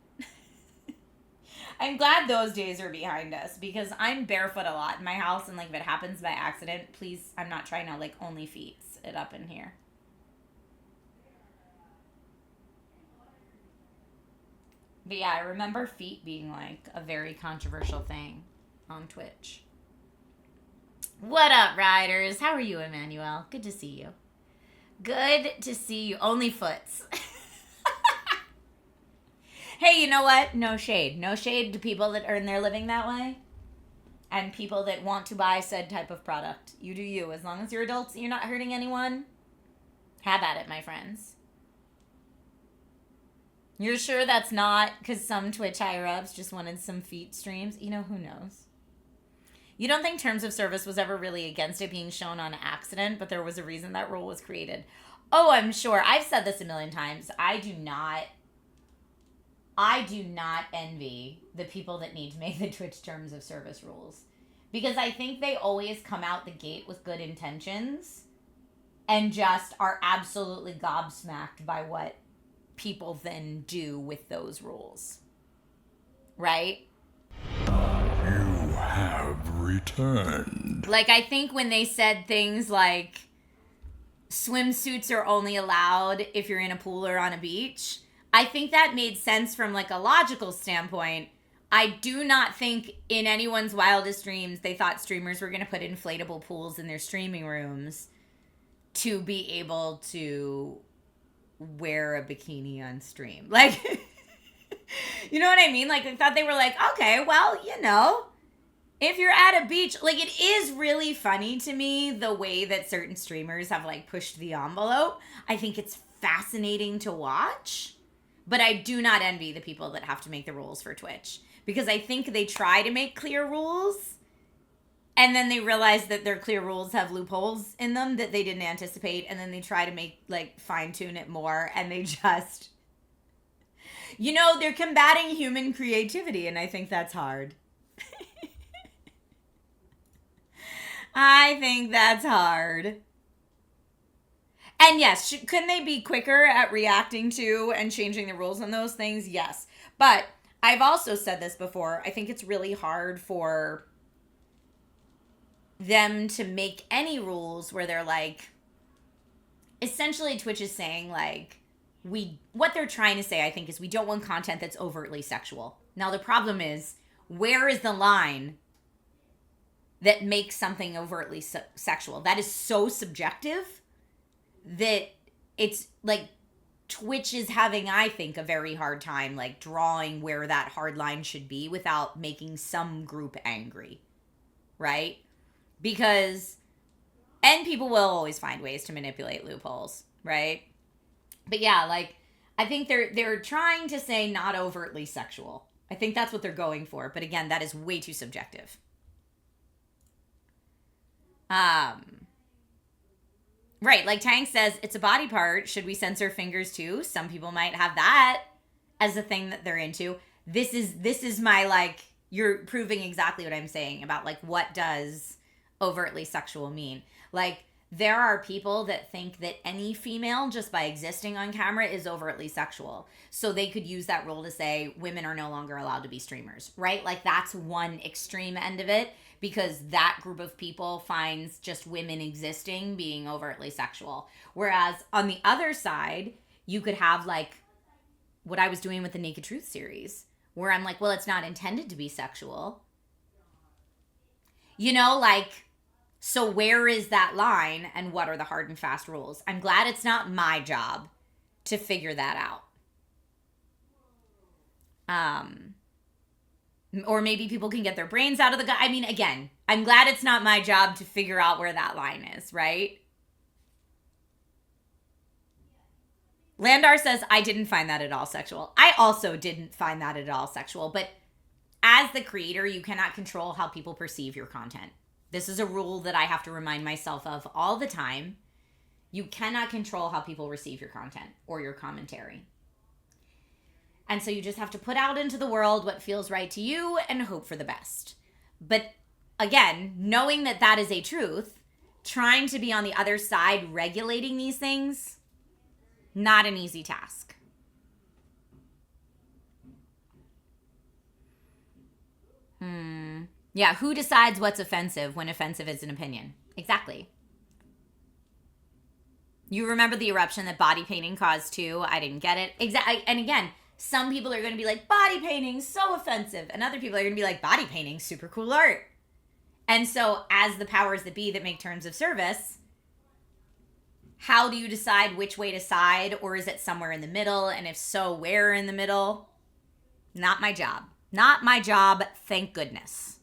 I'm glad those days are behind us because I'm barefoot a lot in my house, and, like, if it happens by accident, please, I'm not trying to, like, only feet it up in here. But yeah, I remember feet being, like, a very controversial thing on Twitch. What up, riders? How are you, Emmanuel? Good to see you. Good to see you. Only foots. Hey, you know what? No shade. No shade to people that earn their living that way. And people that want to buy said type of product. You do you. As long as you're adults and you're not hurting anyone, have at it, my friends. You're sure that's not because some Twitch higher-ups just wanted some feet streams? You know, who knows? You don't think terms of service was ever really against it being shown on accident, but there was a reason that rule was created. Oh, I'm sure. I've said this a million times. I do not envy the people that need to make the Twitch terms of service rules. Because I think they always come out the gate with good intentions and just are absolutely gobsmacked by what people then do with those rules. Right? You have returned. Like, I think when they said things like swimsuits are only allowed if you're in a pool or on a beach, I think that made sense from, like, a logical standpoint. I do not think in anyone's wildest dreams they thought streamers were going to put inflatable pools in their streaming rooms to be able to wear a bikini on stream. Like, you know what I mean? Like, I thought they were like, okay, well, you know, if you're at a beach, like, it is really funny to me the way that certain streamers have, like, pushed the envelope. I think it's fascinating to watch, but I do not envy the people that have to make the rules for Twitch, because I think they try to make clear rules and then they realize that their clear rules have loopholes in them that they didn't anticipate, and then they try to make, like, fine tune it more, and they just, you know, they're combating human creativity, and I think that's hard. I think that's hard. And yes, couldn't they be quicker at reacting to and changing the rules on those things? Yes. But I've also said this before. I think it's really hard for them to make any rules where they're like, essentially Twitch is saying like, what they're trying to say, I think, is we don't want content that's overtly sexual. Now, the problem is, where is the line that makes something overtly sexual? That is so subjective that it's like Twitch is having, I think, a very hard time like drawing where that hard line should be without making some group angry, right? Because, and people will always find ways to manipulate loopholes, right? But yeah, like, I think they're trying to say not overtly sexual. I think that's what they're going for. But again, that is way too subjective. Right, like Tank says, it's a body part. Should we censor fingers too? Some people might have that as a thing that they're into. This is my, like, you're proving exactly what I'm saying about, like, what does overtly sexual mean? Like, there are people that think that any female, just by existing on camera, is overtly sexual. So they could use that rule to say women are no longer allowed to be streamers, right? Like, that's one extreme end of it, because that group of people finds just women existing being overtly sexual. Whereas on the other side, you could have, like, what I was doing with the Naked Truth series, where I'm like, well, it's not intended to be sexual. You know, like, so where is that line and what are the hard and fast rules? I'm glad it's not my job to figure that out. Or maybe people can get their brains out of the gut. I mean, again, I'm glad it's not my job to figure out where that line is, right? Landar says, I didn't find that at all sexual. I also didn't find that at all sexual. But as the creator, you cannot control how people perceive your content. This is a rule that I have to remind myself of all the time. You cannot control how people receive your content or your commentary. And so you just have to put out into the world what feels right to you and hope for the best. But again, knowing that that is a truth, trying to be on the other side regulating these things, not an easy task. Yeah, who decides what's offensive when offensive is an opinion? Exactly. You remember the eruption that body painting caused too? I didn't get it. Exactly. And again, some people are going to be like, body painting, so offensive. And other people are going to be like, body painting, super cool art. And so as the powers that be that make terms of service, how do you decide which way to side? Or is it somewhere in the middle? And if so, where in the middle? Not my job. Not my job, thank goodness.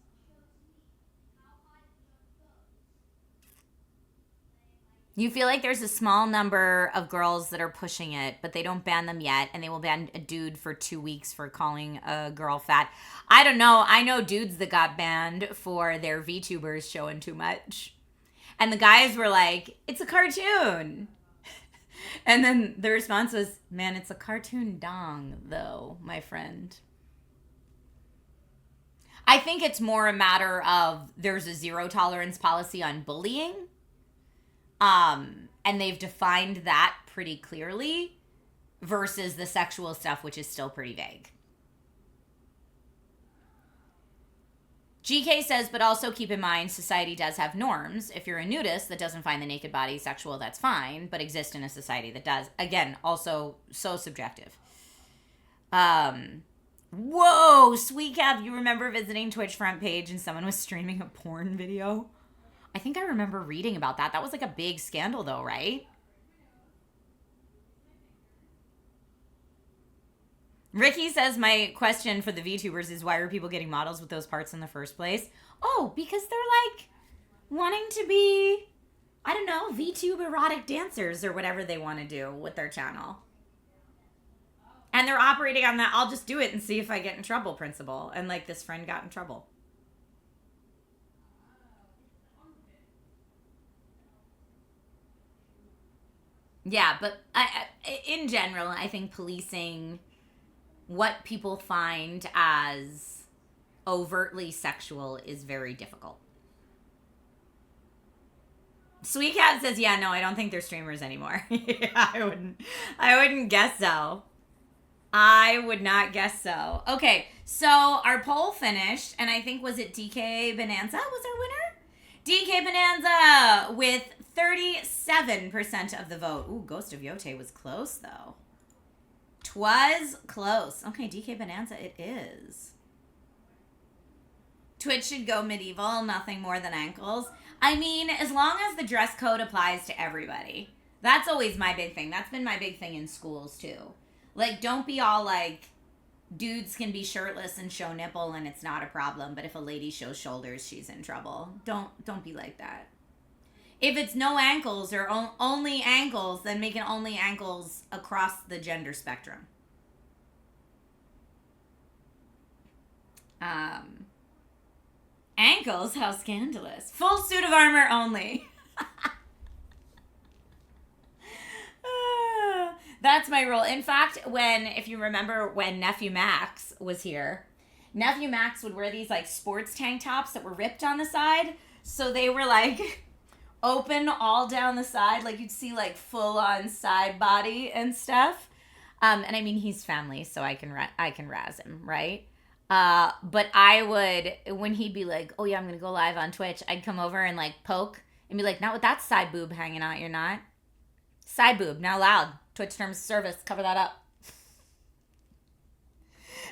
You feel like there's a small number of girls that are pushing it, but they don't ban them yet, and they will ban a dude for 2 weeks for calling a girl fat. I don't know. I know dudes that got banned for their VTubers showing too much. And the guys were like, it's a cartoon. And then the response was, man, it's a cartoon dong, though, my friend. I think it's more a matter of there's a zero tolerance policy on bullying. And they've defined that pretty clearly versus the sexual stuff, which is still pretty vague. GK says, but also keep in mind, society does have norms. If you're a nudist that doesn't find the naked body sexual, that's fine, but exist in a society that does. Again, also so subjective. Whoa, Sweet Cap, you remember visiting Twitch front page and someone was streaming a porn video? I think I remember reading about that. That was like a big scandal though, right? Ricky says, my question for the VTubers is, why are people getting models with those parts in the first place? Oh, because they're like wanting to be, I don't know, VTube erotic dancers or whatever they want to do with their channel. And they're operating on that, I'll just do it and see if I get in trouble principle. And like this friend got in trouble. Yeah, but in general, I think policing what people find as overtly sexual is very difficult. Sweet Cat says, yeah, no, I don't think they're streamers anymore. Yeah, I wouldn't guess so. I would not guess so. Okay, so our poll finished, and I think, was it DK Bananza was our winner? DK Bananza with 37% of the vote. Ooh, Ghost of Yote was close, though. 'Twas close. Okay, DK Bananza it is. Twitch should go medieval, nothing more than ankles. I mean, as long as the dress code applies to everybody. That's always my big thing. That's been my big thing in schools, too. Like, don't be all like, dudes can be shirtless and show nipple and it's not a problem, but if a lady shows shoulders, she's in trouble. Don't be like that. If it's no ankles or only ankles, then make it only ankles across the gender spectrum. Ankles? How scandalous. Full suit of armor only. That's my rule. In fact, if you remember when Nephew Max was here, Nephew Max would wear these like sports tank tops that were ripped on the side. So they were like open all down the side. Like you'd see like full on side body and stuff. And I mean, he's family, so I can razz him, right? But I would, when he'd be like, oh yeah, I'm going to go live on Twitch, I'd come over and like poke and be like, not with that side boob hanging out, you're not. Side boob, now loud. Twitch terms of service, cover that up.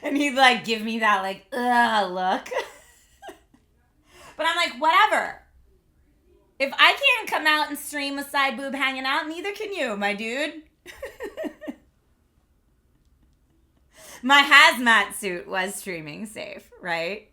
And he'd like give me that like, ugh, look. But I'm like, whatever. If I can't come out and stream with side boob hanging out, neither can you, my dude. My hazmat suit was streaming safe, right?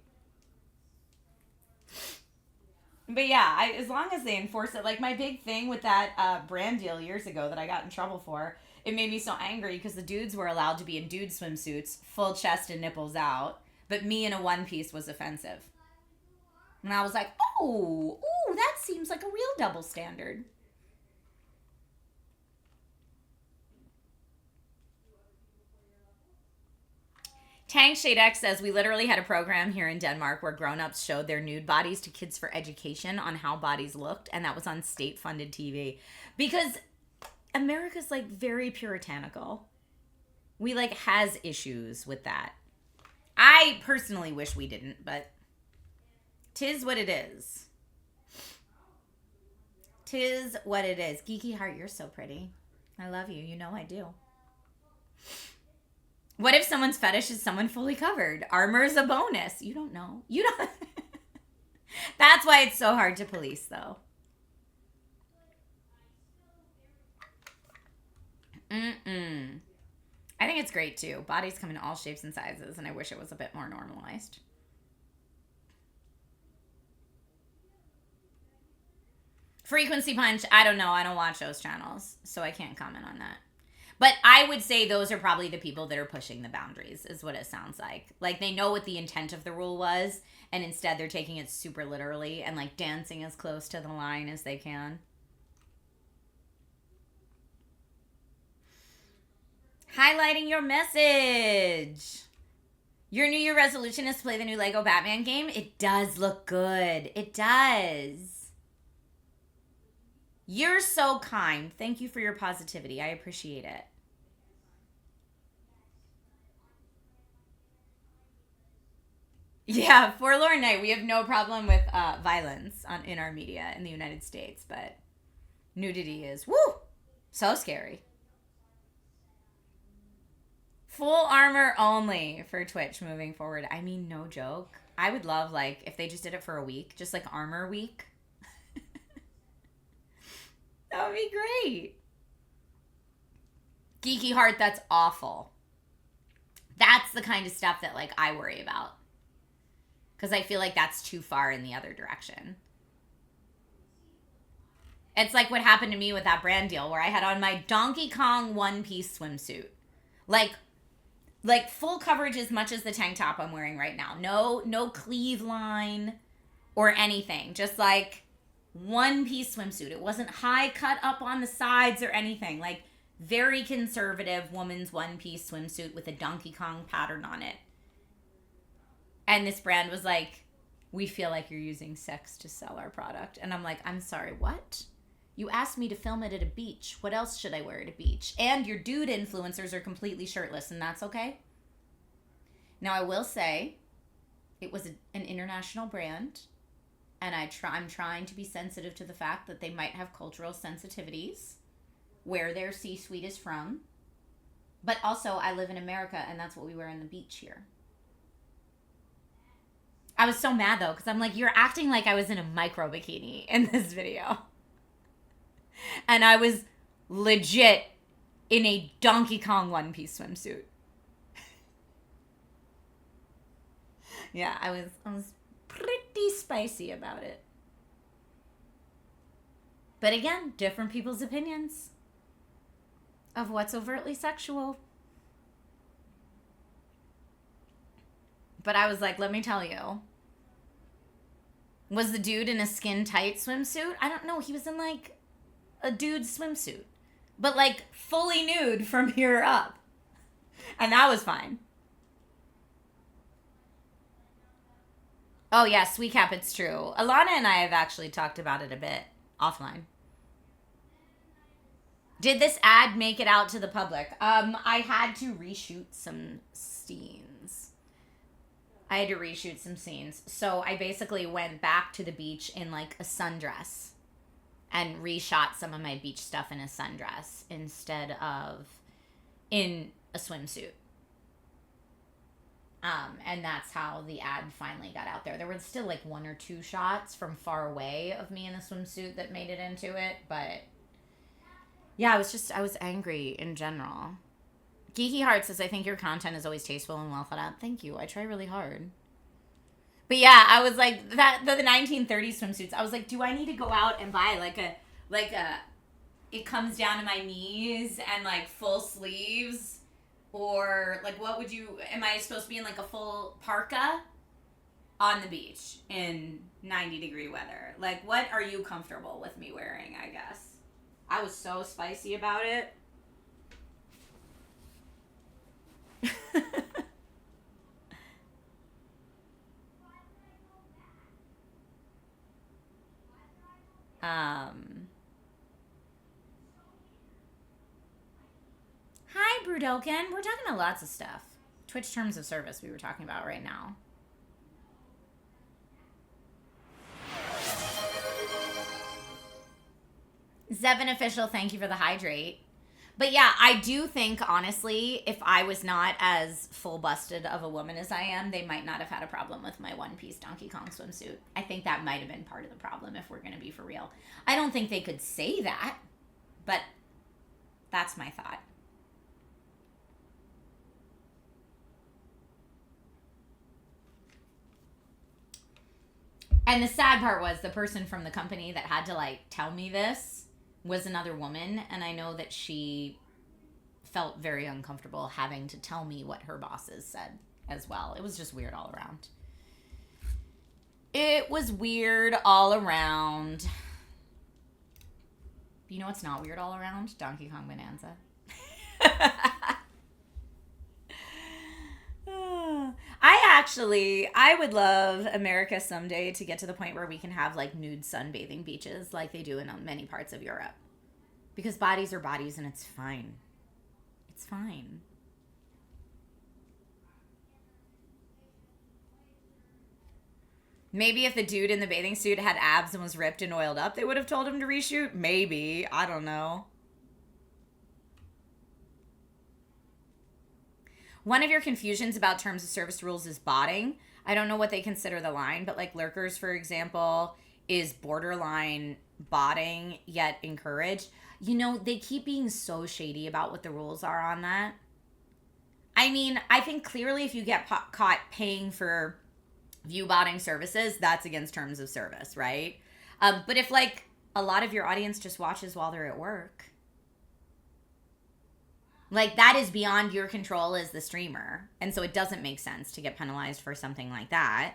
But yeah, as long as they enforce it, like my big thing with that brand deal years ago that I got in trouble for, it made me so angry because the dudes were allowed to be in dude swimsuits, full chest and nipples out, but me in a one piece was offensive. And I was like, oh, that seems like a real double standard. Tank Shade X says, we literally had a program here in Denmark where grown-ups showed their nude bodies to kids for education on how bodies looked, and that was on state-funded TV. Because America's, like, very puritanical. We, like, has issues with that. I personally wish we didn't, but 'tis what it is. 'Tis what it is. Geeky Heart, you're so pretty. I love you. You know I do. What if someone's fetish is someone fully covered? Armor's a bonus. You don't know. You don't. That's why it's so hard to police, though. I think it's great, too. Bodies come in all shapes and sizes, and I wish it was a bit more normalized. Frequency Punch, I don't know. I don't watch those channels, so I can't comment on that. But I would say those are probably the people that are pushing the boundaries, is what it sounds like. Like, they know what the intent of the rule was, and instead they're taking it super literally and, like, dancing as close to the line as they can. Highlighting your message. Your New Year resolution is to play the new Lego Batman game? It does look good. It does. You're so kind. Thank you for your positivity. I appreciate it. Yeah, Forlorn Night. We have no problem with violence in our media in the United States, but nudity is, woo, so scary. Full armor only for Twitch moving forward. I mean, no joke. I would love, like, if they just did it for a week, just like Armor Week. That would be great. Geeky Heart, that's awful. That's the kind of stuff that, like, I worry about. Because I feel like that's too far in the other direction. It's like what happened to me with that brand deal where I had on my Donkey Kong one-piece swimsuit. Like full coverage as much as the tank top I'm wearing right now. No cleave line or anything. Just like one-piece swimsuit. It wasn't high cut up on the sides or anything. Like very conservative woman's one-piece swimsuit with a Donkey Kong pattern on it. And this brand was like, we feel like you're using sex to sell our product. And I'm like, I'm sorry, what? You asked me to film it at a beach. What else should I wear at a beach? And your dude influencers are completely shirtless, and that's okay. Now, I will say, it was an international brand, and I'm trying to be sensitive to the fact that they might have cultural sensitivities, where their C-suite is from. But also, I live in America, and that's what we wear on the beach here. I was so mad, though, because I'm like, you're acting like I was in a micro bikini in this video. And I was legit in a Donkey Kong one-piece swimsuit. Yeah, I was pretty spicy about it. But again, different people's opinions of what's overtly sexual. But I was like, let me tell you. Was the dude in a skin-tight swimsuit? I don't know. He was in, like, a dude's swimsuit. But, like, fully nude from here up. And that was fine. Oh, yeah, Sweet Cap, it's true. Alana and I have actually talked about it a bit offline. Did this ad make it out to the public? I had to reshoot some scenes. So I basically went back to the beach in, like, a sundress and reshot some of my beach stuff in a sundress instead of in a swimsuit. And that's how the ad finally got out there. There were still like 1 or 2 shots from far away of me in a swimsuit that made it into it. But yeah, I was angry in general. Geeky Heart says, I think your content is always tasteful and well thought out. Thank you. I try really hard. But yeah, I was like, the 1930s swimsuits, I was like, do I need to go out and buy like a, it comes down to my knees and like full sleeves? Or, like, am I supposed to be in, like, a full parka on the beach in 90-degree weather? Like, what are you comfortable with me wearing, I guess? I was so spicy about it. Hi, Brudoken. We're talking about lots of stuff. Twitch terms of service we were talking about right now. Zevin Official, thank you for the hydrate. But yeah, I do think, honestly, if I was not as full busted of a woman as I am, they might not have had a problem with my one-piece Donkey Kong swimsuit. I think that might have been part of the problem, if we're going to be for real. I don't think they could say that, but that's my thought. And the sad part was the person from the company that had to, like, tell me this was another woman, and I know that she felt very uncomfortable having to tell me what her bosses said as well. It was just weird all around. It was weird all around. You know what's not weird all around? Donkey Kong Bananza. I would love America someday to get to the point where we can have like nude sunbathing beaches like they do in many parts of Europe. Because bodies are bodies and it's fine. It's fine. Maybe if the dude in the bathing suit had abs and was ripped and oiled up, they would have told him to reshoot. Maybe. I don't know. One of your confusions about terms of service rules is botting. I don't know what they consider the line, but like lurkers, for example, is borderline botting yet encouraged. You know, they keep being so shady about what the rules are on that. I mean, I think clearly if you get caught paying for view botting services, that's against terms of service, right? But if like a lot of your audience just watches while they're at work, like, that is beyond your control as the streamer. And so it doesn't make sense to get penalized for something like that.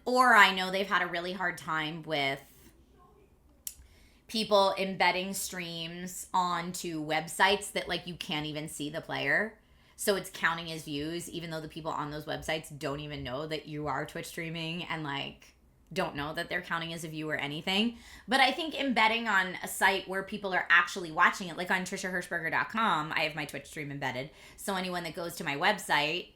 Or I know they've had a really hard time with people embedding streams onto websites that, like, you can't even see the player. So it's counting as views, even though the people on those websites don't even know that you are Twitch streaming. And, like, don't know that they're counting as a view or anything. But I think embedding on a site where people are actually watching it, like on TrishaHershberger.com, I have my Twitch stream embedded. So anyone that goes to my website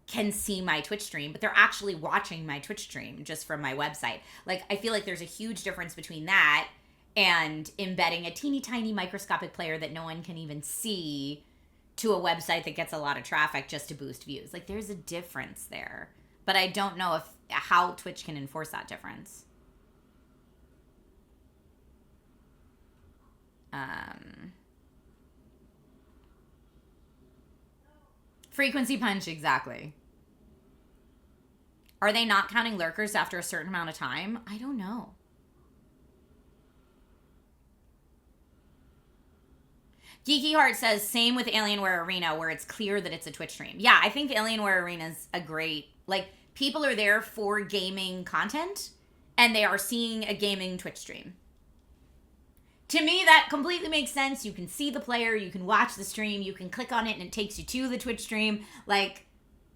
can see my Twitch stream, but they're actually watching my Twitch stream just from my website. Like, I feel like there's a huge difference between that and embedding a teeny tiny microscopic player that no one can even see to a website that gets a lot of traffic just to boost views. Like, there's a difference there. But I don't know how Twitch can enforce that difference. Frequency punch, exactly. Are they not counting lurkers after a certain amount of time? I don't know. Geeky Heart says, same with Alienware Arena, where it's clear that it's a Twitch stream. Yeah, I think Alienware Arena is a great, like, people are there for gaming content, and they are seeing a gaming Twitch stream. To me, that completely makes sense. You can see the player, you can watch the stream, you can click on it, and it takes you to the Twitch stream. Like,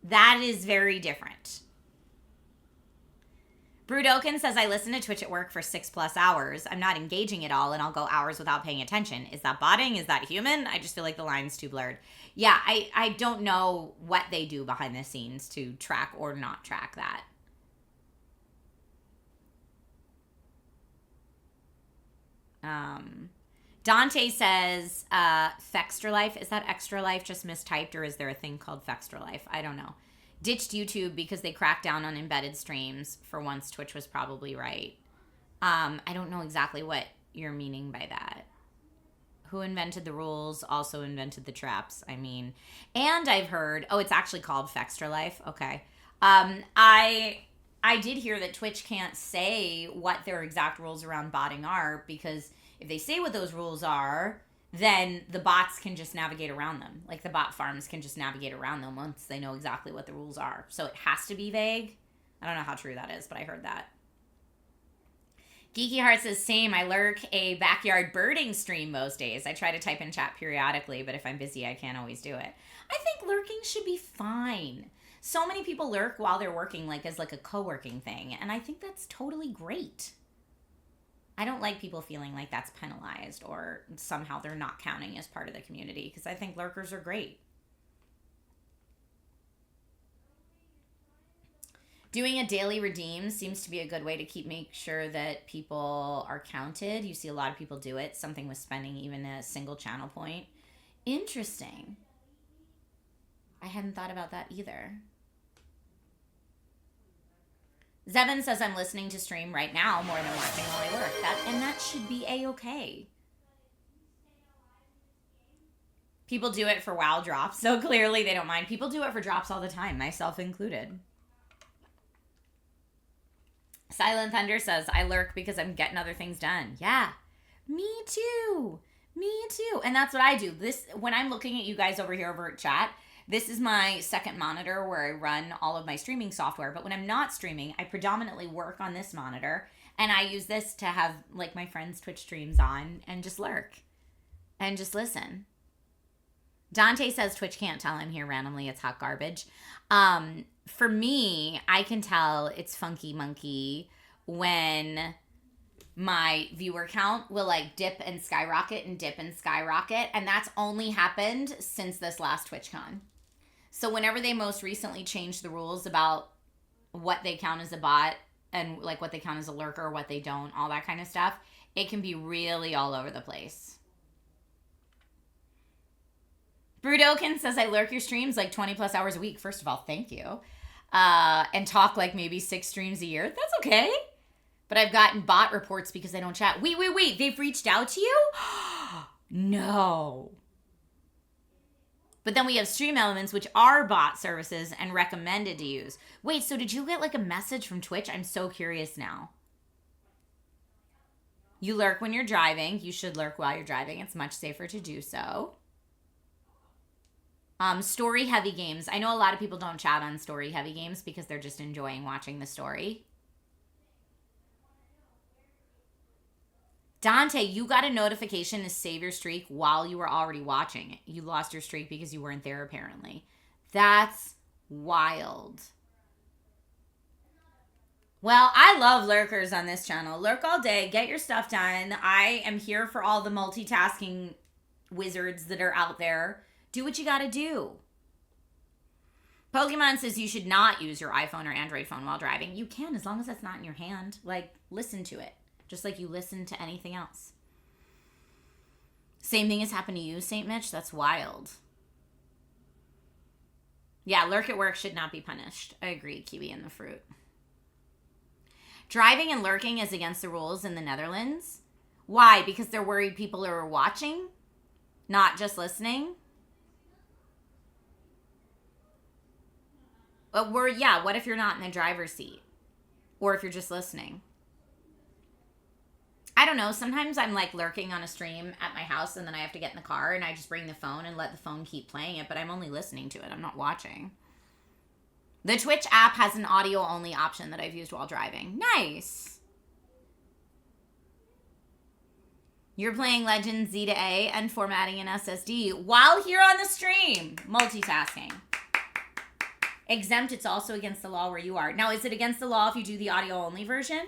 that is very different. Brudokin says, I listen to Twitch at work for 6+ hours. I'm not engaging at all, and I'll go hours without paying attention. Is that botting? Is that human? I just feel like the line's too blurred. Yeah, I don't know what they do behind the scenes to track or not track that. Dante says, Fextra Life. Is that Extra Life just mistyped, or is there a thing called Fextra Life? I don't know. Ditched YouTube because they cracked down on embedded streams. For once, Twitch was probably right. I don't know exactly what you're meaning by that. Who invented the rules also invented the traps. I mean, and I've heard, it's actually called Fextra Life. Okay. I did hear that Twitch can't say what their exact rules around botting are, because if they say what those rules are, then the bots can just navigate around them. Like, the bot farms can just navigate around them once they know exactly what the rules are. So it has to be vague. I don't know how true that is, but I heard that. Geeky Heart says, same. I lurk a backyard birding stream most days. I try to type in chat periodically, but if I'm busy, I can't always do it. I think lurking should be fine. So many people lurk while they're working, like, as like a co-working thing, and I think that's totally great. I don't like people feeling like that's penalized or somehow they're not counting as part of the community, because I think lurkers are great. Doing a daily redeem seems to be a good way to make sure that people are counted. You see a lot of people do it. Something with spending even a single channel point. Interesting. I hadn't thought about that either. Zevin says, I'm listening to stream right now more than watching while I work. That should be A-okay. People do it for WoW drops, so clearly they don't mind. People do it for drops all the time, myself included. Silent Thunder says, I lurk because I'm getting other things done. Yeah, me too. Me too. And that's what I do. When I'm looking at you guys over here over at chat, this is my second monitor where I run all of my streaming software. But when I'm not streaming, I predominantly work on this monitor. And I use this to have, like, my friends' Twitch streams on and just lurk. And just listen. Dante says Twitch can't tell I'm here randomly. It's hot garbage. For me, I can tell it's funky monkey when my viewer count will, like, dip and skyrocket and dip and skyrocket. And that's only happened since this last TwitchCon. So whenever they most recently changed the rules about what they count as a bot and, like, what they count as a lurker, what they don't, all that kind of stuff, it can be really all over the place. Brudokin says, I lurk your streams like 20+ hours a week. First of all, thank you. And talk like maybe 6 streams a year. That's okay. But I've gotten bot reports because I don't chat. Wait. They've reached out to you? No. But then we have Stream Elements, which are bot services and recommended to use. Wait, so did you get, like, a message from Twitch? I'm so curious now. You lurk when you're driving. You should lurk while you're driving. It's much safer to do so. Story heavy games. I know a lot of people don't chat on story heavy games because they're just enjoying watching the story. Dante, you got a notification to save your streak while you were already watching. You lost your streak because you weren't there, apparently. That's wild. Well, I love lurkers on this channel. Lurk all day. Get your stuff done. I am here for all the multitasking wizards that are out there. Do what you gotta do. Pokemon says you should not use your iPhone or Android phone while driving. You can, as long as that's not in your hand. Like, listen to it. Just like you listen to anything else. Same thing has happened to you, St. Mitch. That's wild. Yeah, lurk at work should not be punished. I agree, Kiwi and the fruit. Driving and lurking is against the rules in the Netherlands. Why? Because they're worried people are watching, not just listening. But what if you're not in the driver's seat? Or if you're just listening? I don't know. Sometimes I'm like lurking on a stream at my house and then I have to get in the car and I just bring the phone and let the phone keep playing it, but I'm only listening to it. I'm not watching. The Twitch app has an audio only option that I've used while driving. Nice. You're playing Legend Z to A and formatting an SSD while here on the stream. Multitasking. Exempt, it's also against the law where you are. Now, is it against the law if you do the audio only version?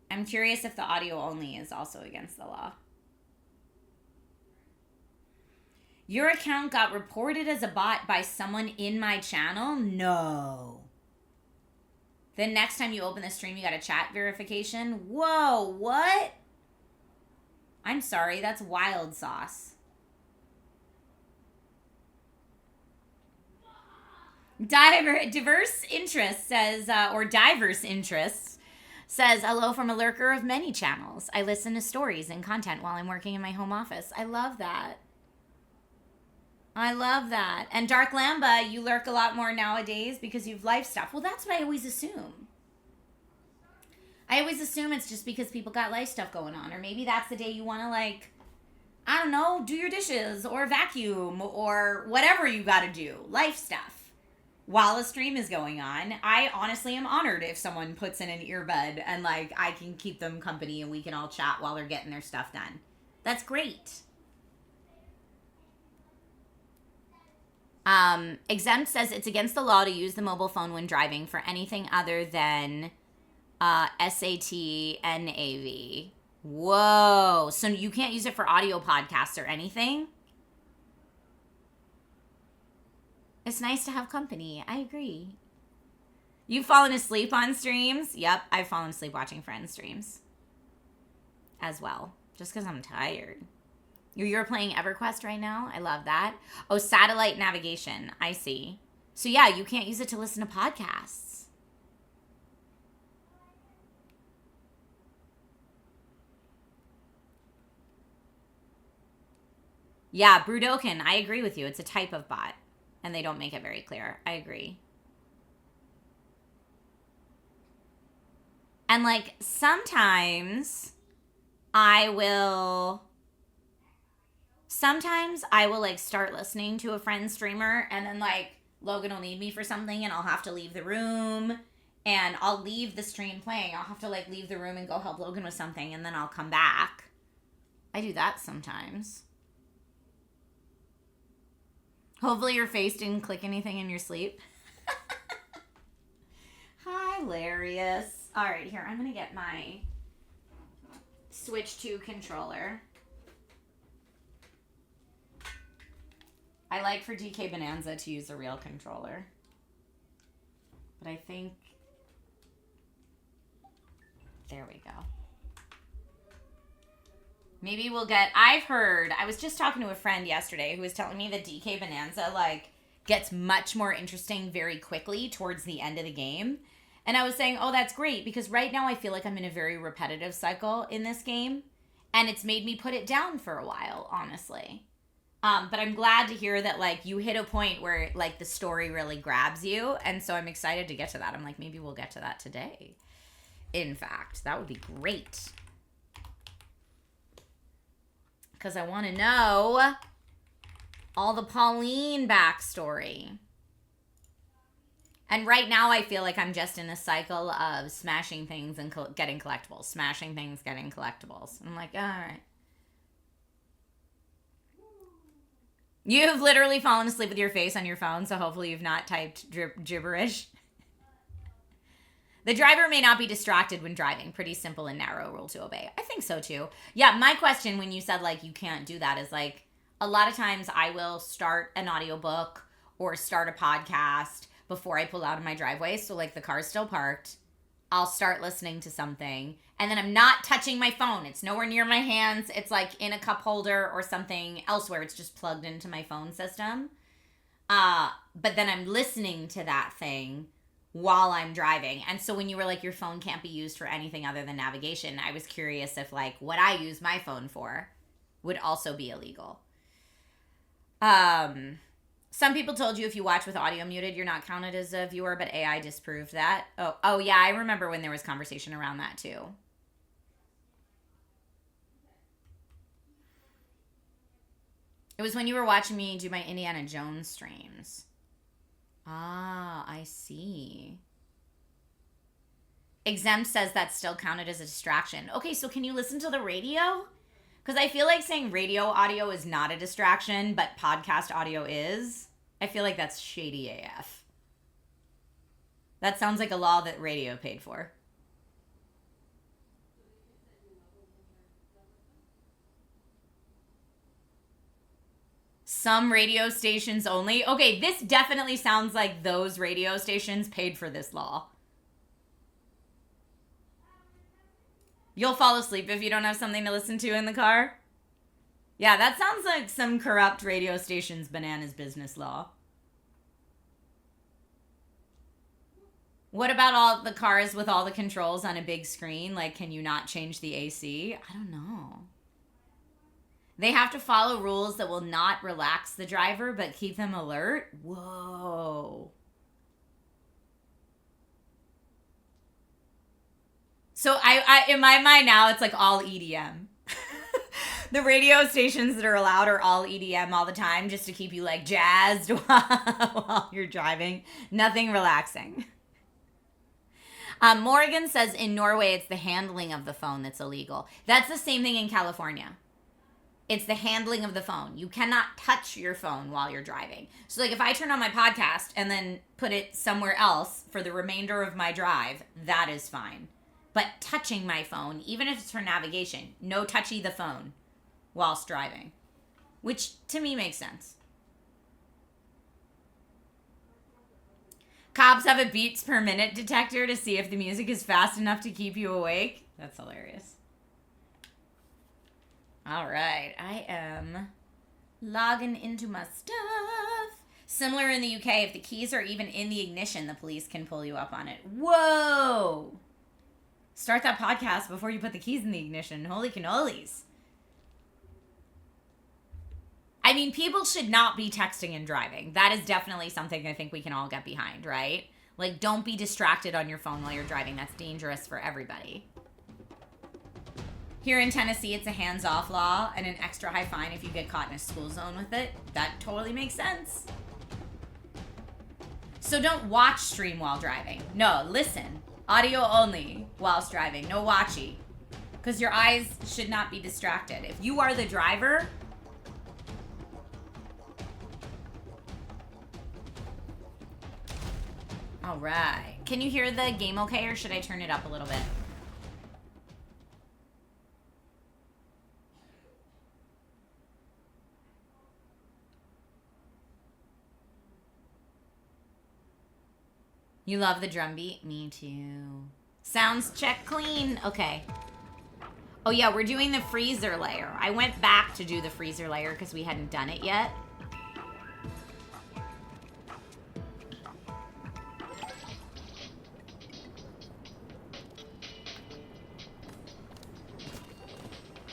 I'm curious if the audio only is also against the law. Your account got reported as a bot by someone in my channel? No. Then next time you open the stream, you got a chat verification? Whoa, what? I'm sorry, that's wild sauce. Diverse interests says, hello from a lurker of many channels. I listen to stories and content while I'm working in my home office. I love that. I love that. And Dark Lamba, you lurk a lot more nowadays because you have life stuff. Well, that's what I always assume. I always assume it's just because people got life stuff going on. Or maybe that's the day you want to, like, I don't know, do your dishes or vacuum or whatever you got to do. Life stuff. While a stream is going on, I honestly am honored if someone puts in an earbud and, like, I can keep them company and we can all chat while they're getting their stuff done. That's great. Exempt says it's against the law to use the mobile phone when driving for anything other than SAT NAV. Whoa. So you can't use it for audio podcasts or anything? It's nice to have company. I agree. You've fallen asleep on streams? Yep, I've fallen asleep watching friends' streams as well, just because I'm tired. You're playing EverQuest right now? I love that. Oh, satellite navigation. I see. So yeah, you can't use it to listen to podcasts. Yeah, Brudoken, I agree with you. It's a type of bot. And they don't make it very clear. I agree. And, like, sometimes I will, like, start listening to a friend streamer and then, like, Logan will need me for something and I'll have to leave the room and I'll leave the stream playing. I'll have to, like, leave the room and go help Logan with something and then I'll come back. I do that sometimes. Hopefully your face didn't click anything in your sleep. Hilarious. All right, here, I'm going to get my Switch 2 controller. I like for DK Bananza to use a real controller. But I think... There we go. Maybe we'll get... I was just talking to a friend yesterday who was telling me that DK Bananza, like, gets much more interesting very quickly towards the end of the game. And I was saying, oh, that's great, because right now I feel like I'm in a very repetitive cycle in this game. And it's made me put it down for a while, honestly. But I'm glad to hear that, like, you hit a point where, like, the story really grabs you. And so I'm excited to get to that. I'm like, maybe we'll get to that today. In fact, that would be great. Because I want to know all the Pauline backstory. And right now I feel like I'm just in a cycle of smashing things and getting collectibles. Smashing things, getting collectibles. I'm like, all right. You've literally fallen asleep with your face on your phone, so hopefully you've not typed gibberish. The driver may not be distracted when driving. Pretty simple and narrow rule to obey. I think so too. Yeah, my question when you said like you can't do that is like a lot of times I will start an audiobook or start a podcast before I pull out of my driveway. So like the car's still parked. I'll start listening to something and then I'm not touching my phone. It's nowhere near my hands. It's like in a cup holder or something elsewhere. It's just plugged into my phone system. But then I'm listening to that thing while I'm driving. And so when you were like, your phone can't be used for anything other than navigation, I was curious if like what I use my phone for would also be illegal. Some people told you if you watch with audio muted, you're not counted as a viewer, but AI disproved that. Oh yeah, I remember when there was conversation around that too. It was when you were watching me do my Indiana Jones streams. Ah, I see. Exempt says that's still counted as a distraction. Okay, so can you listen to the radio? Because I feel like saying radio audio is not a distraction, but podcast audio is. I feel like that's shady AF. That sounds like a law that radio paid for. Some radio stations only. Okay, this definitely sounds like those radio stations paid for this law. You'll fall asleep if you don't have something to listen to in the car? Yeah, that sounds like some corrupt radio station's bananas business law. What about all the cars with all the controls on a big screen? Like, can you not change the AC? I don't know. They have to follow rules that will not relax the driver but keep them alert? Whoa. So I in my mind now, it's like all EDM. The radio stations that are allowed are all EDM all the time just to keep you like jazzed while you're driving. Nothing relaxing. Morgan says in Norway, it's the handling of the phone that's illegal. That's the same thing in California. It's the handling of the phone. You cannot touch your phone while you're driving. So like if I turn on my podcast and then put it somewhere else for the remainder of my drive, that is fine. But touching my phone, even if it's for navigation, no touchy the phone whilst driving, which to me makes sense. Cops have a beats per minute detector to see if the music is fast enough to keep you awake. That's hilarious. All right, I am logging into my stuff. Similar in the UK, if the keys are even in the ignition, the police can pull you up on it. Whoa! Start that podcast before you put the keys in the ignition. Holy cannolis. I mean, people should not be texting and driving. That is definitely something I think we can all get behind, right? Like, don't be distracted on your phone while you're driving. That's dangerous for everybody. Here in Tennessee, it's a hands-off law and an extra high fine if you get caught in a school zone with it. That totally makes sense. So don't watch stream while driving. No, listen. Audio only whilst driving. No watchy. Because your eyes should not be distracted. If you are the driver... All right. Can you hear the game okay, or should I turn it up a little bit? You love the drum beat? Me too. Sounds check clean. Okay. Oh yeah, we're doing the freezer layer. I went back to do the freezer layer because we hadn't done it yet.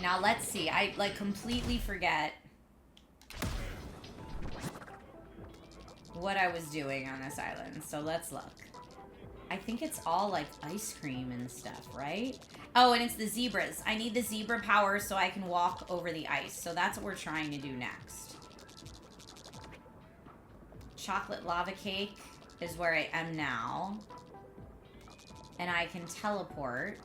Now let's see. I like completely forget what I was doing on this island. So let's look. I think it's all like ice cream and stuff, right? Oh, and it's the zebras. I need the zebra power so I can walk over the ice. So that's what we're trying to do next. Chocolate lava cake is where I am now. And I can teleport.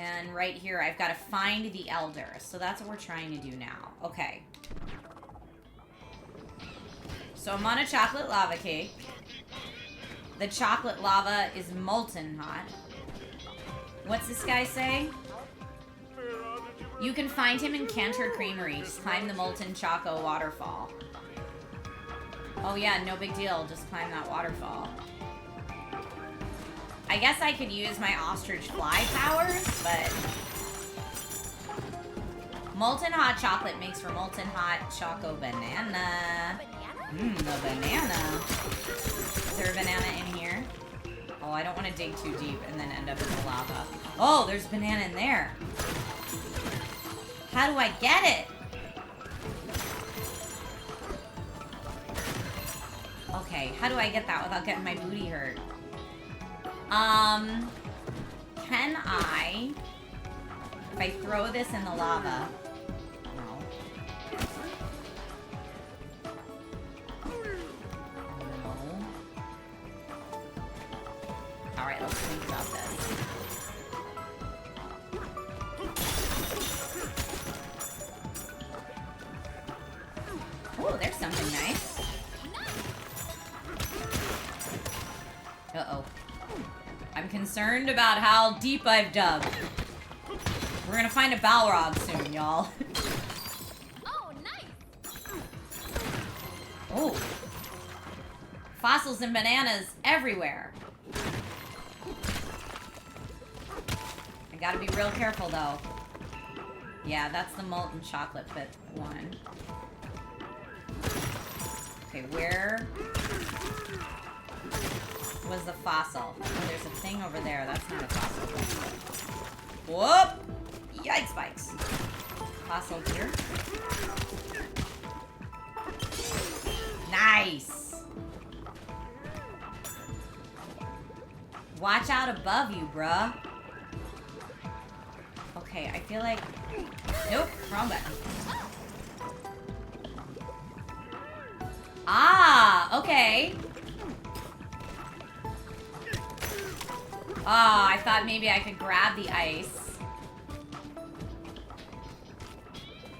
And right here, I've got to find the elder. So that's what we're trying to do now. Okay. So I'm on a chocolate lava cake. The chocolate lava is molten hot. What's this guy say? You can find him in Cantor Creamery. Just climb the molten choco waterfall. Oh yeah, no big deal. Just climb that waterfall. I guess I could use my ostrich fly powers, but... Molten hot chocolate makes for molten hot choco banana. Mmm, the banana. Is there a banana in here? Oh, I don't want to dig too deep and then end up in the lava. Oh, there's a banana in there. How do I get it? Okay, how do I get that without getting my booty hurt? Can I... If I throw this in the lava... No. No. Alright, let's think about this. Oh, there's something nice. Uh-oh. I'm concerned about how deep I've dug. We're gonna find a Balrog soon, y'all. Oh, nice. Oh. Fossils and bananas everywhere. I gotta be real careful, though. Yeah, that's the molten chocolate bit one. Okay, where was the fossil? Oh, there's a thing over there. That's not a fossil. Whoop! Yikes spikes. Fossil here. Nice! Watch out above you, bruh. Okay, I feel like... Nope, wrong button. Ah, okay. Ah, I thought maybe I could grab the ice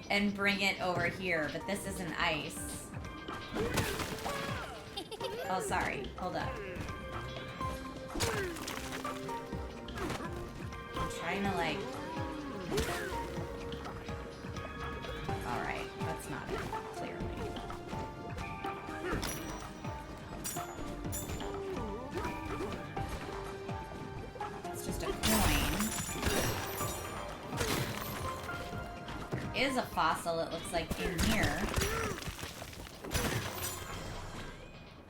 and bring it over here, but this isn't ice. Oh, sorry. Hold up. I'm trying to, like... Alright, that's not it, clearly. It's just a coin. There is a fossil, it looks like, in here.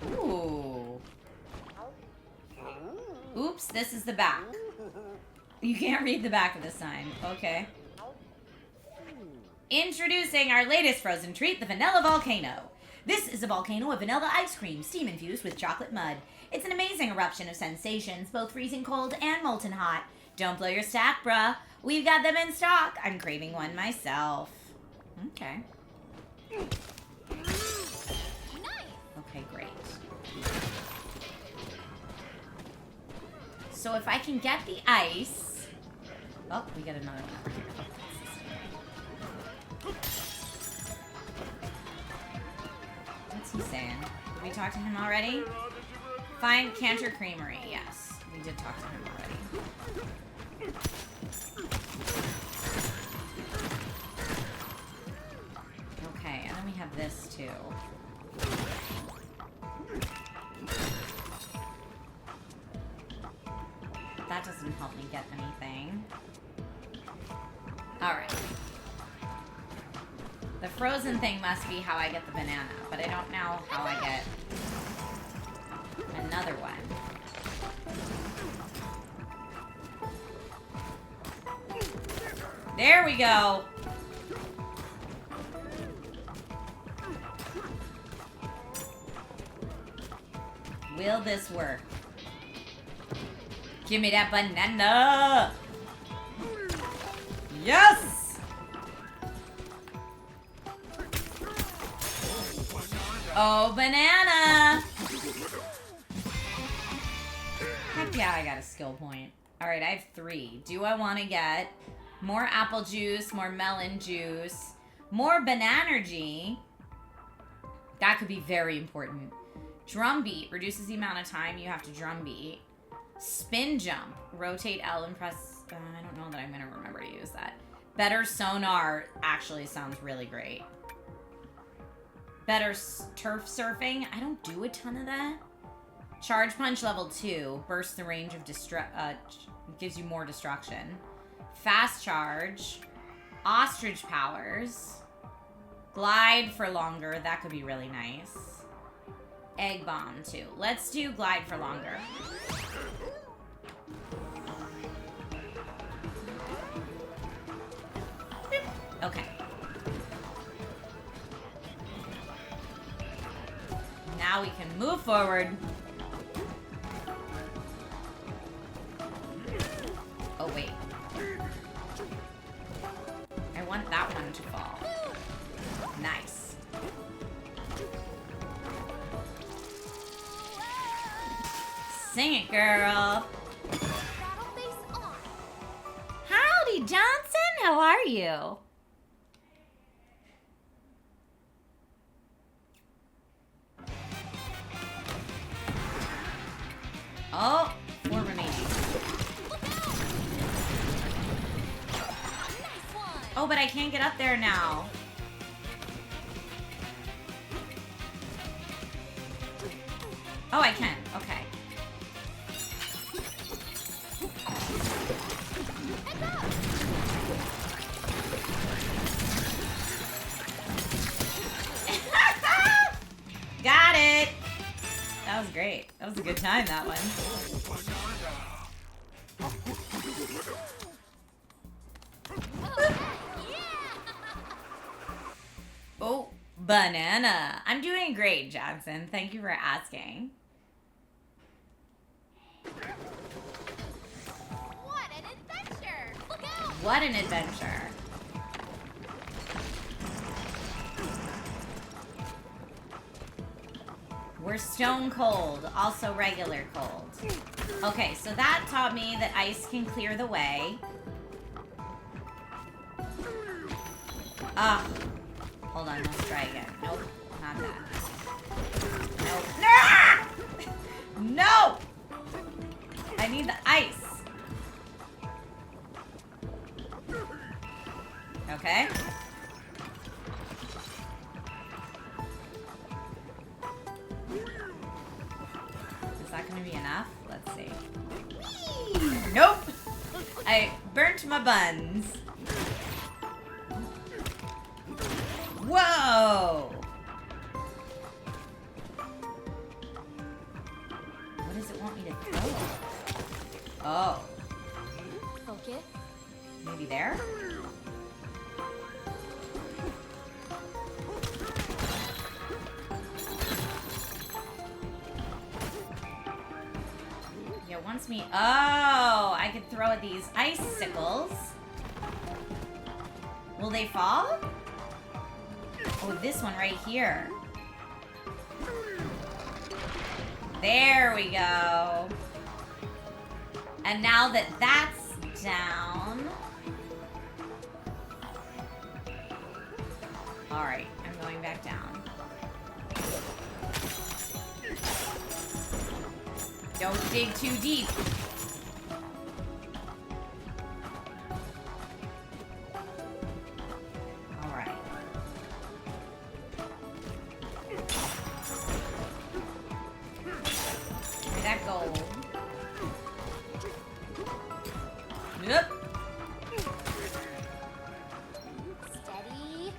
Ooh. Oops, this is the back. You can't read the back of the sign. Okay. Introducing our latest frozen treat, the Vanilla Volcano. This is a volcano of vanilla ice cream, steam infused with chocolate mud. It's an amazing eruption of sensations, both freezing cold and molten hot. Don't blow your stack, bruh. We've got them in stock. I'm craving one myself. Okay. Okay, great. So if I can get the ice... Oh, we got another one over here. What's he saying? Did we talk to him already? Find Cantor Creamery. Yes, we did talk to him already. Okay, and then we have this too. That doesn't help me get anything. Alright. The frozen thing must be how I get the banana, but I don't know how I get another one. There we go! Will this work? Give me that banana! Yes! Oh, banana! Heck yeah, I got a skill point. All right, I have 3. Do I want to get more apple juice, more melon juice, more Bananergy? That could be very important. Drum beat reduces the amount of time you have to drum beat. Spin jump, rotate L and press. I don't know that I'm gonna remember to use that. Better sonar actually sounds really great. Better turf surfing. I don't do a ton of that. Charge punch level 2 bursts the range of gives you more destruction. Fast charge. Ostrich powers. Glide for longer. That could be really nice. Egg bomb too. Let's do glide for longer. Okay. Now we can move forward. Oh, wait. I want that one to fall. Nice. Sing it, girl. Howdy, Johnson. How are you? Oh, 4 remaining. Oh, but I can't get up there now. Oh, I can. Okay. Got it. That was great. That was a good time, that one. Oh, banana. I'm doing great, Johnson. Thank you for asking. What an adventure! Look out! What an adventure. We're stone cold, also regular cold. Okay, so that taught me that ice can clear the way. Hold on, let's try again. Nope, not that. Nope. No! I need the ice. Okay. Is that gonna be enough? Let's see. Whee! Nope! I burnt my buns. Whoa! What does it want me to throw? Oh. Focus. Maybe there? Yeah, it wants me... Oh! I could throw at these icicles. Will they fall? Oh, this one right here. There we go. And now that that's down... Alright, I'm going back down. Don't dig too deep. Alright. Give me that gold. Yep. Steady.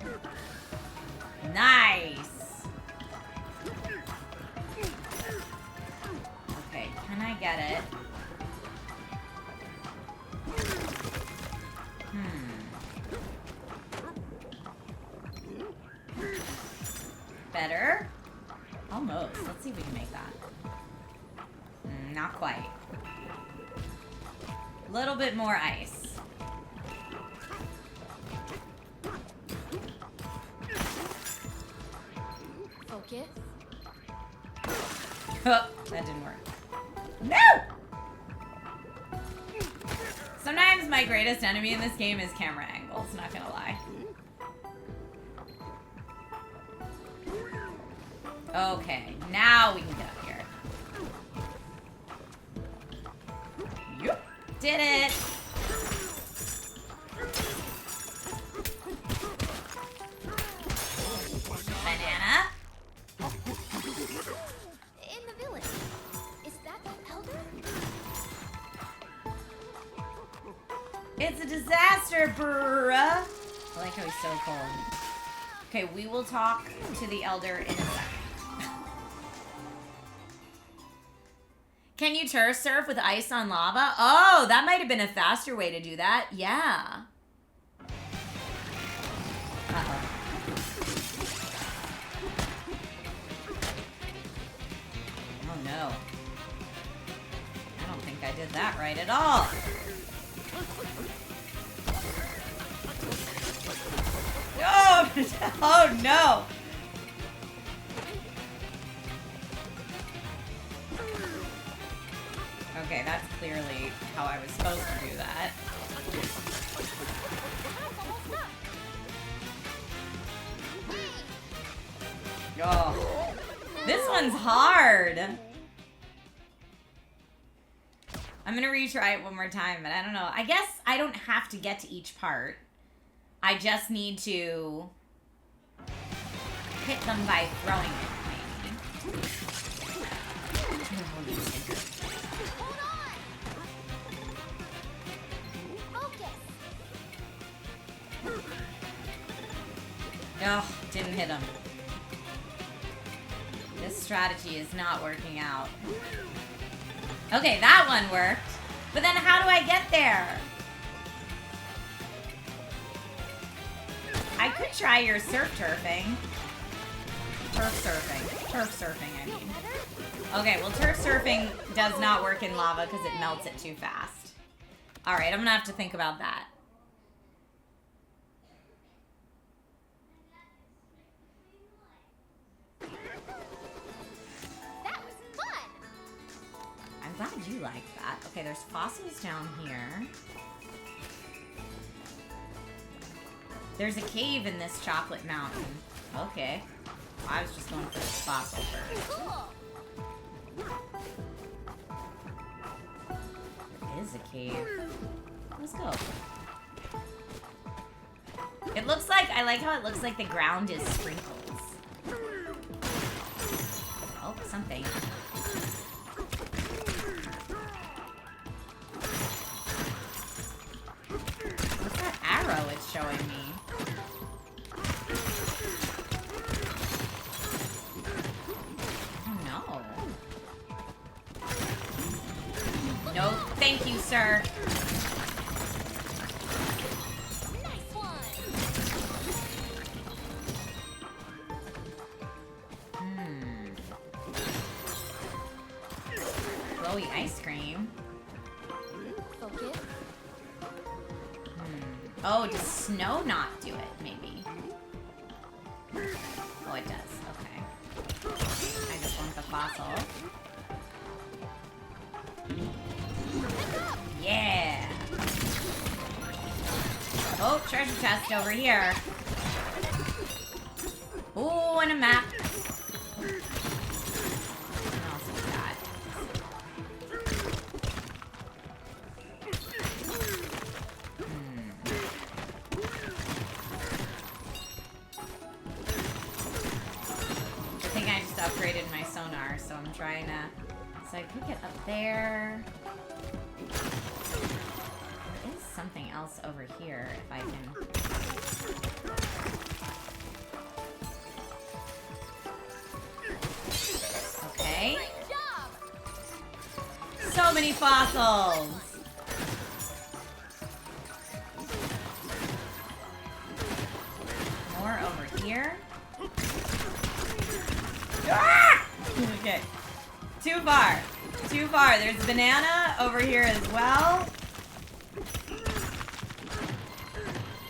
Nice. Okay, can I get it? Better? Almost. Let's see if we can make that. Not quite. A little bit more ice. Focus. Oh, that didn't work. No! Sometimes my greatest enemy in this game is camera angles, not gonna lie. Okay, now we can get up here. Yep. Did it! Banana. In the village. Is that the elder? It's a disaster, bruh. I like how he's so cold. Okay, we will talk to the elder in a second. Can you turf surf with ice on lava? Oh, that might have been a faster way to do that. Yeah. Uh-oh. Oh, no. I don't think I did that right at all. Oh, oh no. Okay, that's clearly how I was supposed to do that. Oh, this one's hard. I'm gonna retry it one more time, but I don't know. I guess I don't have to get to each part. I just need to hit them by throwing it, maybe. Hold on. Focus. Oh, didn't hit him. This strategy is not working out. Okay, that one worked. But then how do I get there? I could try your turfing. Turf surfing, I mean. Okay, well, turf surfing does not work in lava because it melts it too fast. Alright, I'm gonna have to think about that. That was fun. I'm glad you like that. Okay, there's fossils down here. There's a cave in this chocolate mountain. Okay. I was just going for this fossil first. Cool. There is a cave. Let's go. It looks like, I like how it looks like the ground is sprinkles. Oh, something. What's that arrow it's showing me? No, thank you, sir. Nice one. Glowy ice cream. Focus. Oh, does snow not do it, maybe? Oh, it does. Okay. I just want the fossil. Yeah! Oh, treasure chest over here. Ooh, and a map. What else we got? I think I just upgraded my sonar, so I'm trying to... So I could get up there. There is something else over here, if I can... Okay. Great job. So many fossils! More over here. Ah! Okay. Too far. Too far. There's a banana over here as well.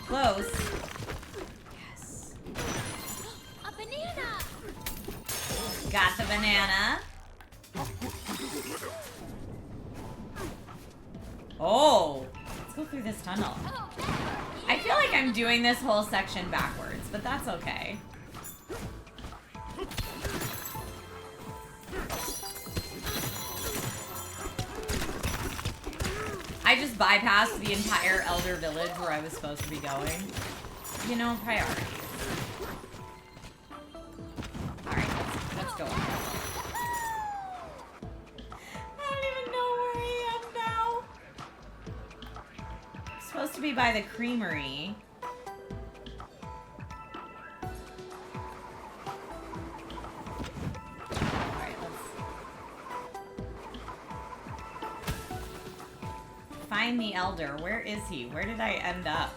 Close. Yes. A banana. Got the banana. Oh, it's Let's go through this tunnel. I feel like I'm doing this whole section backwards, but that's okay. I just bypassed the entire Elder Village where I was supposed to be going. You know, priorities. Alright, let's go. I don't even know where I am now. I'm supposed to be by the creamery. Alright, let's find the Elder. Where is he? Where did I end up?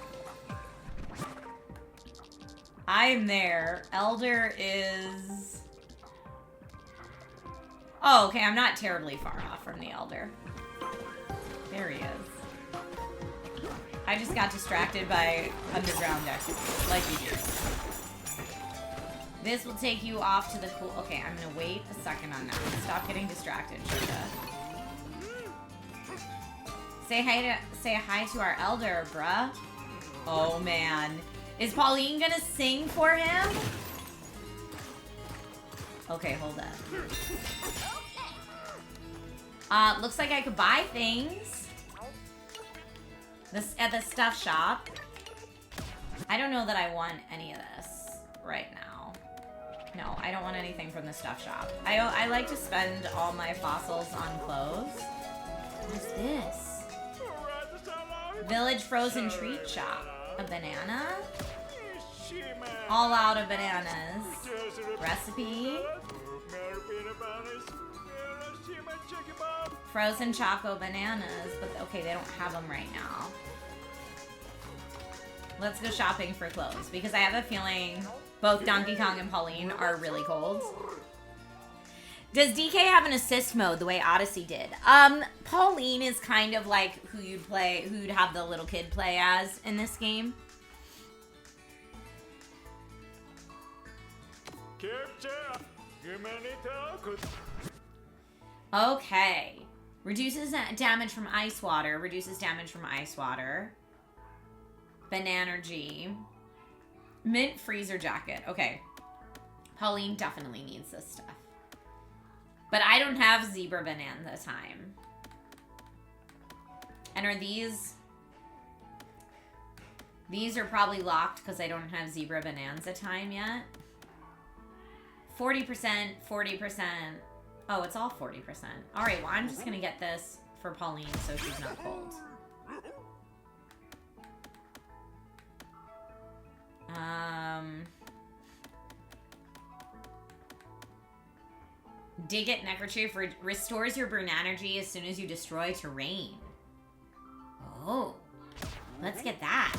I'm there. Elder is... Oh, okay. I'm not terribly far off from the Elder. There he is. I just got distracted by underground activities, like you do. This will take you off to the cool... Okay, I'm gonna wait a second on that. Stop getting distracted, Trisha. Say hi to our Elder, bruh. Oh, man. Is Pauline gonna sing for him? Okay, hold up. Looks like I could buy things. This at the stuff shop. I don't know that I want any of this right now. No, I don't want anything from the stuff shop. I like to spend all my fossils on clothes. What's this? Village frozen treat shop. A banana? All out of bananas. Recipe. Frozen choco bananas. But okay, they don't have them right now. Let's go shopping for clothes. Because I have a feeling both Donkey Kong and Pauline are really cold. Does DK have an assist mode the way Odyssey did? Pauline is kind of like who you'd have the little kid play as in this game. Okay. Reduces damage from ice water. Reduces damage from ice water. Banana-G. Mint freezer jacket. Okay. Pauline definitely needs this stuff. But I don't have zebra banana time. And are these... These are probably locked because I don't have zebra bonanza time yet. 40%, 40%. Oh, it's all 40%. Alright, well, I'm just going to get this for Pauline so she's not cold. Dig it, necrochoof restores your burn energy as soon as you destroy terrain. Oh, let's get that.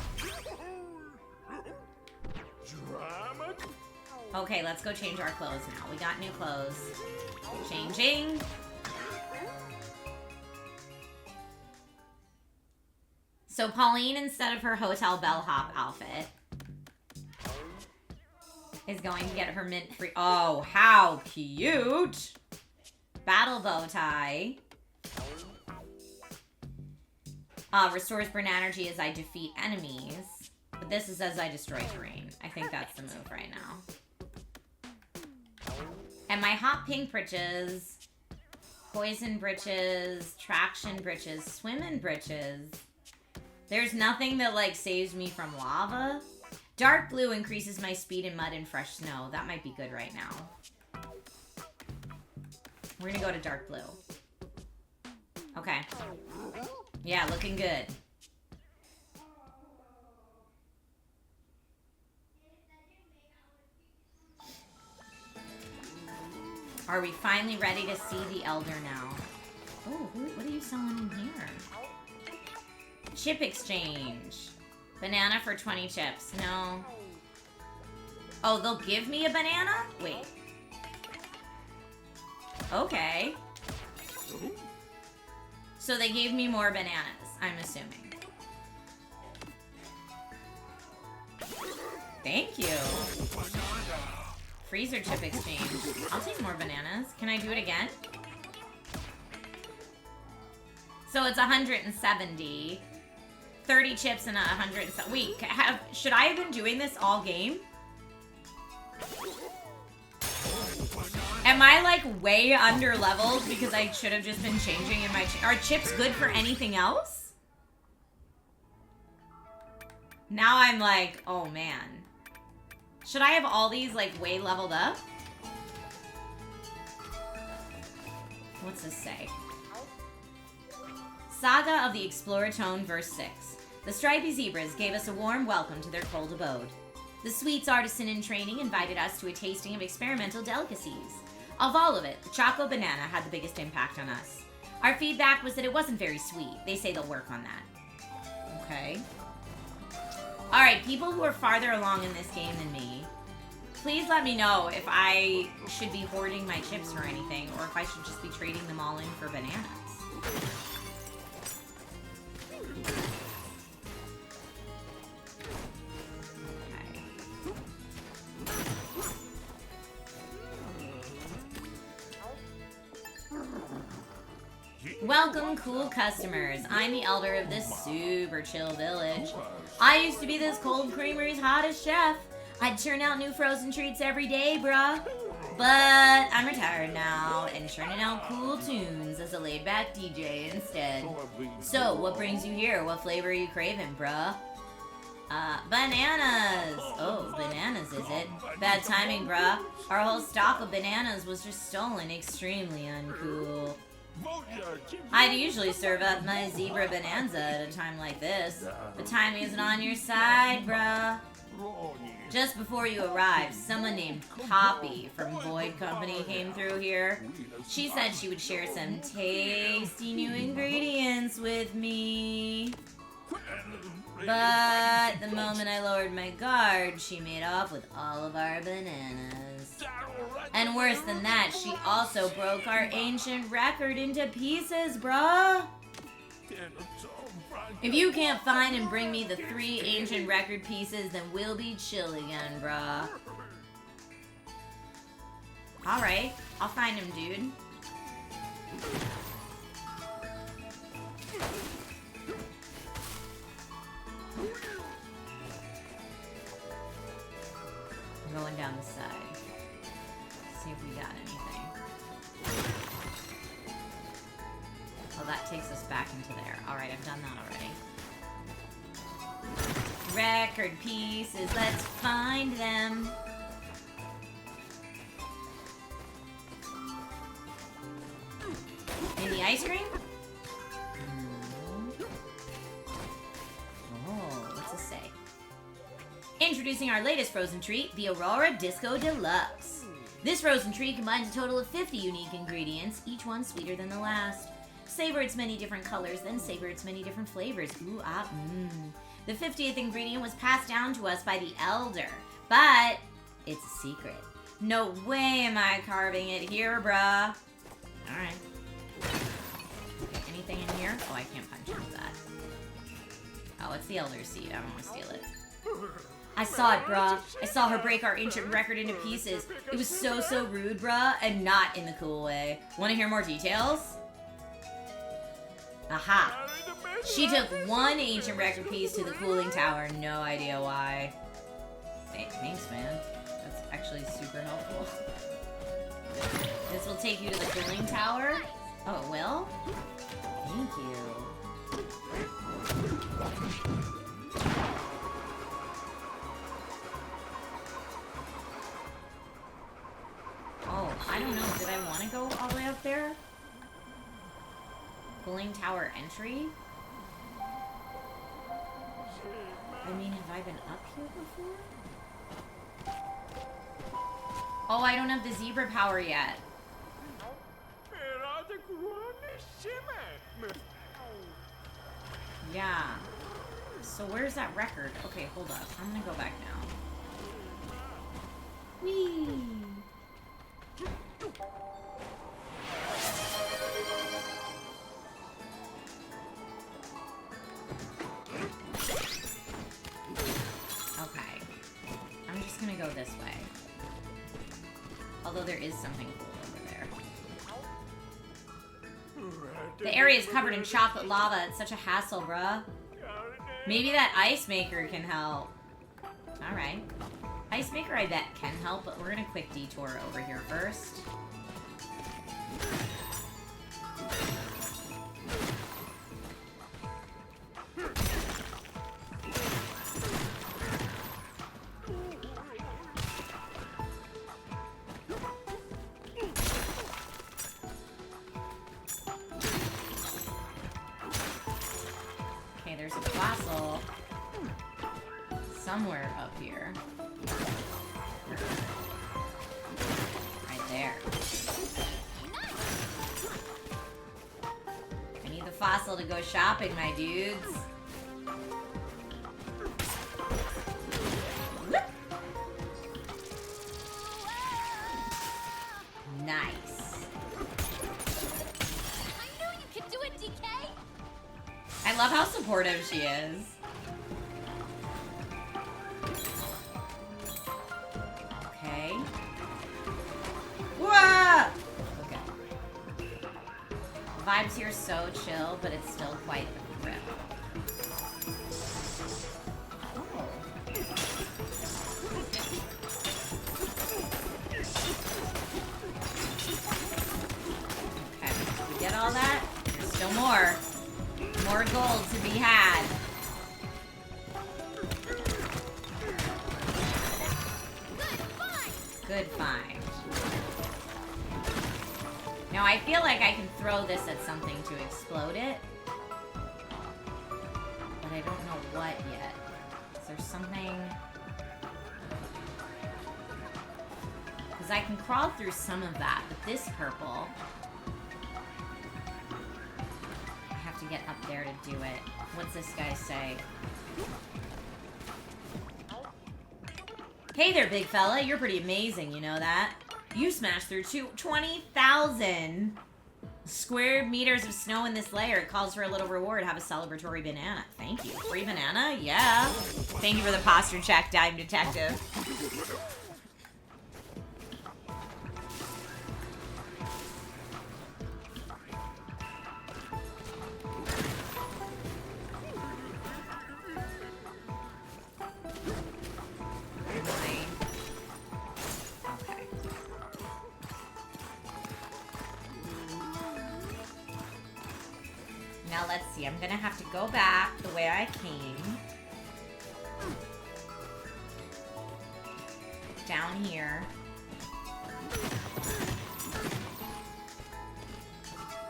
Okay, let's go change our clothes now. We got new clothes. Changing. So Pauline, instead of her hotel bellhop outfit, is going to get her mint free. Oh, how cute! Battle bow tie. Restores burn energy as I defeat enemies. But this is as I destroy terrain. I think that's the move right now. And my hot pink breeches, poison breeches, traction breeches, swimming breeches. There's nothing that like saves me from lava. Dark blue increases my speed in mud and fresh snow. That might be good right now. We're gonna go to dark blue. Okay. Yeah, looking good. Are we finally ready to see the Elder now? Oh, what are you selling in here? Chip exchange. Banana for 20 chips. No. Oh, they'll give me a banana? Wait. Okay. So they gave me more bananas, I'm assuming. Thank you. Freezer chip exchange. I'll take more bananas. Can I do it again? So it's 170. 30 chips and 100. Wait, should I have been doing this all game? Am I like way under leveled because I should have just been changing in my... Are chips good for anything else? Now I'm like, oh man. Should I have all these like way leveled up? What's this say? Saga of the Exploratone, verse 6. The stripy zebras gave us a warm welcome to their cold abode. The sweets artisan in training invited us to a tasting of experimental delicacies. Of all of it, the Choco Banana had the biggest impact on us. Our feedback was that it wasn't very sweet. They say they'll work on that. Okay. Alright, people who are farther along in this game than me, please let me know if I should be hoarding my chips or anything, or if I should just be trading them all in for bananas. Welcome, cool customers. I'm the elder of this super chill village. I used to be this cold creamery's hottest chef. I'd turn out new frozen treats every day, bruh. But I'm retired now and churning out cool tunes as a laid-back DJ instead. So, what brings you here? What flavor are you craving, bruh? Bananas! Oh, bananas, is it? Bad timing, bruh. Our whole stock of bananas was just stolen. Extremely uncool. I'd usually serve up my zebra bonanza at a time like this, but timing isn't on your side, bruh. Just before you arrived, someone named Poppy from Boyd Company came through here. She said she would share some tasty new ingredients with me. But the moment I lowered my guard, she made off with all of our bananas. And worse than that, she also broke our ancient record into pieces, bruh. If you can't find and bring me the 3 ancient record pieces, then we'll be chill again, bruh. Alright, I'll find him, dude. I'm going down the side. See if we got anything. Oh, that takes us back into there. Alright, I've done that already. Record pieces, let's find them. In the ice cream? Oh, what's this say? Introducing our latest frozen treat, the Aurora Disco Deluxe. This frozen treat combines a total of 50 unique ingredients, each one sweeter than the last. Savor its many different colors, then savor its many different flavors. Ooh, ah, mmm. The 50th ingredient was passed down to us by the Elder, but it's a secret. No way am I carving it here, bruh. Alright. Okay, anything in here? Oh, I can't punch into that. Oh, it's the Elder's seed. I don't want to steal it. I saw it, bruh. I saw her break our ancient record into pieces. It was so rude, bruh, and not in the cool way. Want to hear more details? Aha. She took 1 ancient record piece to the cooling tower. No idea why. Hey, thanks, man. That's actually super helpful. This will take you to the cooling tower? Oh, it will? Thank you. Oh, I don't know. Did I want to go all the way up there? Cooling tower entry? I mean, have I been up here before? Oh, I don't have the zebra power yet. Yeah. So where's that record? Okay, hold up. I'm gonna go back now. Whee! Okay. I'm just gonna go this way. Although there is something cool over there. The area is covered in chocolate lava. It's such a hassle, bruh. Maybe that ice maker can help. Alright. Ice maker I bet can help, but we're gonna quick detour over here first. Okay, there's a fossil somewhere up here. Right there. I need the fossil to go shopping, my dudes. Whoop. Nice. I knew you could do it, DK. I love how supportive she is. Okay. Whoa! Okay. Vibes here so chill, but it's still quite the thrill. Oh. Okay, did we get all that? There's still more. More gold to be had. Good find. Now I feel like I can throw this at something to explode it. But I don't know what yet. Is there something... Because I can crawl through some of that, but this purple... I have to get up there to do it. What's this guy say? Hey there, big fella. You're pretty amazing, you know that? You smashed through 20,000 square meters of snow in this layer. It calls for a little reward. Have a celebratory banana. Thank you. Free banana? Yeah. Thank you for the posture check, Dime Detective. Now let's see, I'm gonna have to go back the way I came. Down here.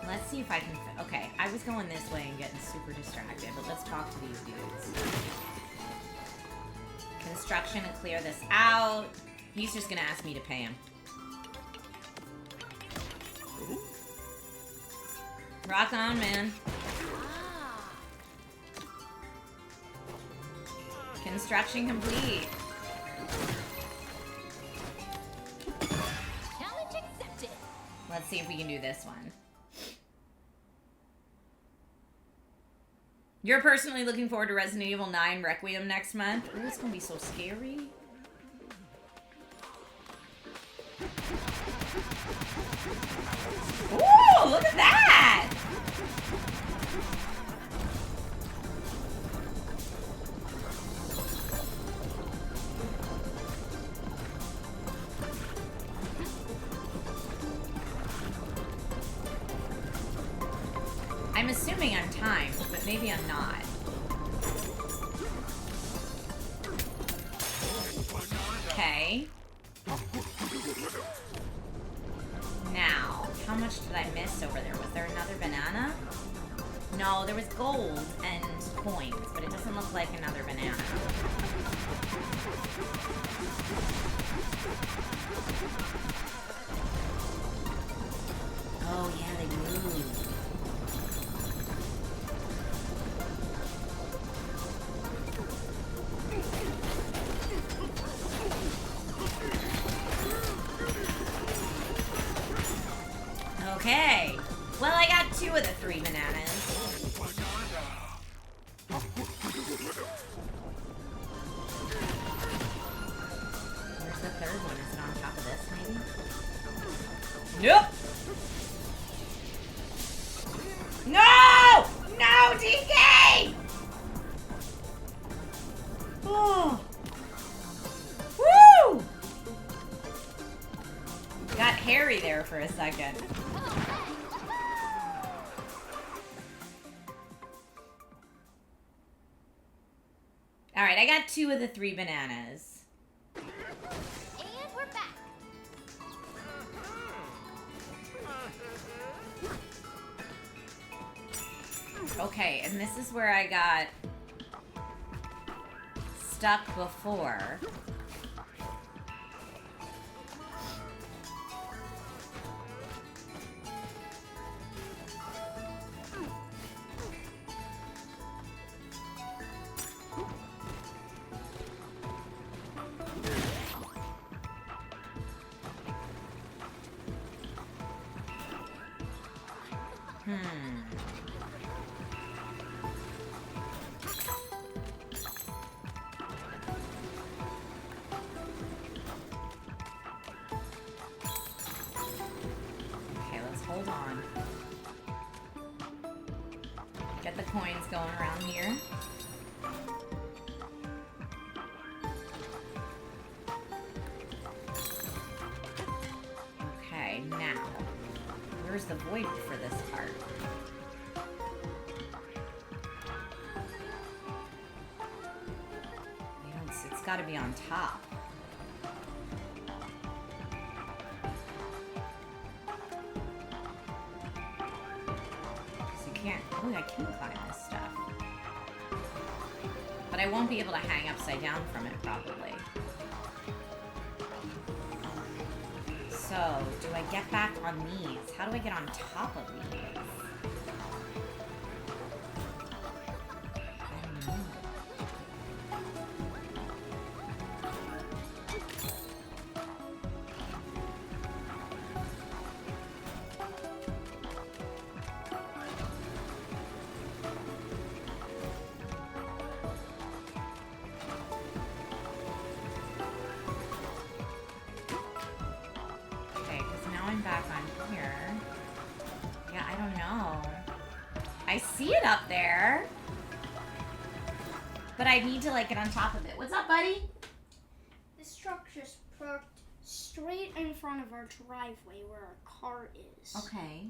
Let's see if I can, okay, I was going this way and getting super distracted, but let's talk to these dudes. Construction to clear this out. He's just gonna ask me to pay him. Rock on, man. Construction complete. Challenge accepted. Let's see if we can do this one. You're personally looking forward to Resident Evil 9 Requiem next month? Ooh, it's gonna be so scary. Ooh, look at that! I'm assuming I'm timed, but maybe I'm not. Okay. Now, how much did I miss over there? Was there another banana? No, there was gold and coins, but it doesn't look like another banana. Oh yeah, they move. Okay. Well, I got 2 of the 3 bananas. Where's the third one? Is it on top of this, maybe? Nope! No! No, DK! hairy there for a second. Alright, I got 2 of the 3 bananas. And we're back. Okay, and this is where I got stuck before. Okay, let's hold on. Get the coins going around here. Okay, now, where's the void for this part? It's got to be on top. So you can't. Oh, I can climb this stuff. But I won't be able to hang upside down from it, probably. So, do I get back on these? How do I get on top of these? I don't know. I'm back on here. Yeah, I don't know. I see it up there. But I need to, like, get on top of it. What's up, buddy? This truck just parked straight in front of our driveway where our car is. Okay.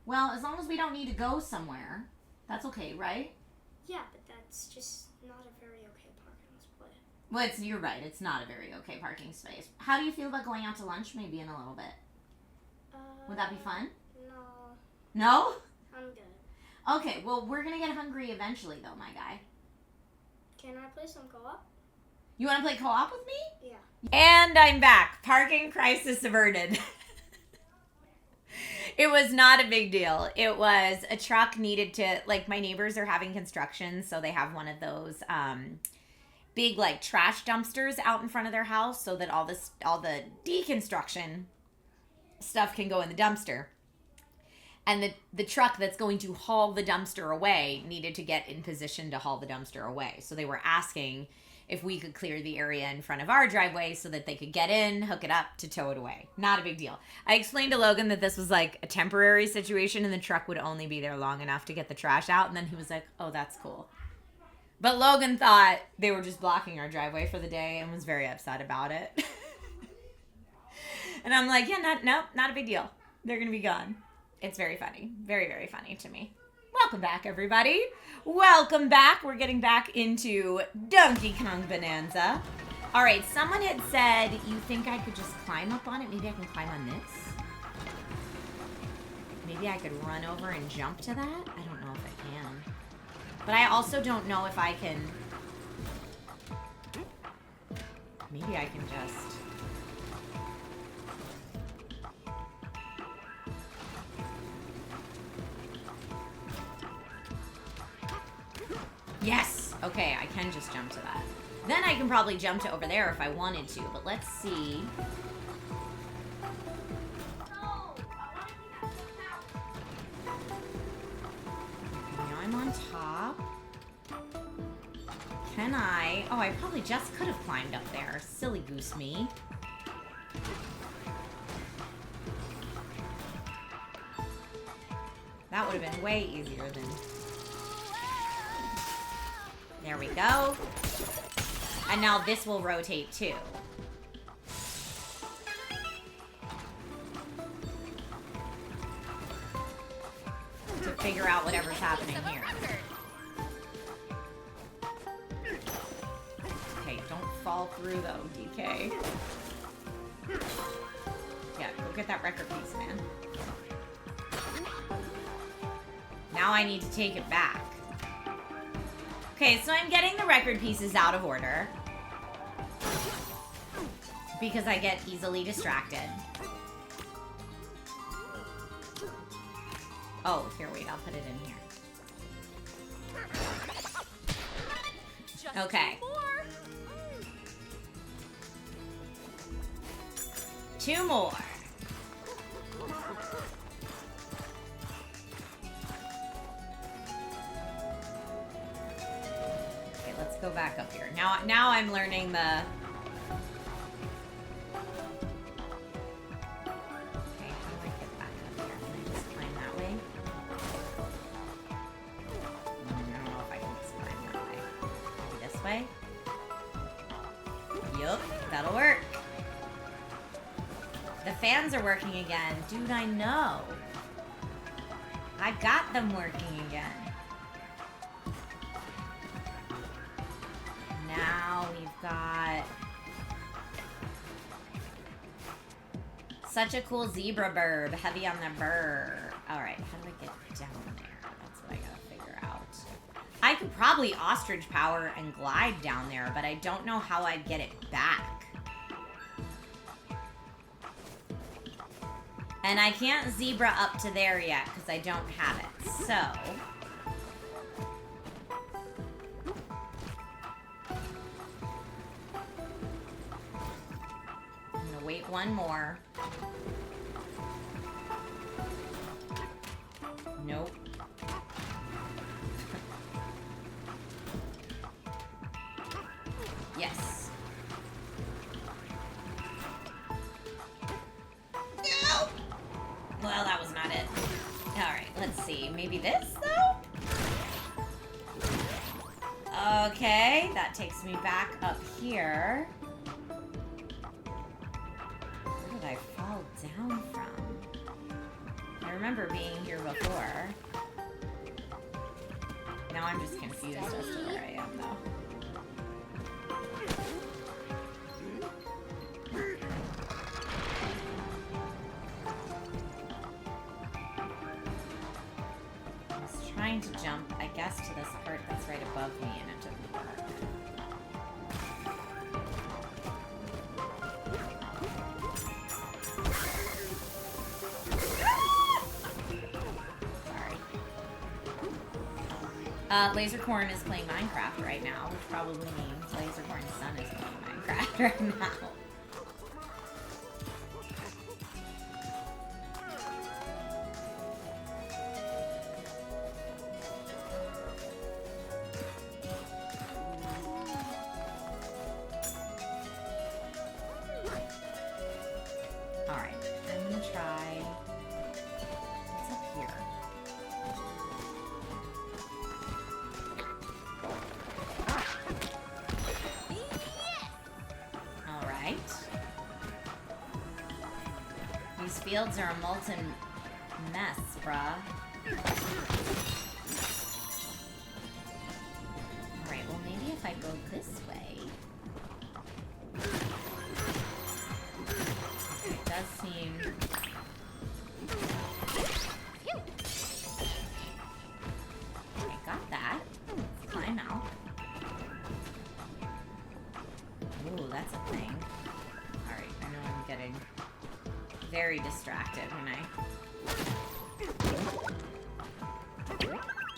Well, as long as we don't need to go somewhere, that's okay, right? Yeah, but that's just not a very okay parking spot. Well, you're right. It's not a very okay parking space. How do you feel about going out to lunch maybe in a little bit? Would that be fun? No. No? I'm good. Okay, well, we're going to get hungry eventually, though, my guy. Can I play some co-op? You want to play co-op with me? Yeah. And I'm back. Parking crisis averted. It was not a big deal. It was a truck needed to, like, my neighbors are having construction, so they have one of those big, like, trash dumpsters out in front of their house so that all the deconstruction stuff can go in the dumpster. And the truck that's going to haul the dumpster away needed to get in position to haul the dumpster away. So they were asking if we could clear the area in front of our driveway so that they could get in, hook it up to tow it away. Not a big deal. I explained to Logan that this was like a temporary situation and the truck would only be there long enough to get the trash out. And then he was like, oh, that's cool. But Logan thought they were just blocking our driveway for the day and was very upset about it. And I'm like, yeah, not a big deal. They're going to be gone. It's very funny. Very, very funny to me. Welcome back, everybody. Welcome back. We're getting back into Donkey Kong Bananza. All right, someone had said, you think I could just climb up on it? Maybe I can climb on this? Maybe I could run over and jump to that? I don't know if I can. But I also don't know if I can... Maybe I can just... Yes! Okay, I can just jump to that. Then I can probably jump to over there if I wanted to, but let's see. Now I'm on top. Can I? Oh, I probably just could have climbed up there. Silly goose me. That would have been way easier than... There we go. And now this will rotate too. figure out whatever's happening here. Okay, don't fall through though, DK. Yeah, go get that record piece, man. Now I need to take it back. Okay, so I'm getting the record pieces out of order. Because I get easily distracted. Oh, here, wait, I'll put it in here. Okay. Two more. Okay, let's go back up here. Now I'm learning the... Okay, how do I get back up here? Can I just climb that way? I don't know if I can just climb that way. Maybe this way? Yup, that'll work. The fans are working again. Dude, I know. I got them working again. Now we've got... Such a cool zebra burb. Heavy on the burr. Alright, how do I get down there? That's what I gotta figure out. I could probably ostrich power and glide down there, but I don't know how I'd get it back. And I can't zebra up to there yet because I don't have it. So... I'm gonna wait one more. Nope. Yes. No! Well, that was not it. Alright, let's see. Maybe this, though? Okay, that takes me back up here. Where did I fall down from? I remember being here before. Now I'm just confused as to where I am, though. Trying to jump, I guess, to this part that's right above me, and it didn't work. Sorry. Lasercorn is playing Minecraft right now, which probably means Lasercorn's son is playing Minecraft right now. Fields are a molten mess, bruh. Alright, well maybe if I go this way. It does seem... I got that. Let's climb out. Ooh, that's a thing. Alright, I know I'm getting... very distracted when I...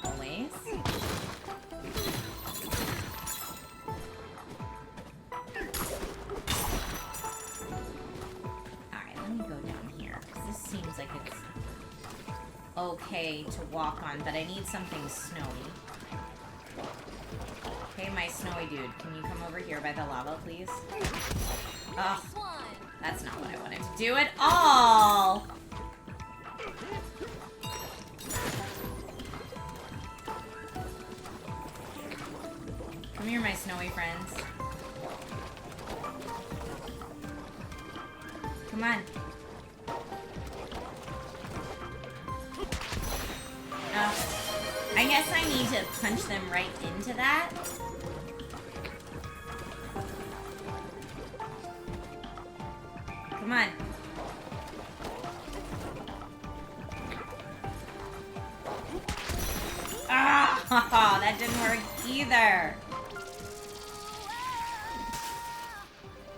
Always. Alright, let me go down here, because this seems like it's okay to walk on, but I need something snowy. Hey, my snowy dude, can you come over here by the lava, please? Ugh. That's not what I wanted to do at all! Come here, my snowy friends. Come on. Oh. I guess I need to punch them right into that. Come on. Ah, that didn't work either.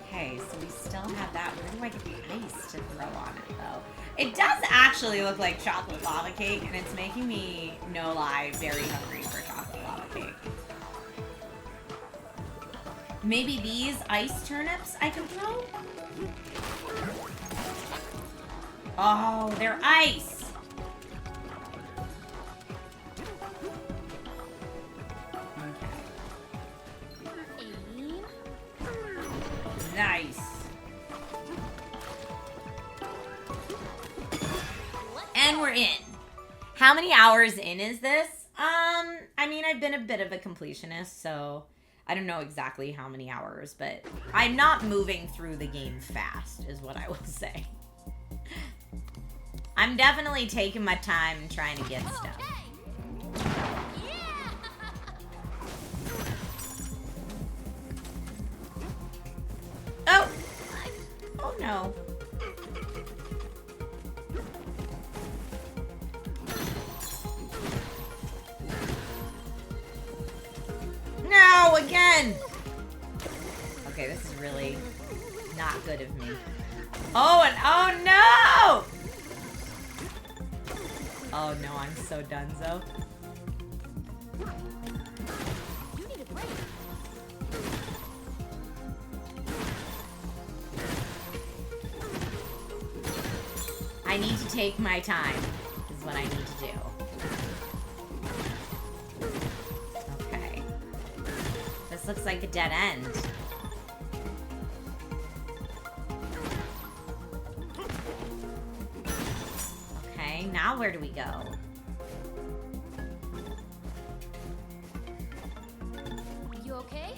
Okay, so we still have that. Where do I get the ice to throw on it, though? It does actually look like chocolate lava cake, and it's making me, no lie, very hungry for chocolate lava cake. Maybe these ice turnips I can throw? Oh, they're ice! Nice. And we're in. How many hours in is this? I mean, I've been a bit of a completionist, so I don't know exactly how many hours, but I'm not moving through the game fast, is what I will say. I'm definitely taking my time and trying to get stuff. Oh! Oh no. No, again! Okay, this is really not good of me. Oh, and oh no! Oh no, I'm so donezo. You need a break. I need to take my time, is what I need to do. Okay. This looks like a dead end. Okay, now where do we go? You okay?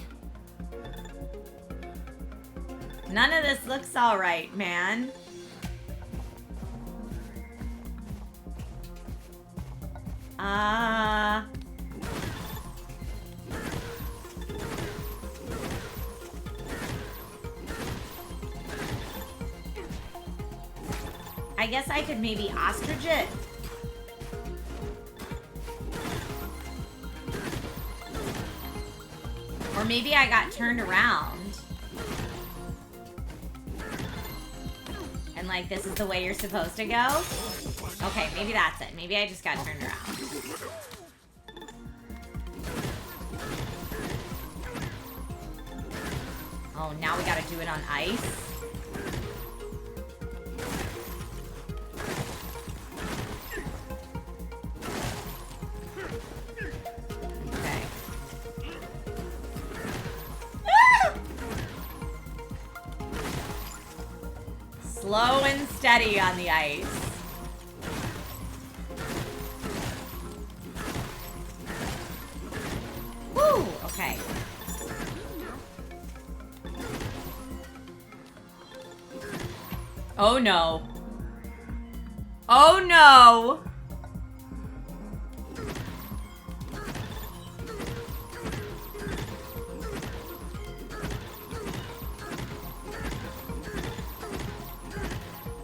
None of this looks alright, man. I guess I could maybe ostrich it. Or maybe I got turned around. And like, this is the way you're supposed to go? Okay, maybe that's it. Maybe I just got turned around. Oh, now we gotta do it on ice? Okay. Ah! Slow and steady on the ice. Woo! Okay. Oh no. Oh no!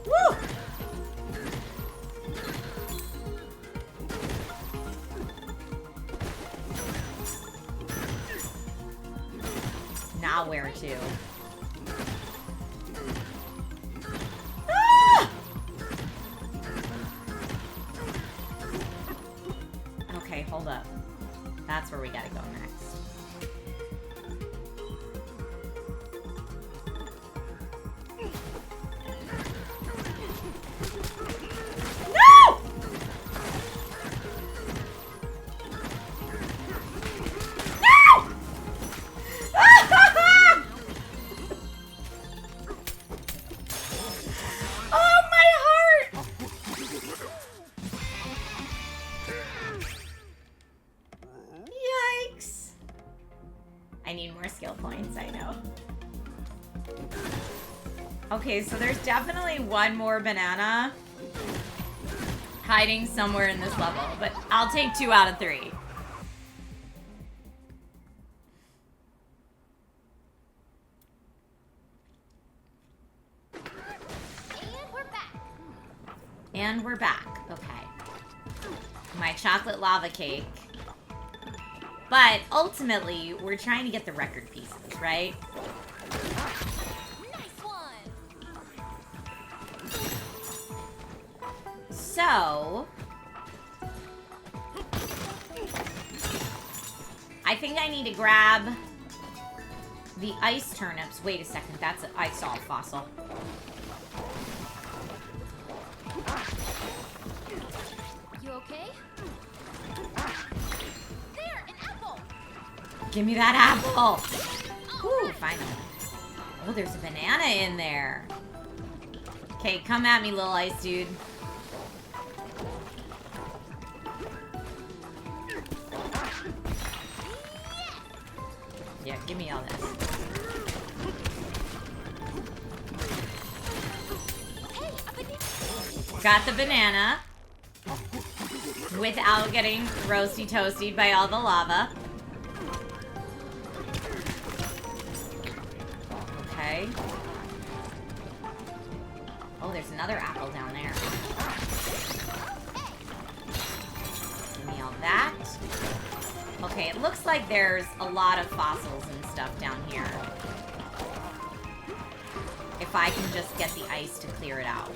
Woo! Now where to? Ah! Okay, hold up. That's where we gotta go next. No! No! Oh, my heart! Yikes. I need more skill points, I know. Okay, so there's definitely one more banana. hiding somewhere in this level, but I'll take 2 out of 3. And we're back. And we're back. Okay. My chocolate lava cake. But ultimately, we're trying to get the record pieces, right? Nice one. So, I think I need to grab the ice turnips. Wait a second, I saw a fossil. You okay? There, an apple. Give me that apple! Ooh, finally. Oh, there's a banana in there. Okay, come at me, little ice dude. Yeah, give me all this. Hey, a banana. Got the banana. Without getting roasty toasted by all the lava. Okay. Oh, there's another apple down there. Give me all that. Okay, it looks like there's a lot of fossils and stuff down here. If I can just get the ice to clear it out.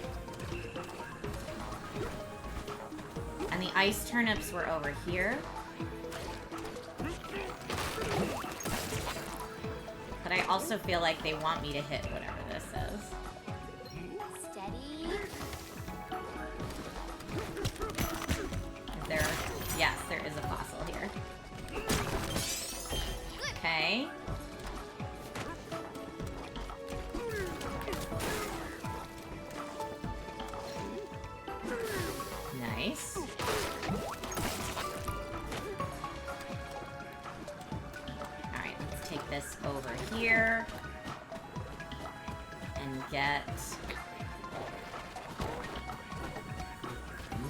And the ice turnips were over here. But I also feel like they want me to hit whatever this is. Steady. Is there... Yes, there is a fossil here. Okay. Nice. Alright, let's take this over here. And get...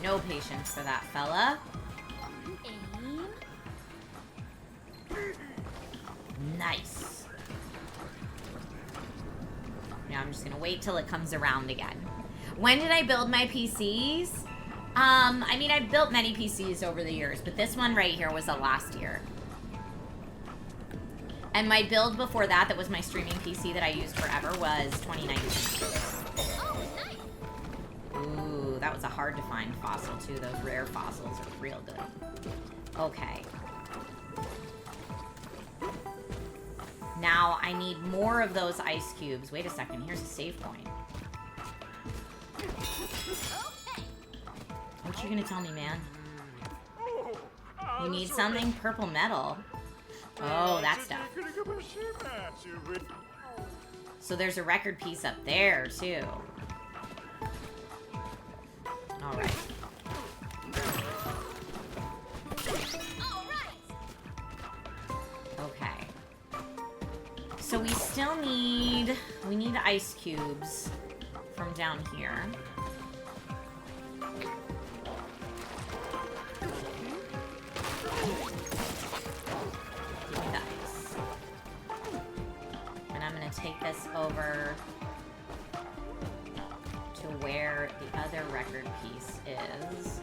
No patience for that fella. Aim. Nice. Now I'm just gonna wait till it comes around again. When did I build my PCs? I mean, I've built many PCs over the years, but this one right here was the last year. And my build before that was my streaming PC that I used forever, was 2019. Oh, nice. Ooh, that was a hard to find fossil too. Those rare fossils are real good. Okay. Now I need more of those ice cubes. Wait a second, here's a save point. Okay. What you gonna tell me, man? You need something? Purple metal. Oh, that stuff. So there's a record piece up there, too. Alright. Okay. So we still need... We need ice cubes from down here. Give me the ice. And I'm gonna take this over to where the other record piece is,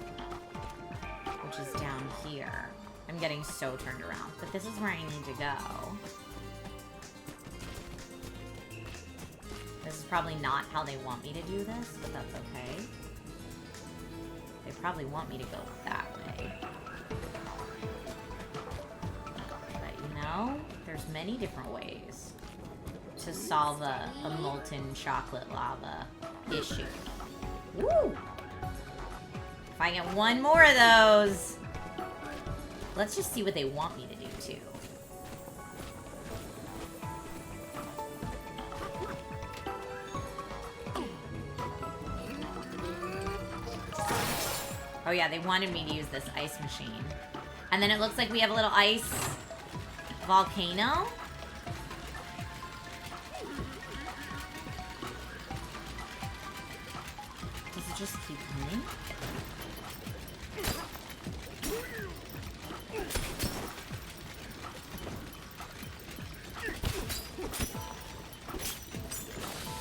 which is down here. I'm getting so turned around, but this is where I need to go. This is probably not how they want me to do this, but that's okay. They probably want me to go that way. But you know, there's many different ways to solve a molten chocolate lava issue. Woo! If I get one more of those, let's just see what they want me to do too. Oh yeah, they wanted me to use this ice machine. And then it looks like we have a little ice volcano. Does it just keep coming?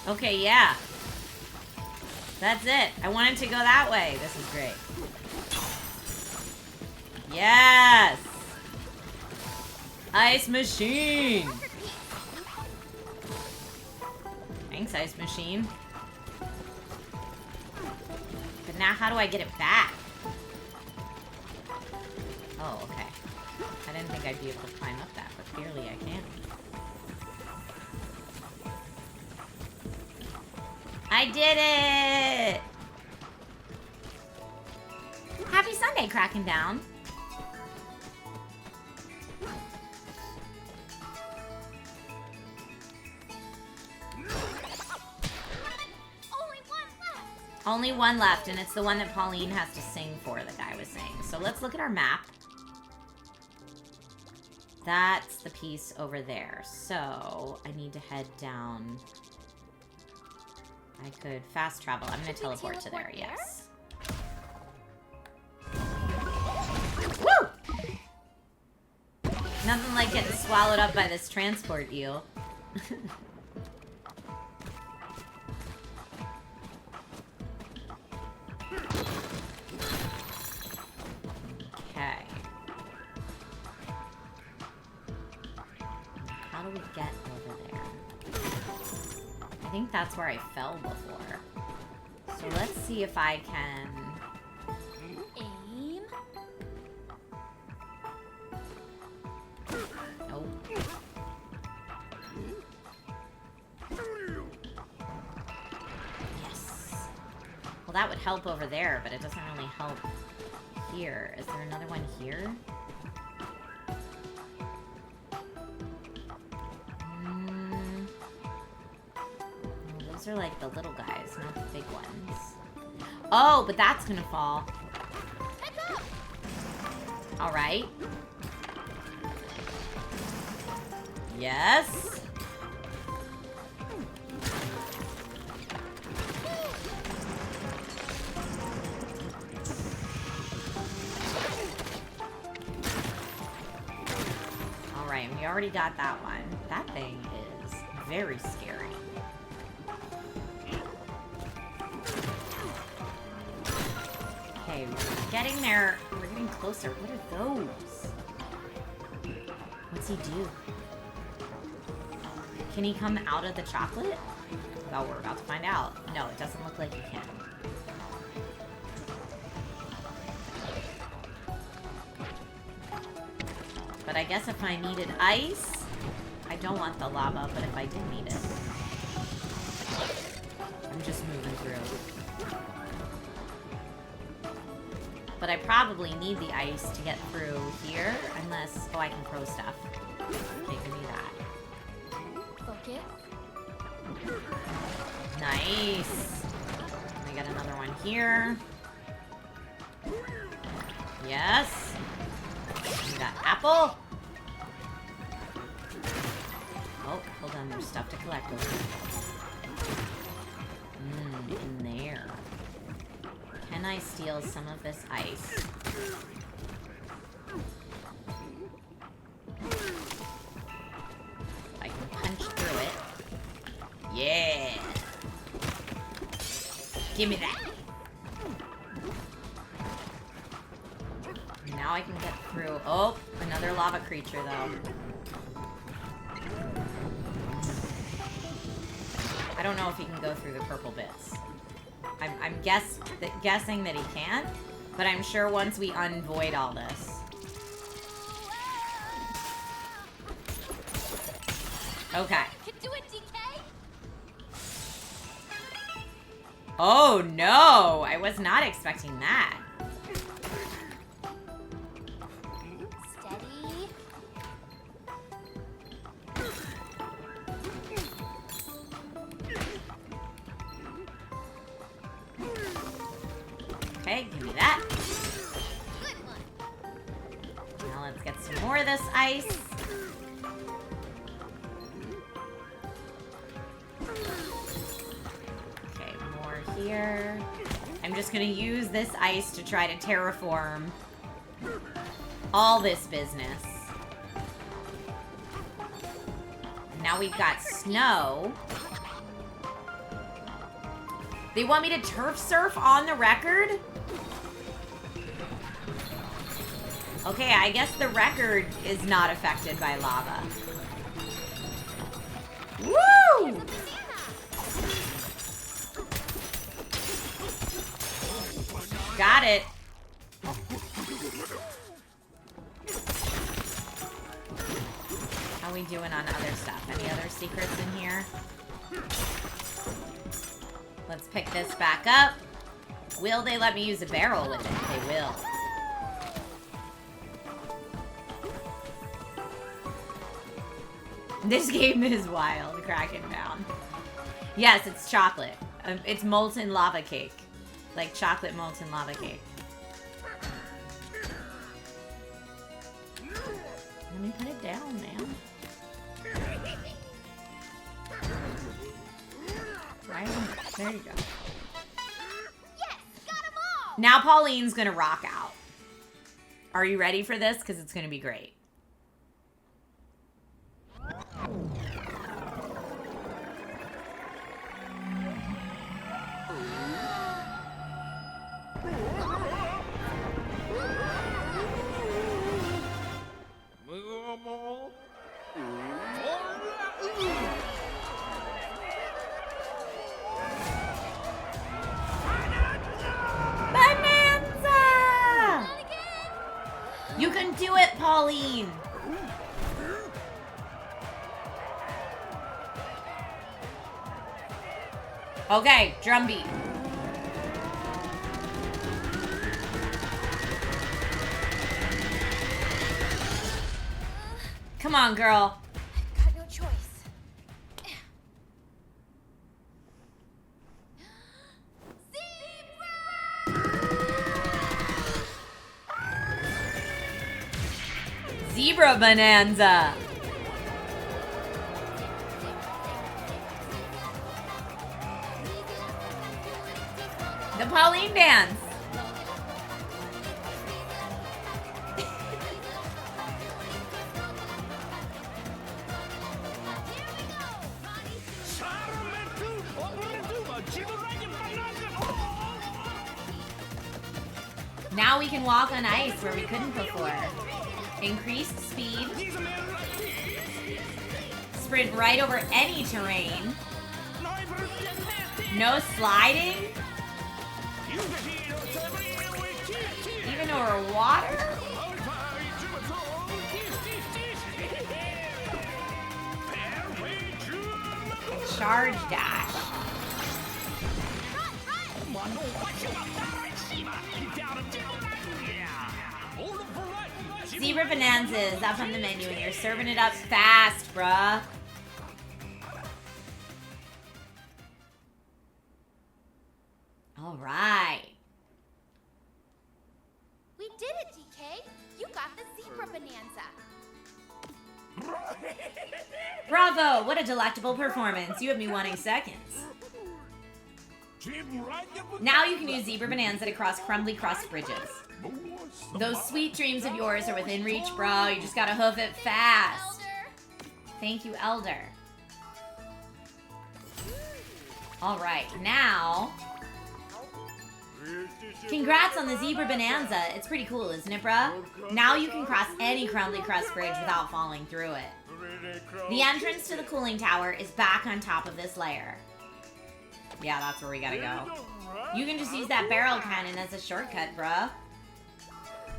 Okay, yeah. That's it. I wanted to go that way. This is great. Yes! Ice machine! Thanks, ice machine. But now how do I get it back? Oh, okay. I didn't think I'd be able to climb up that, but clearly I can. I did it! Happy Sunday, cracking down. Only one left, and it's the one that Pauline has to sing for, the guy was saying. So let's look at our map. That's the piece over there. So I need to head down. I could fast travel. I'm going to teleport to there, yes. Woo! Nothing like getting swallowed up by this transport eel. Okay. How do we get over there? I think that's where I fell before. So let's see if I can... Aim. Nope. Yes. Well, that would help over there, but it doesn't really help here. Is there another one here? Those are like the little guys, not the big ones. Oh, but that's gonna fall. Alright. Yes. Alright, we already got that one. That thing is very scary. Okay, we're getting there. We're getting closer. What are those? What's he do? Can he come out of the chocolate? Well, we're about to find out. No, it doesn't look like he can. But I guess if I needed ice, I don't want the lava, but if I did need it, I'm just moving through. But I probably need the ice to get through here, unless... Oh, I can throw stuff. Okay, give me that. Focus. Nice! I got another one here. Yes! We got apple! Oh, hold on, there's stuff to collect over here. In there. Can I steal some of this ice? I can punch through it. Yeah! Give me that! Now I can get through. Oh, another lava creature though. I don't know if he can go through the purple bits. I'm guessing that he can, but I'm sure once we unvoid all this. Okay. Can do it, DK. Oh no! I was not expecting that. Steady. Okay, give me that. Good one. Now let's get some more of this ice. Okay, more here. I I'm just gonna use this ice to try to terraform all this business. Now we've got snow. They want me to turf surf on the record? Okay, I guess the record is not affected by lava. Woo! Got it. How we doing on other stuff? Any other secrets in here? Let's pick this back up. Will they let me use a barrel with it? They will. This game is wild, cracking down. Yes, it's chocolate. It's molten lava cake. Like chocolate molten lava cake. Let me put it down, man. Right? There you go. Yes, got 'em all. Now Pauline's gonna rock out. Are you ready for this? Because it's gonna be great. Bananza! You can do it, Pauline! Okay, drum beat. Come on, girl. Got no choice. Zebra Bonanza. The Pauline dance. Now we can walk on ice where we couldn't before. Increased speed. Sprint right over any terrain. No sliding. Even over water. Charge dash. Zebra Bonanza is up on the menu and you're serving it up fast, bruh. All right. We did it, DK. You got the Zebra Bonanza. Bravo! What a delectable performance. You have me wanting seconds. Now you can use Zebra Bonanza to cross crumbly crust bridges. Those sweet dreams of yours are within reach, bro. You just gotta hoof it fast. Thank you, Elder. All right, now... Congrats on the Zebra Bonanza. It's pretty cool, isn't it, bruh? Now you can cross any crumbly crust bridge without falling through it. The entrance to the cooling tower is back on top of this layer. Yeah, that's where we gotta go. You can just use that barrel cannon as a shortcut, bruh.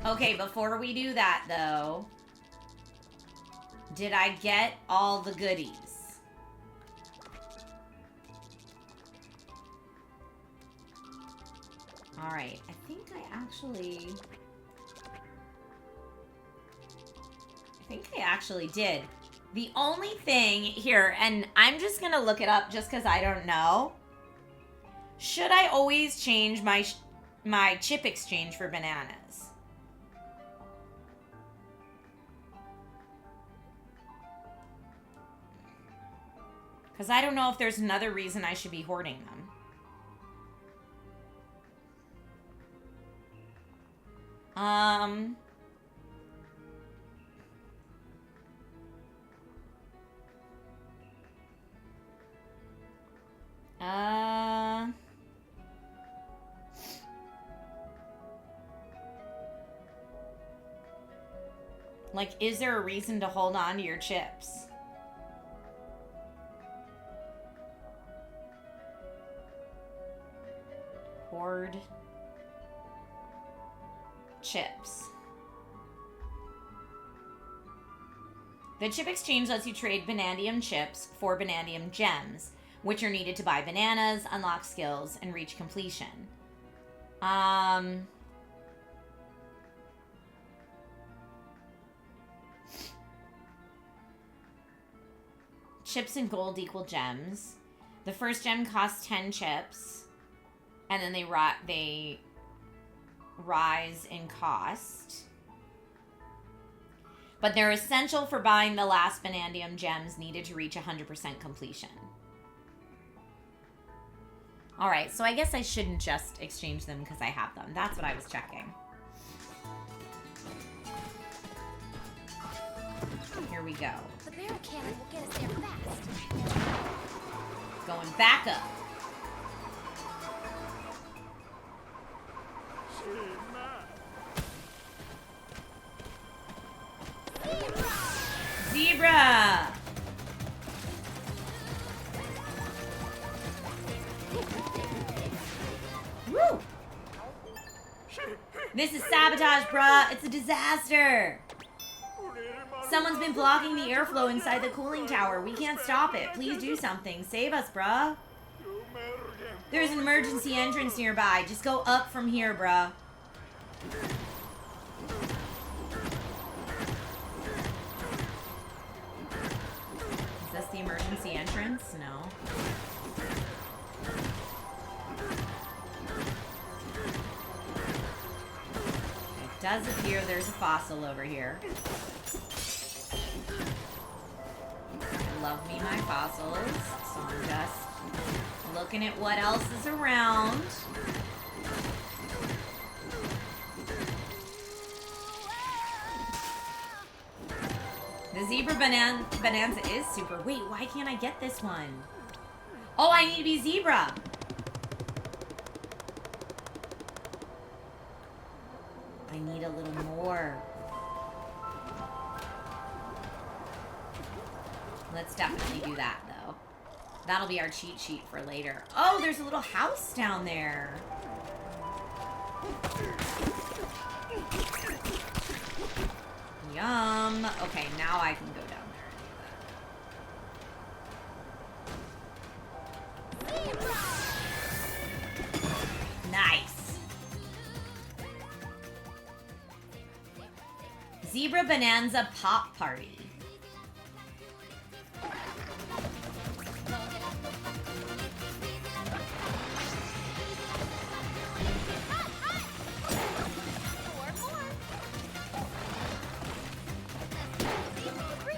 Okay, before we do that, though, did I get all the goodies? Alright, I think I actually did. The only thing here, and I'm just gonna look it up just because I don't know. Should I always change my chip exchange for bananas? Because I don't know if there's another reason I should be hoarding them. Um... Like, is there a reason to hold on to your chips? Hoard chips. The chip exchange lets you trade Banandium chips for Banandium gems, which are needed to buy bananas, unlock skills, and reach completion. Chips and gold equal gems. The first gem costs 10 chips, and then they rise in cost. But they're essential for buying the last Banandium gems needed to reach 100% completion. Alright, so I guess I shouldn't just exchange them because I have them. That's what I was checking. Here we go. The barrel cannon will get us there fast. Going back up. Zebra! Woo! This is sabotage, bruh. It's a disaster. Someone's been blocking the airflow inside the cooling tower. We can't stop it. Please do something. Save us, bruh. There's an emergency entrance nearby. Just go up from here, bruh. Is this the emergency entrance? No. It does appear there's a fossil over here. Love me my fossils, so I'm just looking at what else is around. The zebra bonanza is super. Wait, why can't I get this one? Oh, I need to be zebra. I need a little more. Let's definitely do that, though. That'll be our cheat sheet for later. Oh, there's a little house down there. Yum. Okay, now I can go down there and do that. Nice. Zebra Bonanza Pop Party.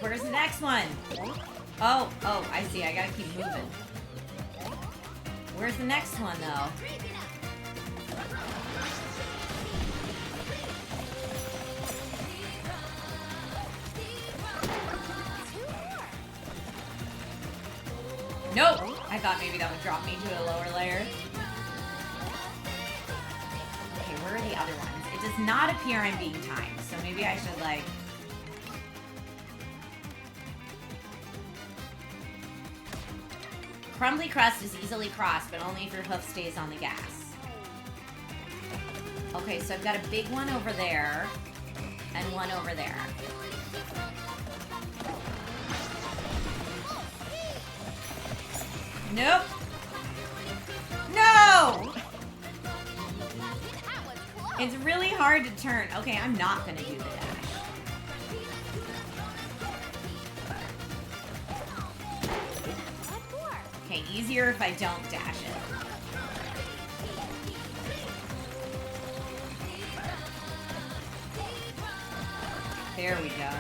Where's the next one? Oh, I see. I gotta keep moving. Where's the next one, though? Nope! I thought maybe that would drop me to a lower layer. Okay, where are the other ones? It does not appear I'm being timed, so maybe I should, like... Crumbly crust is easily crossed, but only if your hoof stays on the gas. Okay, so I've got a big one over there, and one over there. Nope. No! It's really hard to turn. Okay, I'm not gonna do the dash. Okay, easier if I don't dash it. There we go.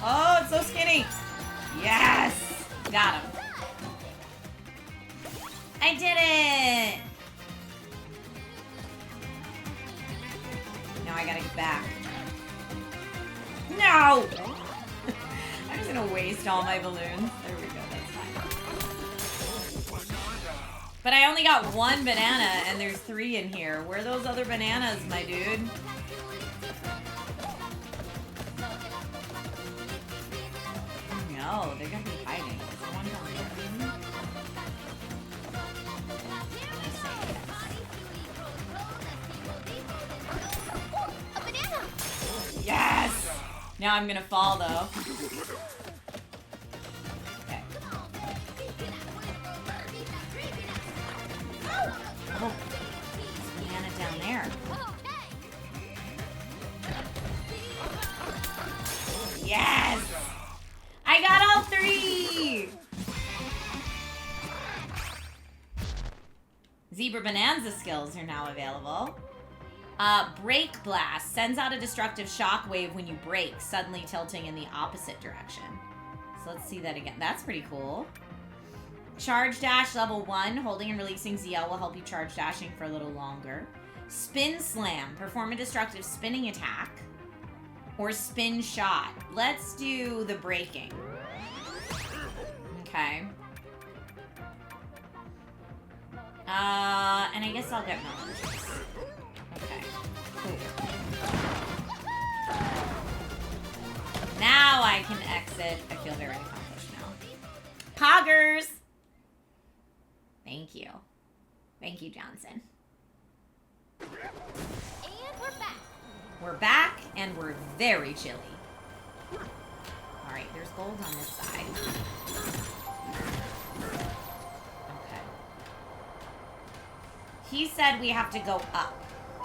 Oh, it's so skinny. Yes! Got him. I did it! Now I gotta get back. No! I'm just gonna waste all my balloons. There we go, that's fine. But I only got one banana and there's 3 in here. Where are those other bananas, my dude? No, they're gonna be hiding. Is there one down there? A banana! Yes! Now I'm gonna fall though. Okay. Oh, banana down there. Yes! I got all 3! Zebra Bananza skills are now available. Break Blast sends out a destructive shockwave when you break, suddenly tilting in the opposite direction. So let's see that again. That's pretty cool. Charge Dash level 1. Holding and releasing ZL will help you charge dashing for a little longer. Spin Slam. Perform a destructive spinning attack. Or Spin Shot. Let's do the breaking. Okay. And I guess I'll get melon juice. Okay. Cool. Now I can exit. I feel very accomplished now. Poggers! Thank you. Thank you, Johnson. And we're back. We're back, and we're very chilly. Alright, there's gold on this side. Okay. He said we have to go up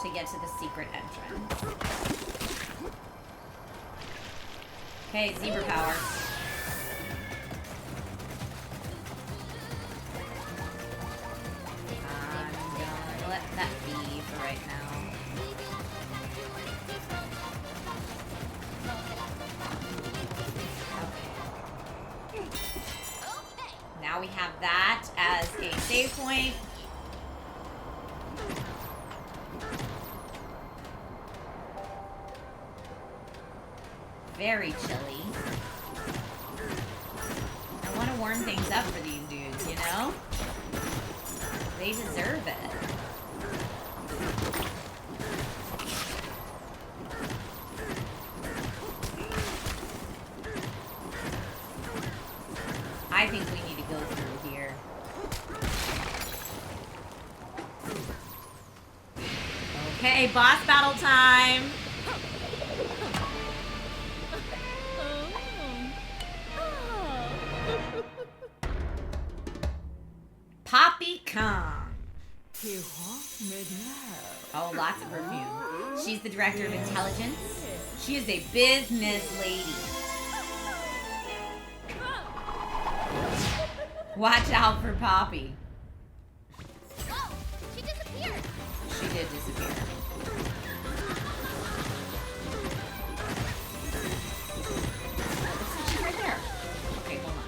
to get to the secret entrance. Okay, zebra power. I'm gonna let that be for right now. Now we have that as a save point. Very chilly. I want to warm things up for these dudes, you know? They deserve it. I think we need to go through here. Okay, boss battle time. Poppy Kong. Oh, lots of perfume. She's the director of intelligence. She is a business lady. Watch out for Poppy. Whoa! She disappeared. She did disappear. She's right there. Okay, hold on.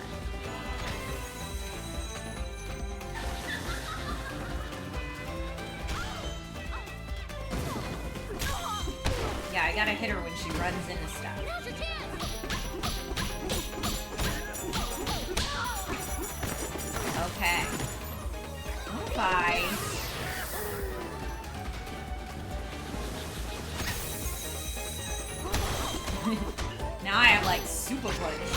Yeah, I gotta hit her when she runs into stuff. Now's your chance. Okay. Bye. Now I have like super punch.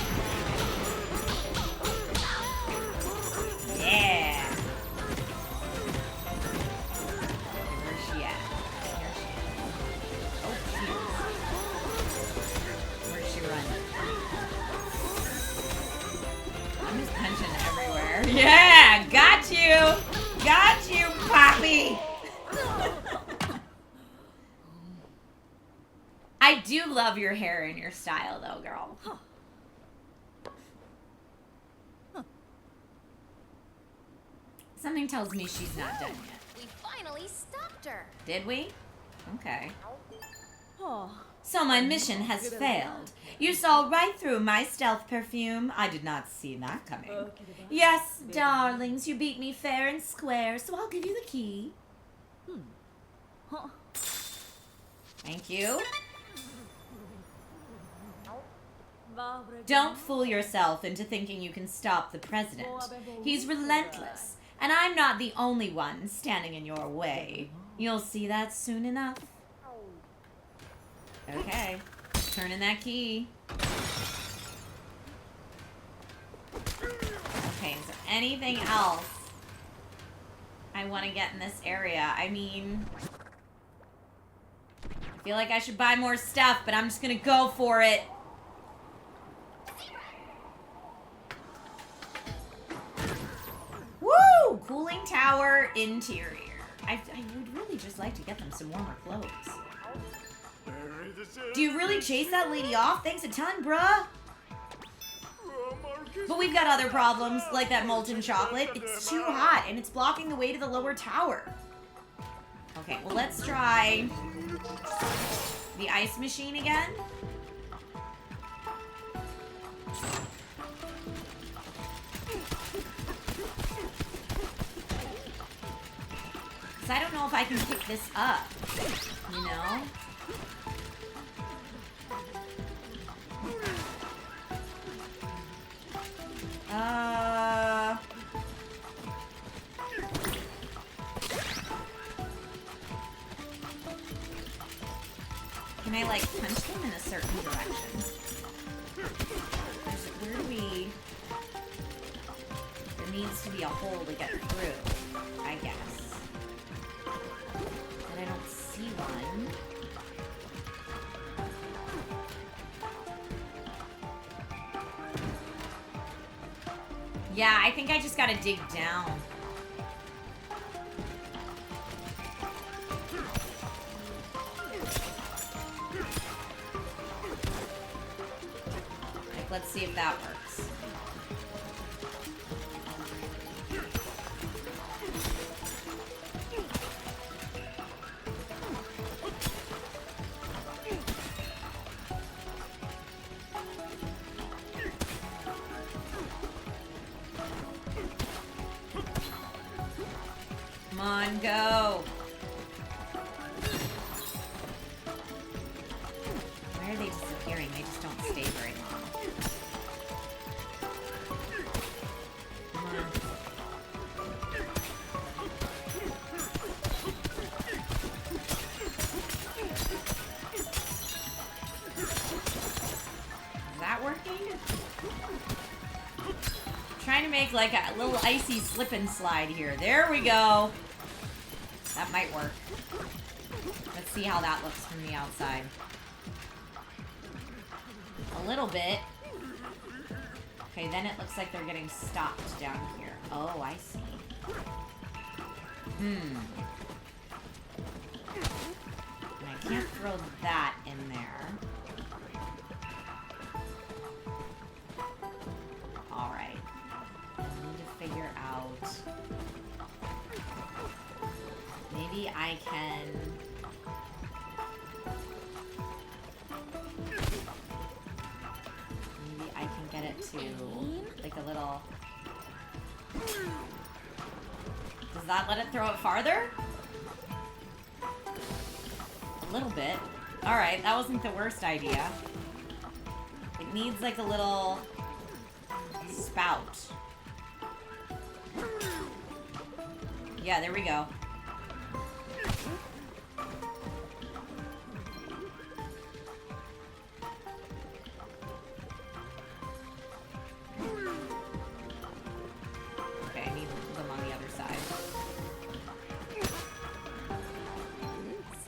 Yeah. Where's she at? Here she is. Oh, jeez. Where's she running? I'm just punching everywhere. Yeah, got you. Got you, Poppy. I do love your hair and your style, though, girl. Something tells me she's not done yet. We finally stopped her. Did we? Okay. So my mission has failed. You saw right through my stealth perfume. I did not see that coming. Yes, darlings, you beat me fair and square, so I'll give you the key. Thank you. Don't fool yourself into thinking you can stop the president. He's relentless, and I'm not the only one standing in your way. You'll see that soon enough. Okay, turn in that key. Okay, is there anything else I want to get in this area? I mean, I feel like I should buy more stuff, but I'm just gonna go for it. Woo! Cooling tower interior. I would really just like to get them some warmer clothes. Do you really chase that lady off? Thanks a ton, bruh. But we've got other problems, like that molten chocolate. It's too hot, and it's blocking the way to the lower tower. Okay, well, let's try the ice machine again. Because I don't know if I can pick this up, you know? Can I, like, punch them in a certain direction? Where do we... There needs to be a hole to get through, I guess. But I don't see one. Yeah, I think I just gotta dig down. Like, let's see if that works. Come on, go. Why are they disappearing? They just don't stay very long. Come on. Is that working? Trying to make like a little icy slip and slide here. There we go. That might work. Let's see how that looks from the outside. A little bit. Okay, then it looks like they're getting stopped down here. Oh, I see. And I can't throw that in there. Alright. I need to figure out... Maybe I can... Maybe I can get it to, like, a little... Does that let it throw it farther? A little bit. Alright, that wasn't the worst idea. It needs, like, a little... spout. Yeah, there we go. Okay, I need them on the other side.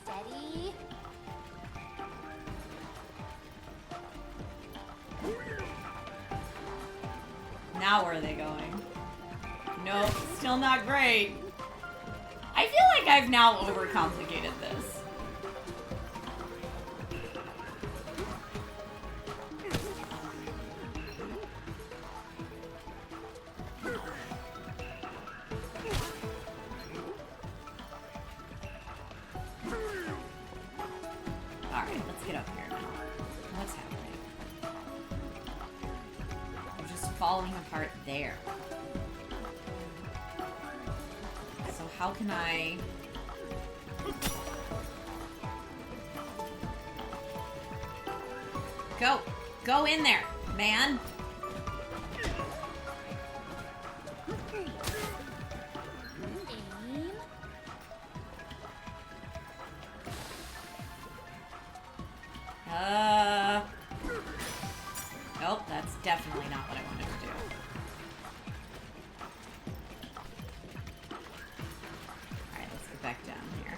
Steady. Now where are they going? Nope, still not great. I feel like I've now overcomplicated this. Alright, let's get up here now. What's happening? I'm just falling apart there. So how can I... Go. Go in there, man. Aim. Nope, that's definitely not what I wanted to do. Alright, let's get back down here.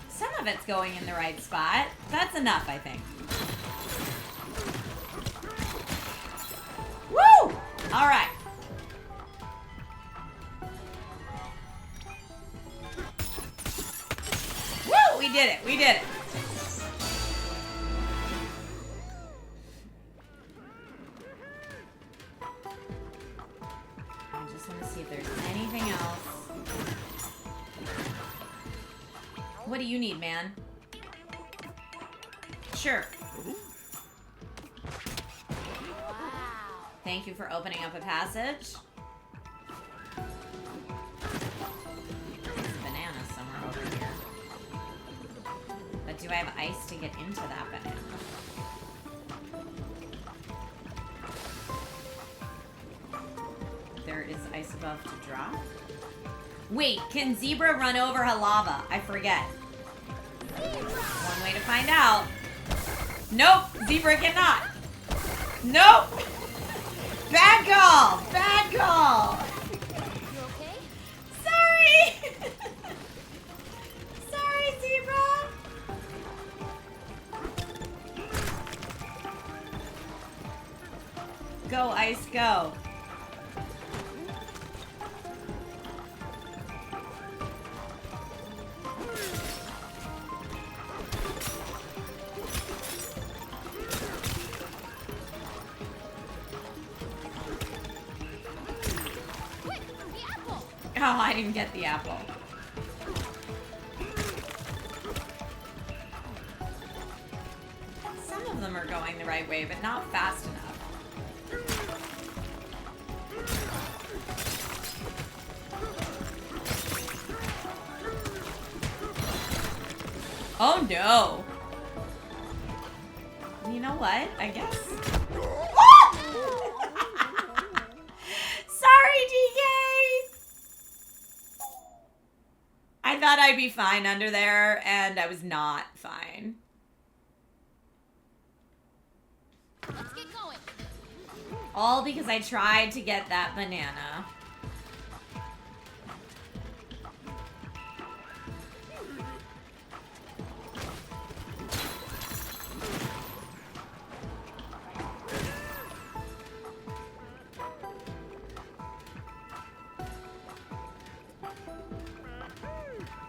Some of it's going in the right spot. That's enough, I think. Woo! Alright. Woo! We did it. We did it. I just want to see if there's anything else. What do you need, man? Sure. Wow. Thank you for opening up a passage. There's a banana somewhere over here. But do I have ice to get into that banana? There is ice above to drop. Wait, can zebra run over halava? I forget. One way to find out. Nope, zebra cannot. Nope. Bad call. Bad call. You okay? Sorry. Sorry, zebra. Go, ice, go. Quick, the apple. Oh, I didn't get the apple. Some of them are going the right way, but not fast enough. Oh no! You know what? I guess. Sorry, DK! I thought I'd be fine under there, and I was not fine. Let's get going. All because I tried to get that banana.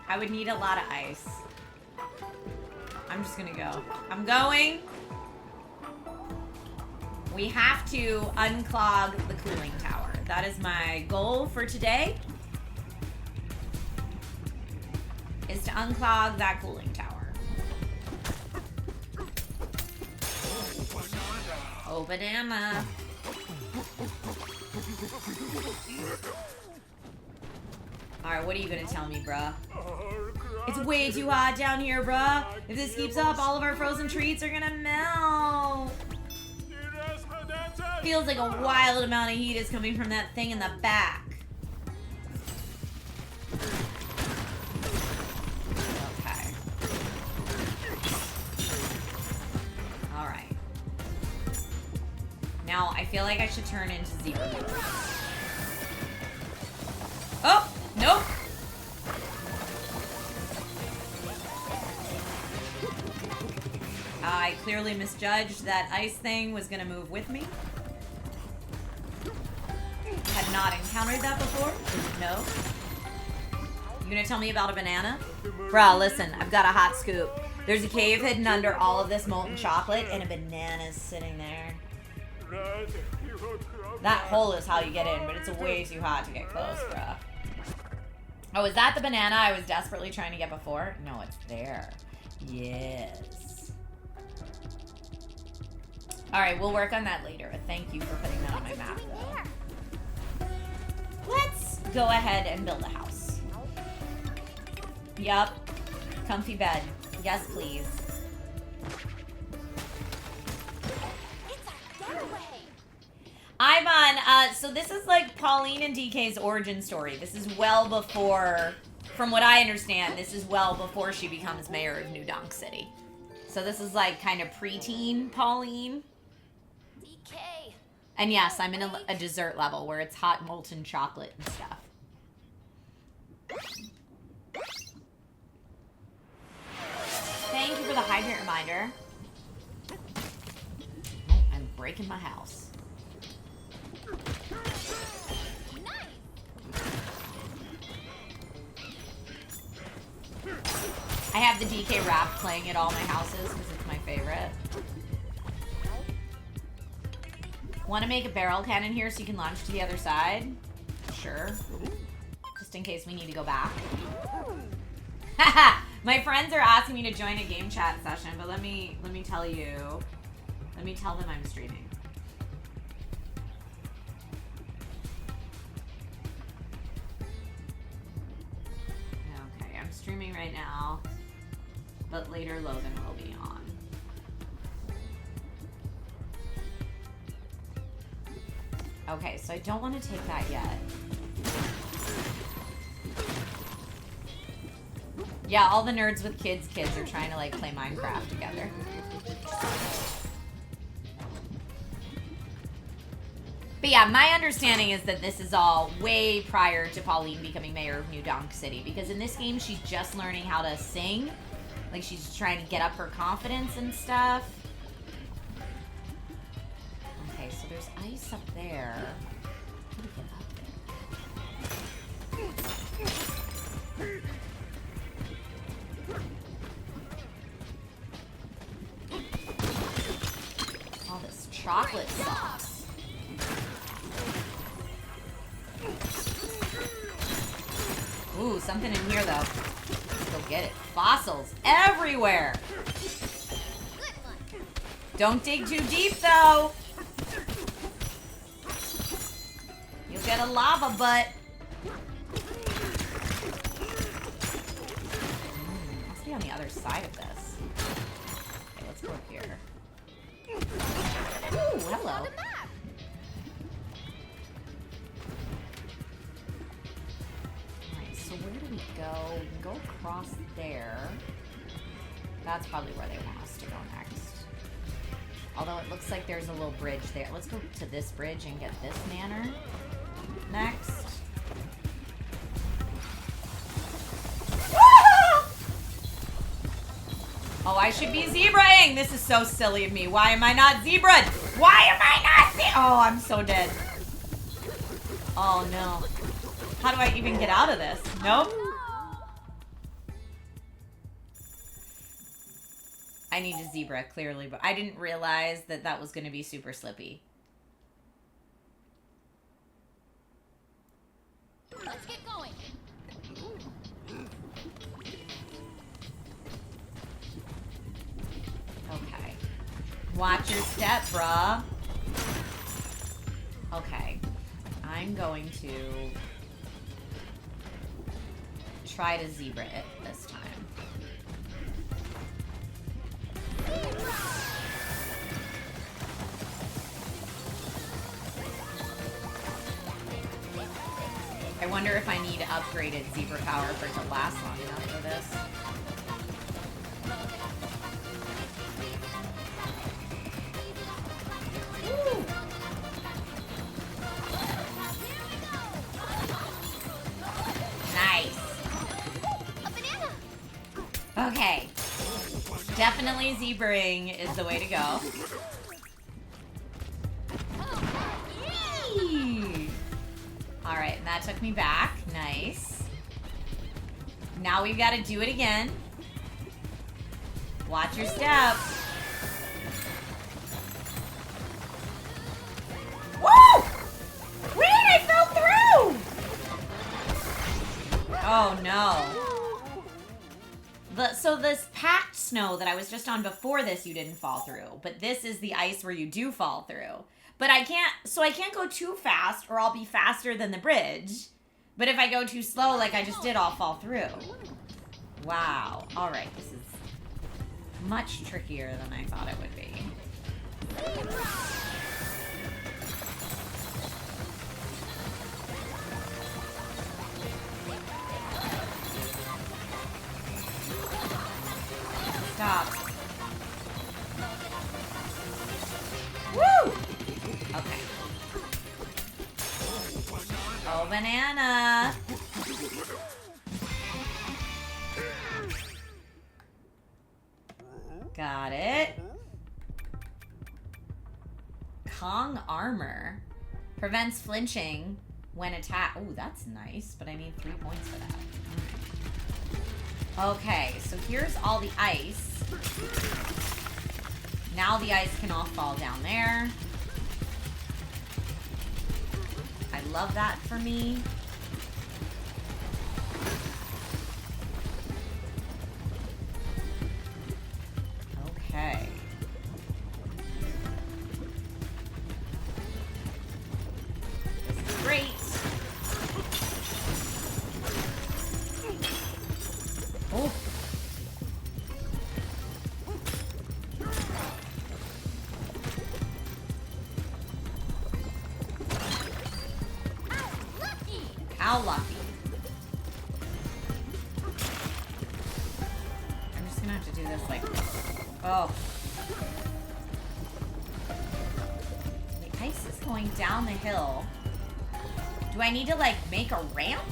I would need a lot of ice. I'm just gonna go. I'm going. We have to unclog the cooling tower. That is my goal for today. Is to unclog that cooling tower. Oh, banana. Alright, what are you gonna tell me, bruh? It's way too hot down here, bruh. If this keeps up, all of our frozen treats are gonna melt. Feels like a wild amount of heat is coming from that thing in the back. Okay. Alright. Now, I feel like I should turn into zebra. Oh! Nope! I clearly misjudged that ice thing was gonna move with me. Had not encountered that before. Didn't know. You gonna tell me about a banana? Bruh, listen, I've got a hot scoop. There's a cave hidden under all of this molten chocolate, and a banana's sitting there. That hole is how you get in, but it's way too hot to get close, bruh. Oh, is that the banana I was desperately trying to get before? No, it's there. Yes. Alright, we'll work on that later. Thank you for putting that on my map, though. Let's go ahead and build a house. Yup. Comfy bed. Yes, please. It's our getaway. I'm on, so this is like Pauline and DK's origin story. This is well before, from what I understand, this is well before she becomes mayor of New Donk City. So this is like kind of preteen Pauline. DK. And yes, I'm in a dessert level where it's hot molten chocolate and stuff. Thank you for the hydrant reminder. Oh, I'm breaking my house. I have the DK rap playing at all my houses because it's my favorite. Want to make a barrel cannon here so you can launch to the other side? Sure. Just in case we need to go back. Haha! My friends are asking me to join a game chat session, but let me tell you. Let me tell them I'm streaming. Okay, I'm streaming right now, but later Logan will be on. Okay, so I don't want to take that yet. Yeah, all the nerds with kids are trying to like play Minecraft together. But yeah, my understanding is that this is all way prior to Pauline becoming mayor of New Donk City, because in this game she's just learning how to sing. Like she's trying to get up her confidence and stuff. Okay, so there's ice up there. How do we get up there? All this chocolate sauce. Ooh, something in here though. Let's go get it. Fossils everywhere. Don't dig too deep though. You'll get a lava butt. Must be on the other side of this. Okay, let's go up here. Ooh, hello. Alright, so where do we go? We can go across there. That's probably where they want us to go next. Although it looks like there's a little bridge there. Let's go to this bridge and get this manor next. Oh, I should be zebraing. This is so silly of me. Why am I not zebraed? Why am I not Oh, I'm so dead. Oh, no. How do I even get out of this? Nope. I need a zebra, clearly, but I didn't realize that that was going to be super slippy. Let's get going. Okay. Watch your step, bruh. Okay. I'm going to try to zebra it this time. I wonder if I need upgraded zebra power for it to last long enough for this. Woo! Nice. A banana. Okay. Definitely zebraing is the way to go. Yee! All right, and that took me back. Nice. Now we've got to do it again. Watch your step. Woo! Wait, I fell through! Oh, no. So this packed snow that I was just on before this, you didn't fall through. But this is the ice where you do fall through. But I can't go too fast or I'll be faster than the bridge. But if I go too slow, like I just did, I'll fall through. Wow. All right, this is much trickier than I thought it would be. Stop. Woo! Okay. Oh, banana. Got it. Kong armor. Prevents flinching when attacked. Oh, that's nice, but I need 3 points for that. Okay, so here's all the ice. Now the ice can all fall down there. I love that for me. Okay. This is great. Oh. How lucky. I'm just gonna have to do this like, oh. The ice is going down the hill. Do I need to like make a ramp?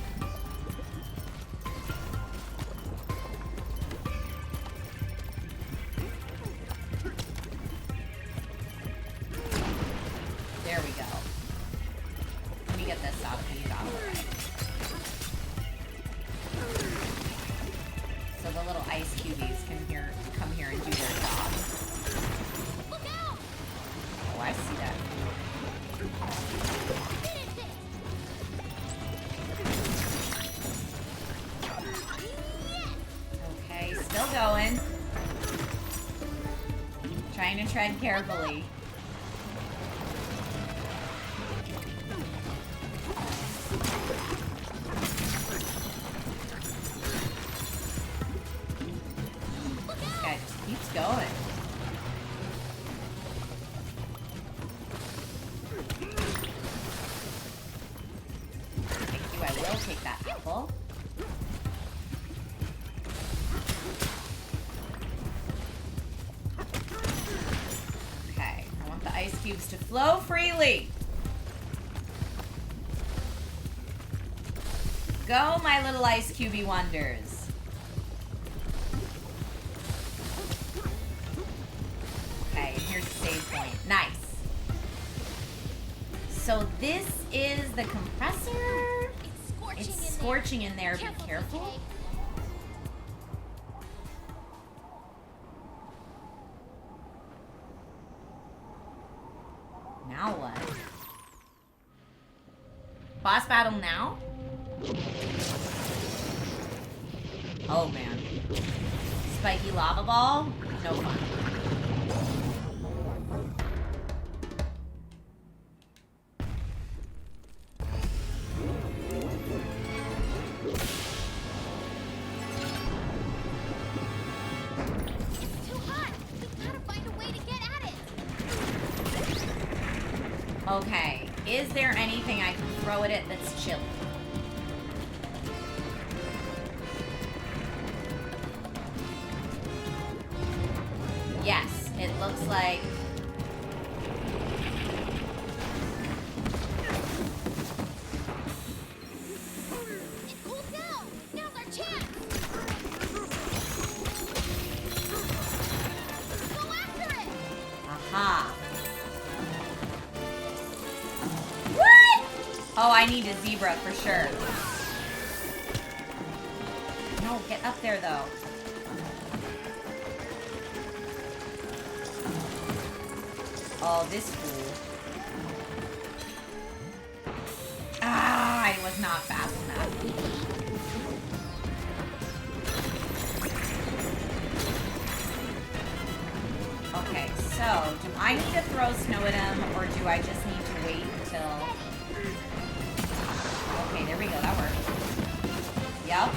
There we go. Let me get this out of these out of the way. So the little ice cubies can come here and do their job. Oh, I see that. Okay, still going. Trying to tread carefully. This guy just keeps going. Thank you, I will take that apple. Okay, I want the ice cubes to flow freely. Go, my little ice cubey wonders. Okay, and here's the save point. Nice. So this is the compressor. It's scorching in there. Be careful. Now what? Boss battle now? Oh man. Spiky lava ball? No fun. Too hot. We've got to find a way to get at it. Okay. Is there anything I can throw at it that's chilly? Yes, it looks like... It cooled down. Now's our chance. Go after it. Aha. What? Oh, I need a zebra for sure. No, get up there though. Oh, this fool. Ah, I was not fast enough. Okay, so do I need to throw snow at him, or do I just need to wait until... Okay, There we go. That worked. Yep.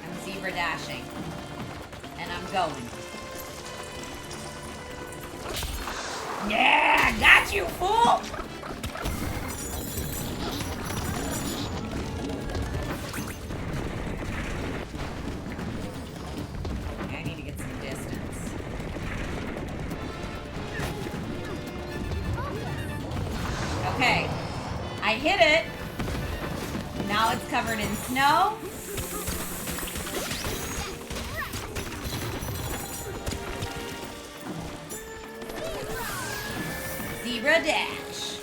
I'm zebra dashing. And I'm going. Yeah! Got you, fool! I need to get some distance. Okay. I hit it. Now it's covered in snow. Zebra dash.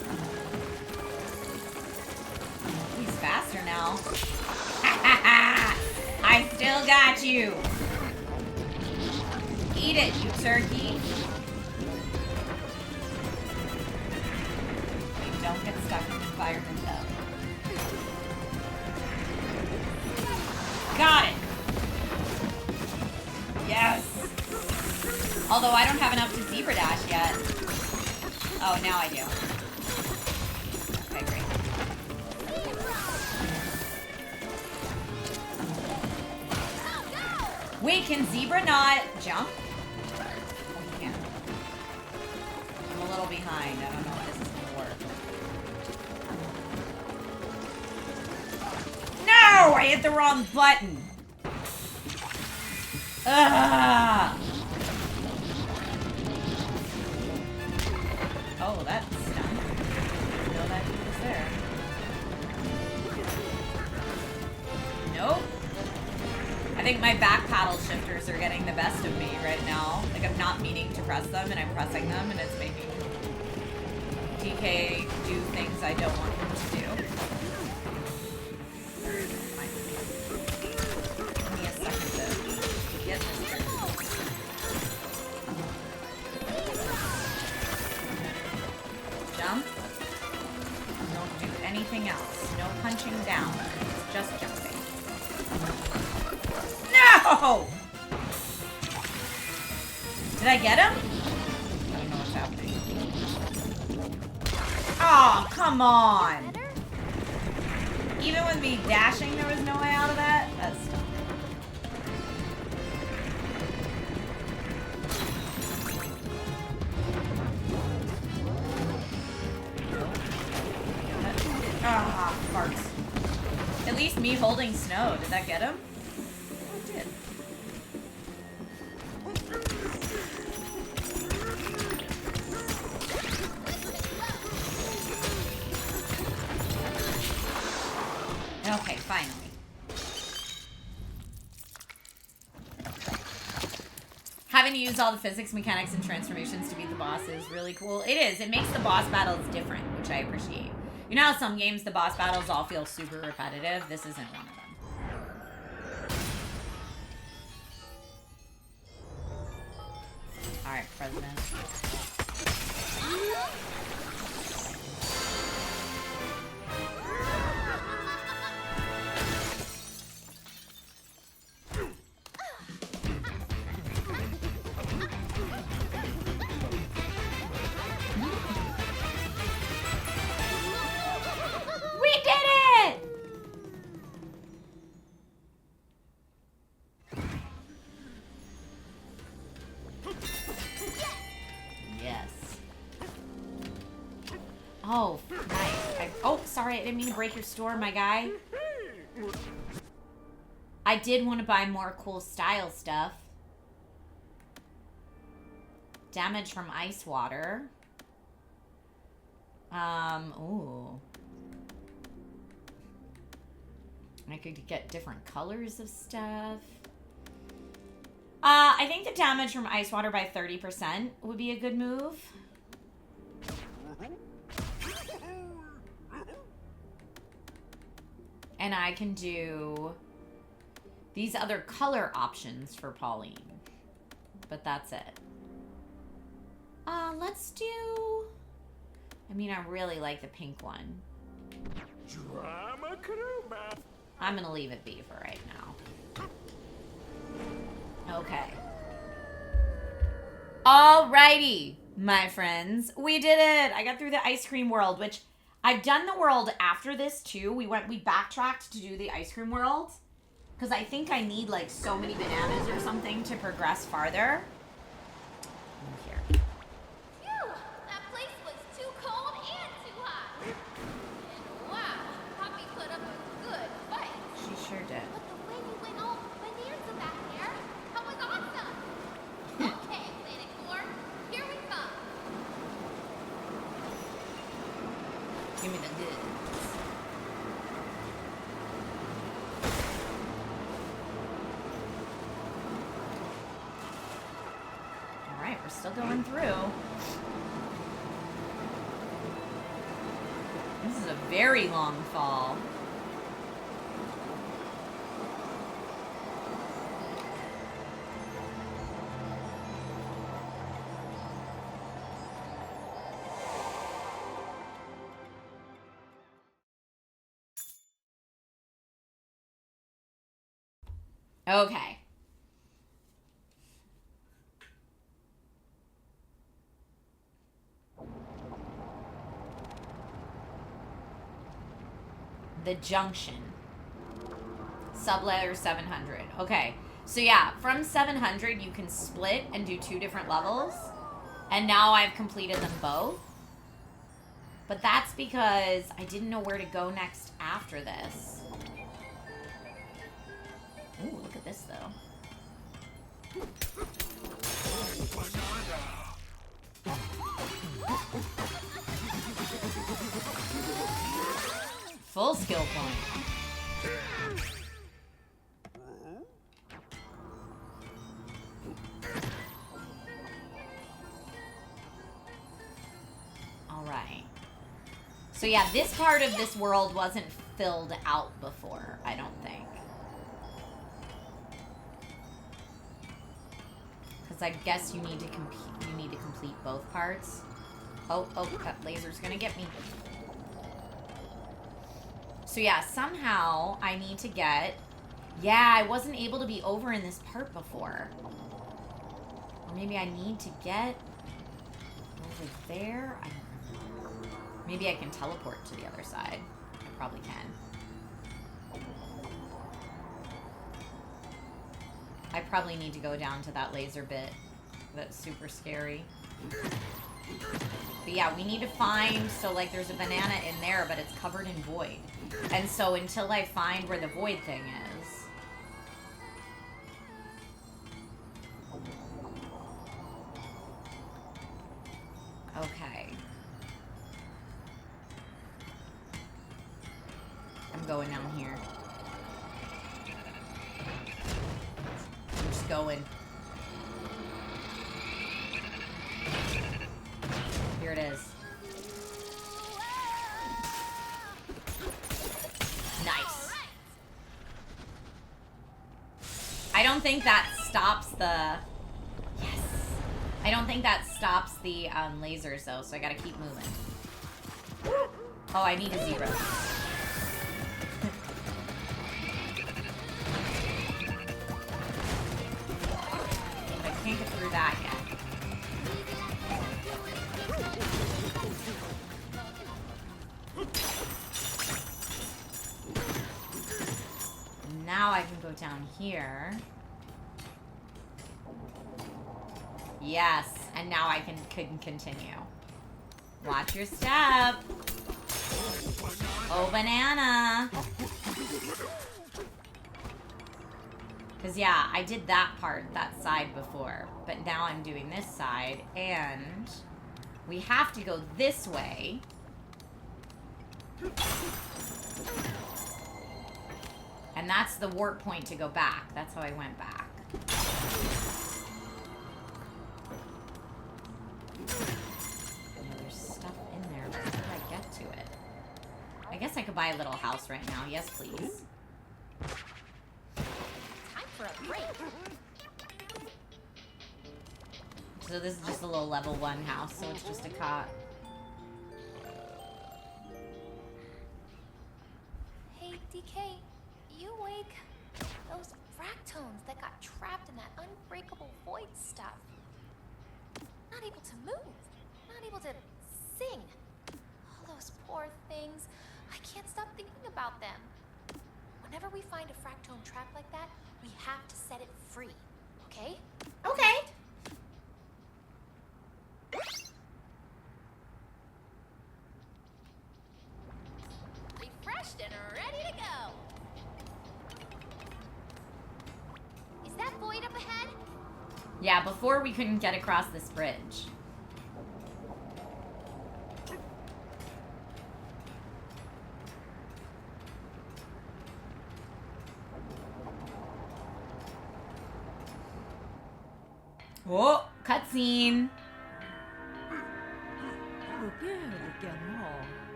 He's faster now. I still got you. Eat it, you turkey. Don't get stuck in the environment though. Got it. Yes. Although I don't have enough to zebra dash yet. Oh, now I do. Okay, great. Wait, can zebra not jump? Oh, you can. I'm a little behind. I don't know if this is gonna work. No! I hit the wrong button. Ugh! Oh, that stung. I didn't know that he was there. Nope. I think my back paddle shifters are getting the best of me right now. Like, I'm not meaning to press them, and I'm pressing them, and it's making DK do things I don't want him to do. Fine. Give me a second to get this through. Jump. Don't do anything else. No punching down. It's just jumping. No! Did I get him? I don't know what's happening. Oh, come on! Even with me dashing, there was no way out of that? That's dumb. Ah, farts. At least me holding snow. Did that get him? Oh, it did. Okay, finally. Having to use all the physics, mechanics, and transformations to beat the boss is really cool. It is. It makes the boss battles different, which I appreciate. You know how some games the boss battles all feel super repetitive? This isn't one of them. Alright, President. We did it! Yes. Oh, nice. Oh, sorry, I didn't mean to break your store, my guy. I did want to buy more cool style stuff. Damage from ice water. Ooh. I could get different colors of stuff. I think the damage from ice water by 30% would be a good move. And I can do these other color options for Pauline. But that's it. Let's do... I mean, I really like the pink one. I'm gonna leave it be for right now. Okay. Alrighty, my friends. We did it. I got through the ice cream world, which I've done the world after this too. We backtracked to do the ice cream world because I think I need like so many bananas or something to progress farther. Here. Phew! That place was too cold and too hot. And wow, Poppy put up a good fight. She sure did. But the way you went all bonanza back there, that was awesome. Okay, Planet Core, here we come. Give me the goods. Alright, we're still going through. This is a very long fall. Okay. The junction. Sublayer 700. Okay. So yeah, from 700 you can split and do 2 different levels. And now I've completed them both. But that's because I didn't know where to go next after this. Ooh, look at this though. Full skill point. All right. So yeah, this part of this world wasn't filled out before, I don't think. Because I guess you need to complete both parts. Oh, that laser's gonna get me. So yeah, somehow I need to get... Yeah, I wasn't able to be over in this part before. Or maybe I need to get over there. Maybe I can teleport to the other side. I probably can. I probably need to go down to that laser bit. That's super scary. But yeah, we need to find... So like there's a banana in there, but it's covered in void. And so until I find where the void thing is... Okay. I'm going down here. I'm just going. Here it is. Nice. I don't think that stops the... Yes. I don't think that stops the lasers though, so I gotta keep moving. Oh, I need a 0. But I can't get through that yet. Now I can go down here. Yes, and now I can continue. Watch your step. Oh, banana. Because, yeah, I did that part, that side before. But now I'm doing this side, and we have to go this way. And that's the warp point to go back. That's how I went back. Yeah, there's stuff in there, but how do I get to it? I guess I could buy a little house right now. Yes, please. Time for a break. So this is just a little level 1 house, so it's just a cot. Hey, DK, you awake? Those fractones that got trapped in that unbreakable void stuff. Not able to move. Not able to sing. All those poor things. I can't stop thinking about them. Whenever we find a fractone trapped like that, we have to set it free. Okay? Okay. Refreshed and ready to go. Is that void up ahead? Yeah, before we couldn't get across this bridge. Oh, cutscene.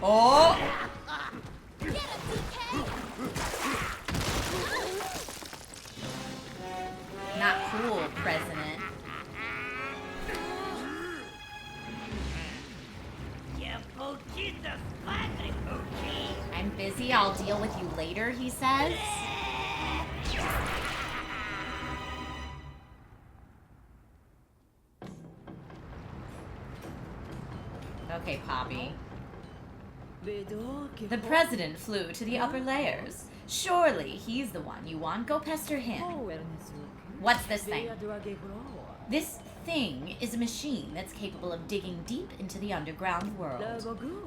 Oh! Get him, DK! Not cool, President. I'm busy, I'll deal with you later, he says. Okay, Poppy. The president flew to the upper layers. Surely he's the one you want. Go pester him. What's this thing? This thing is a machine that's capable of digging deep into the underground world.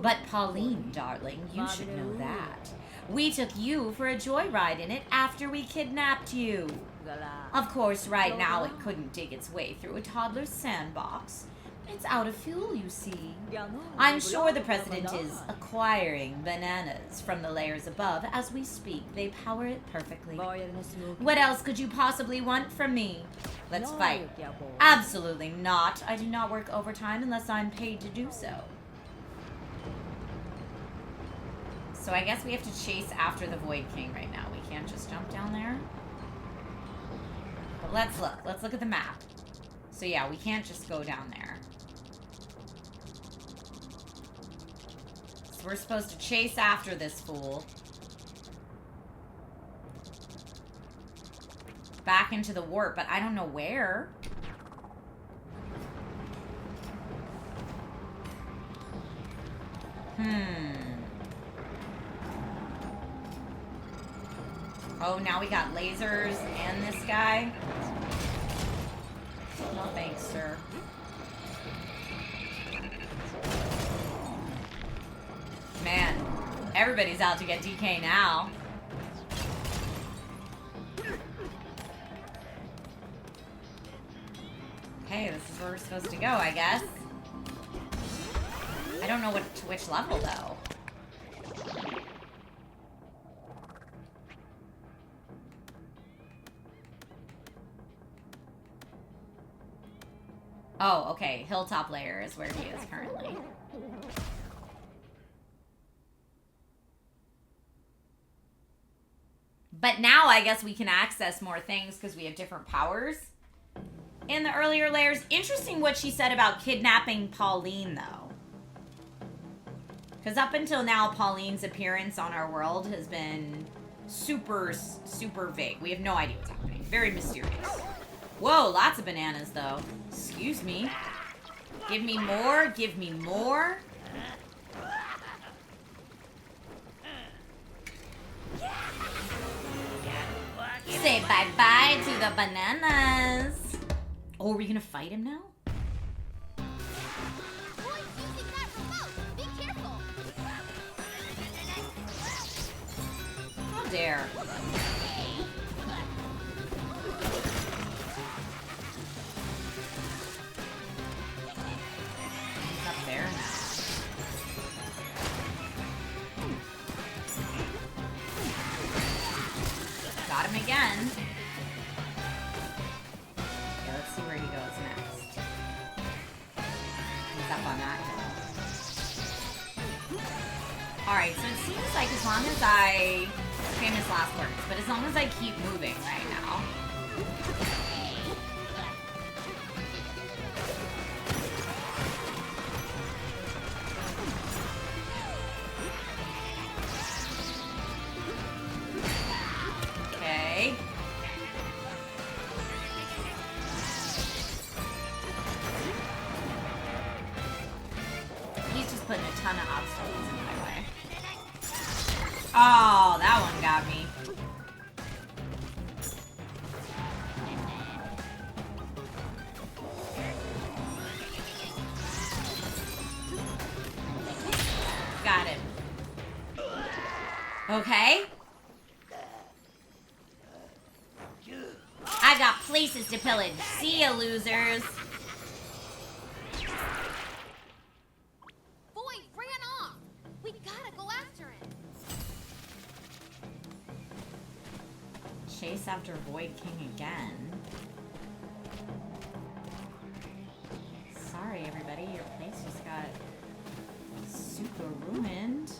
But Pauline, darling, you should know that. We took you for a joyride in it after we kidnapped you. Of course, right now it couldn't dig its way through a toddler's sandbox. It's out of fuel, you see. I'm sure the president is acquiring bananas from the layers above as we speak. They power it perfectly. What else could you possibly want from me? Let's fight. Absolutely not. I do not work overtime unless I'm paid to do so. So I guess we have to chase after the Void King right now. We can't just jump down there. But let's look. Let's look at the map. So yeah, we can't just go down there. So we're supposed to chase after this fool. Back into the warp, but I don't know where. Oh, now we got lasers and this guy. No thanks, sir. Man, everybody's out to get DK now. Okay, this is where we're supposed to go, I guess. I don't know which level, though. Oh, okay. Hilltop layer is where he is currently. But now I guess we can access more things because we have different powers in the earlier layers. Interesting what she said about kidnapping Pauline, though. Because up until now, Pauline's appearance on our world has been super, super vague. We have no idea what's happening. Very mysterious. Whoa, lots of bananas, though. Excuse me. Give me more. Give me more. Say bye-bye to the bananas. Oh, are we gonna fight him now? Boy's using that remote. Be careful. How dare. He's up there now. Got him again. Okay, let's see where he goes next. He's up on that hill. Alright, so it seems like as long as famous last words, but as long as I keep moving right now. Okay? I got places to pillage. See ya, losers. Boy ran off. We gotta go after him. Chase after Void King again. Sorry, everybody. Your place just got super ruined.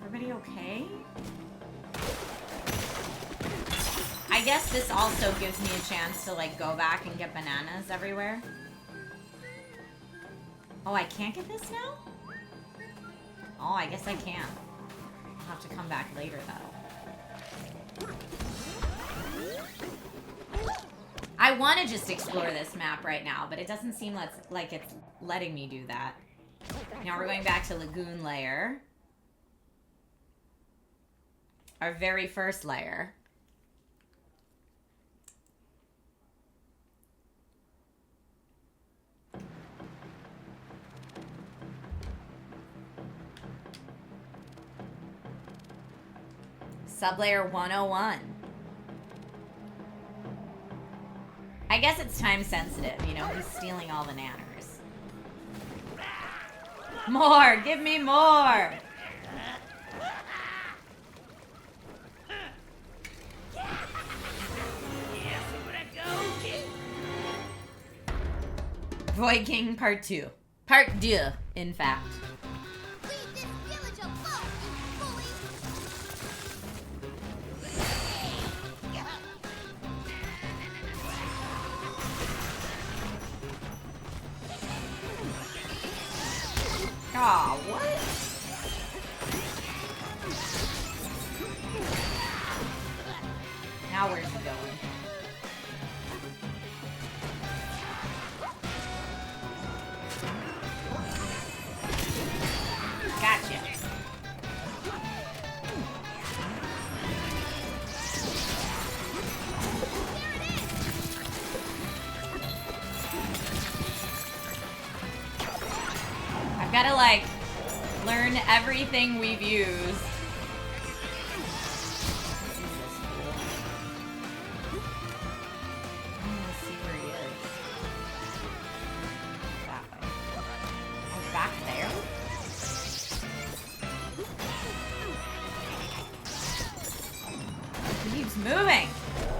Everybody okay? I guess this also gives me a chance to, like, go back and get bananas everywhere. Oh, I can't get this now? Oh, I guess I can. I'll have to come back later, though. I want to just explore this map right now, but it doesn't seem like it's letting me do that. Now we're going back to Lagoon Lair. Our very first lair. Sublayer 101. I guess it's time sensitive, you know, he's stealing all the nanners. More! Give me more! Void King Part 2. Part 2, in fact. Leave this village alone, you bully. Aw, what? Now where's he going? Gotcha. I've got to, like, learn everything we've used. Let's see where he is. That way. Oh, back there? He keeps moving.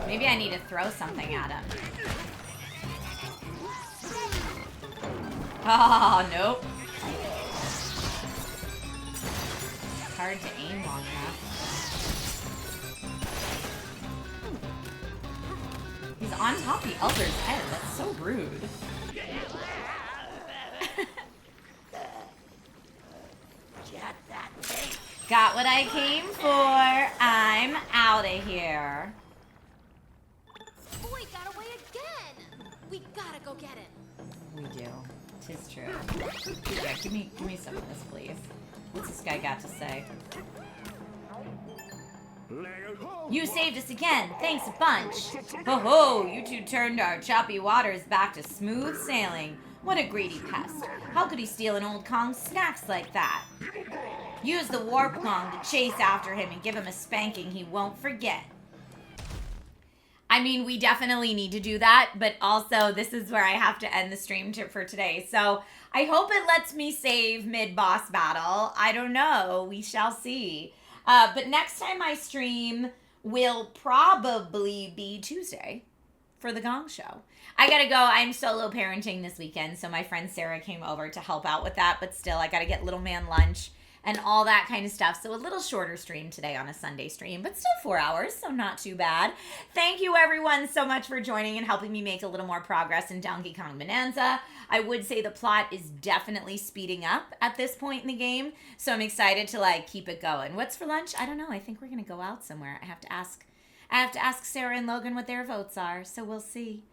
Maybe I need to throw something at him. Oh, nope. Hard to aim long enough. He's on top of the Elder's head. That's so rude. Got what I came for. I'm out of here. Boy got away again. We gotta go get him. We do. 'Tis true. Yeah, give me some of this, please. What's this guy got to say? You saved us again. Thanks a bunch. Ho ho, you two turned our choppy waters back to smooth sailing. What a greedy pest. How could he steal an old Kong's snacks like that? Use the warp Kong to chase after him and give him a spanking he won't forget. I mean, we definitely need to do that, but also this is where I have to end the stream for today. So I hope it lets me save mid-boss battle. I don't know. We shall see. But next time I stream will probably be Tuesday for the Gong Show. I gotta go. I'm solo parenting this weekend, so my friend Sarah came over to help out with that, but still, I gotta get little man lunch and all that kind of stuff. So a little shorter stream today on a Sunday stream, but still 4 hours, so not too bad. Thank you everyone so much for joining and helping me make a little more progress in Donkey Kong Bananza. I would say the plot is definitely speeding up at this point in the game, so I'm excited to like keep it going. What's for lunch? I don't know. I think we're gonna go out somewhere. I have to ask Sarah and Logan what their votes are, so we'll see.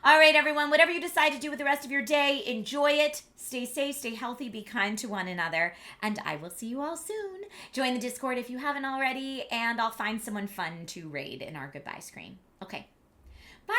All right, everyone, whatever you decide to do with the rest of your day, enjoy it. Stay safe, stay healthy, be kind to one another, and I will see you all soon. Join the Discord if you haven't already, and I'll find someone fun to raid in our goodbye screen. Okay, bye.